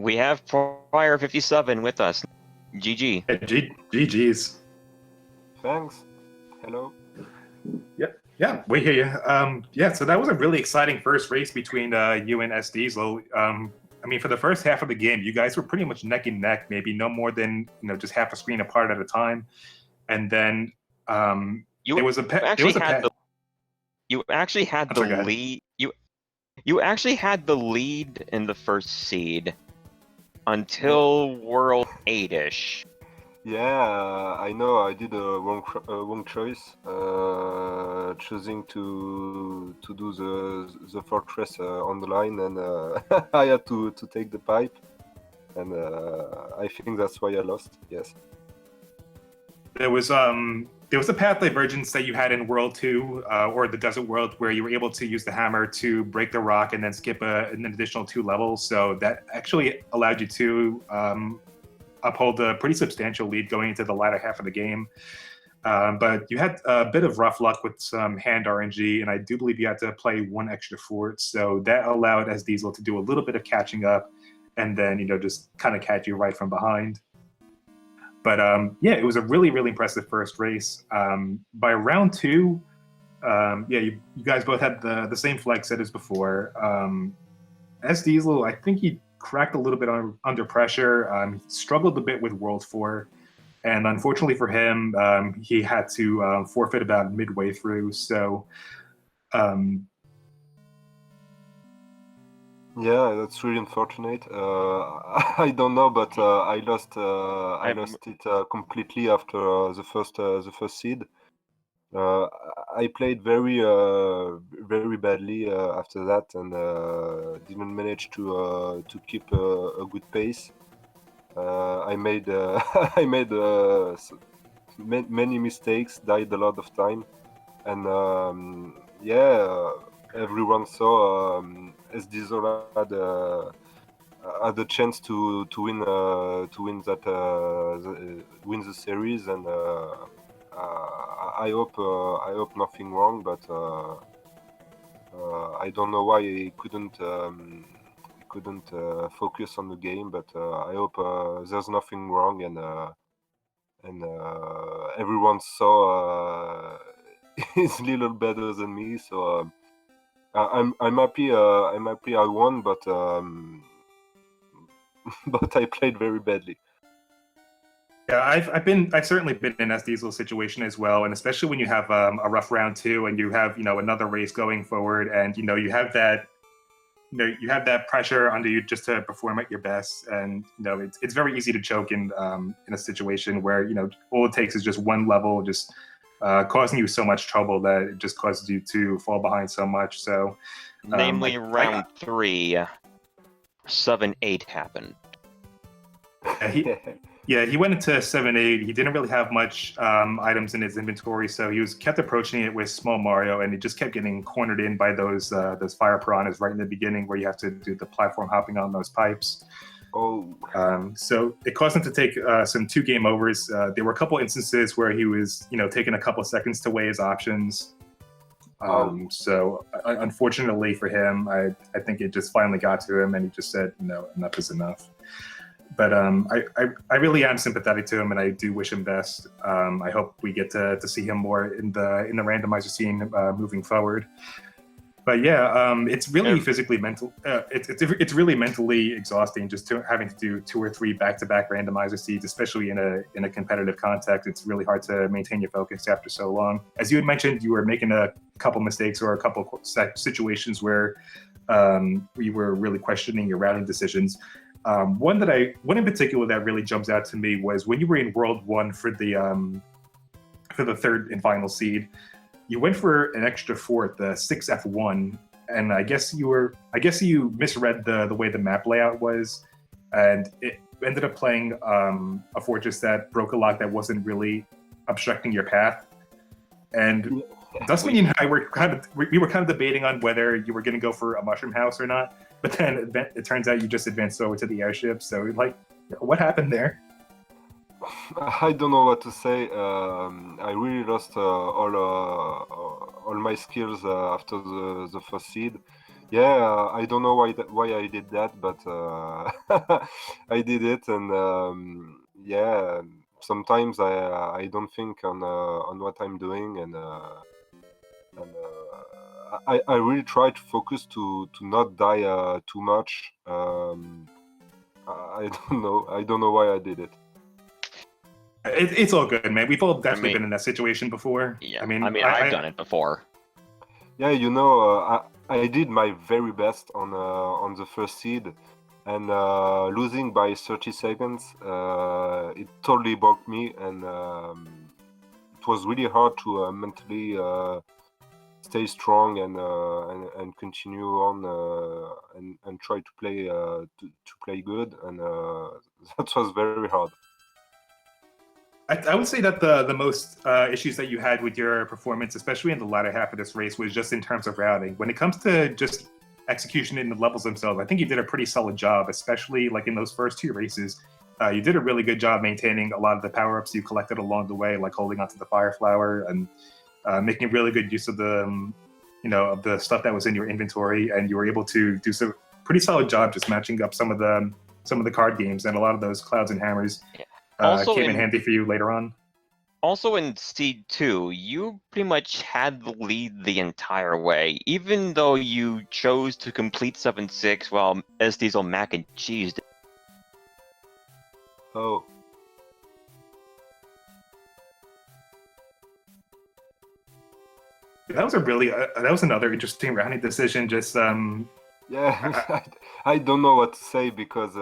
[SPEAKER 2] We have prieR57 with us. GG.
[SPEAKER 1] GG's.
[SPEAKER 3] Thanks. Hello.
[SPEAKER 1] Yeah, we hear you. Yeah, so that was a really exciting first race between you and SDiezal. I mean, for the first half of the game, you guys were pretty much neck and neck, maybe no more than just half a screen apart at a time. And then there was a
[SPEAKER 2] You actually had the lead. You actually had the lead in the first seed until World 8-ish.
[SPEAKER 3] Yeah, I know I did a wrong choice, choosing to do the fortress on the line, and I had to take the pipe, and I think that's why I lost. Yes.
[SPEAKER 1] There was a path divergence that you had in World 2 or the Desert World where you were able to use the hammer to break the rock and then skip an additional 2 levels. So that actually allowed you to uphold a pretty substantial lead going into the latter half of the game. But you had a bit of rough luck with some hand RNG, and I do believe you had to play 1 extra fort. So that allowed SDiezal to do a little bit of catching up and then, just kind of catch you right from behind. But yeah, it was a really, really impressive first race. By round 2, yeah, you guys both had the same flag set as before. SDiezal, I think he cracked a little bit under pressure. He struggled a bit with World 4. And unfortunately for him, he had to forfeit about midway through. So
[SPEAKER 3] yeah, that's really unfortunate. I don't know, but I lost it completely after the first seed. I played very badly after that, and didn't manage to keep a good pace. I made I made many mistakes, died a lot of time, and yeah, everyone saw SDiezal had a chance to win the series, and I hope nothing wrong, but I don't know why he couldn't focus on the game, but I hope there's nothing wrong, and everyone saw he's a little better than me, so I'm happy I won, but but I played very badly.
[SPEAKER 1] Yeah, I've certainly been in SDiezal's situation as well, and especially when you have a rough round 2 and you have another race going forward, and you have that pressure under you just to perform at your best, and it's very easy to choke in a situation where all it takes is just one level just causing you so much trouble that it just causes you to fall behind so much. So
[SPEAKER 2] namely round 3, 7-8 happened.
[SPEAKER 1] Yeah, he went into 7-8. He didn't really have much items in his inventory, so he kept approaching it with Small Mario, and he just kept getting cornered in by those fire piranhas right in the beginning, where you have to do the platform hopping on those pipes.
[SPEAKER 3] Oh.
[SPEAKER 1] So it caused him to take some 2 game overs. There were a couple instances where he was, taking a couple seconds to weigh his options. So unfortunately for him, I think it just finally got to him, and he just said, "No, enough is enough." But I really am sympathetic to him, and I do wish him best. I hope we get to see him more in the randomizer scene moving forward. But yeah, it's really physically mental. It's really mentally exhausting just having to do 2 or 3 back-to-back randomizer seeds, especially in a competitive context. It's really hard to maintain your focus after so long. As you had mentioned, you were making a couple mistakes or a couple situations where you were really questioning your routing decisions. One in particular that really jumps out to me was when you were in World 1 for the 3rd and final seed. You went for an extra fort, the 6F1, and I guess you misread the way the map layout was, and it ended up playing a fortress that broke a lock that wasn't really obstructing your path. And Dustman and I were kind of debating on whether you were going to go for a mushroom house or not, but then it turns out you just advanced over to the airship. So what happened there?
[SPEAKER 3] I don't know what to say. I really lost all my skills after the first seed. Yeah, I don't know why I did that, but I did it, and yeah, sometimes I don't think on what I'm doing, and I really try to focus to not die too much. I don't know why I did it.
[SPEAKER 1] It's all good, man. We've all definitely
[SPEAKER 2] mean-
[SPEAKER 1] been in that situation before.
[SPEAKER 2] Yeah,
[SPEAKER 1] I've
[SPEAKER 2] done it before.
[SPEAKER 3] Yeah, I did my very best on the first seed, and losing by 30 seconds, it totally broke me, and it was really hard to mentally stay strong and continue on and try to play to play good, and that was very hard.
[SPEAKER 1] I would say that the most issues that you had with your performance, especially in the latter half of this race, was just in terms of routing. When it comes to just execution in the levels themselves, I think you did a pretty solid job, especially like in those first two races. You did a really good job maintaining a lot of the power-ups you collected along the way, like holding onto the fire flower and making really good use of the of the stuff that was in your inventory, and you were able to do some pretty solid job just matching up some of the card games, and a lot of those clouds and hammers came in handy for you later on.
[SPEAKER 2] Also in Seed 2, you pretty much had the lead the entire way, even though you chose to complete 7-6 while SDiezal mac and cheesed.
[SPEAKER 3] Oh.
[SPEAKER 1] That was that was another interesting rounding decision. Just
[SPEAKER 3] Yeah, I don't know what to say, because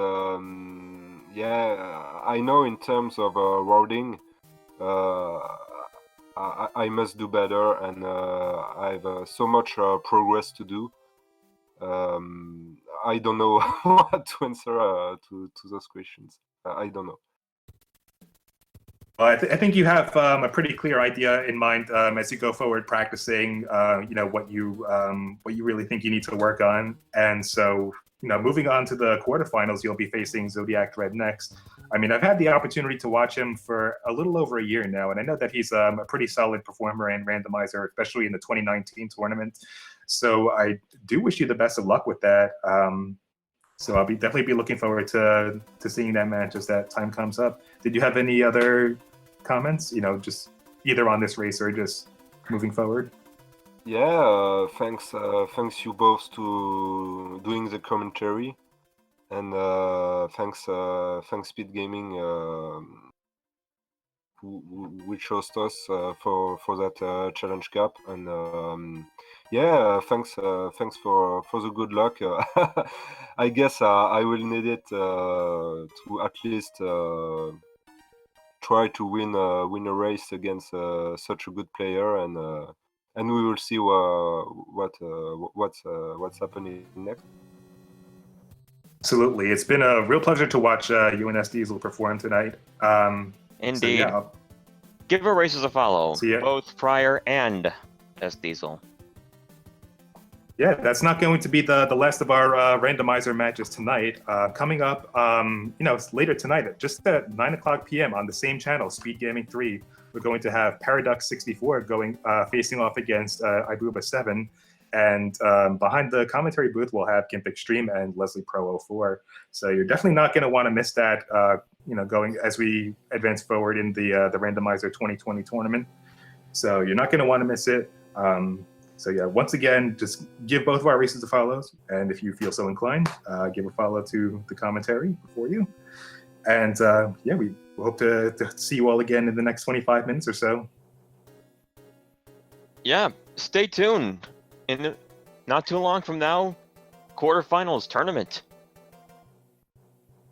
[SPEAKER 3] yeah, I know in terms of routing, I must do better, and I have so much progress to do. I don't know what to answer to those questions. I don't know.
[SPEAKER 1] Well, I think you have a pretty clear idea in mind as you go forward practicing. What you really think you need to work on, and so moving on to the quarterfinals, you'll be facing Zodiac Thread next. I mean, I've had the opportunity to watch him for a little over a year now, and I know that he's a pretty solid performer and randomizer, especially in the 2019 tournament. So I do wish you the best of luck with that. So I'll definitely be looking forward to seeing that match as that time comes up. Did you have any other comments? Just either on this race or just moving forward?
[SPEAKER 3] Yeah, thanks you both to doing the commentary, and thanks SpeedGaming which host us for that challenge cap, and yeah, thanks for the good luck. I guess I will need it to at least try to win a race against such a good player, and we will see what's happening next.
[SPEAKER 1] Absolutely, it's been a real pleasure to watch you and SDiezal perform tonight.
[SPEAKER 2] Indeed.
[SPEAKER 1] So, yeah,
[SPEAKER 2] give our races a follow,
[SPEAKER 1] See ya.
[SPEAKER 2] both prieR and SDiezal.
[SPEAKER 1] Yeah, that's not going to be the last of our randomizer matches tonight. Coming up, later tonight, just at 9:00 p.m. on the same channel, SpeedGaming 3, we're going to have prieR57 going facing off against prieR57, and behind the commentary booth we'll have Gimp Extreme and Leslie Pro 04. So you're definitely not going to want to miss that. Going as we advance forward in the Randomizer 2020 tournament. So you're not going to want to miss it. So yeah, once again, just give both of our races a follow, and if you feel so inclined, give a follow to the commentary before you. And yeah, we hope to see you all again in the next 25 minutes or so.
[SPEAKER 2] Yeah, stay tuned. In not too long from now, quarterfinals tournament.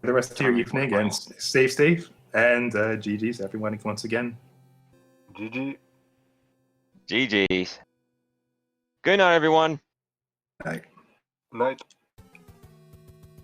[SPEAKER 1] The rest of your evening, and stay safe, and GG's everyone once again.
[SPEAKER 3] GG.
[SPEAKER 2] GG's. Good night, everyone.
[SPEAKER 1] Night.
[SPEAKER 3] Night.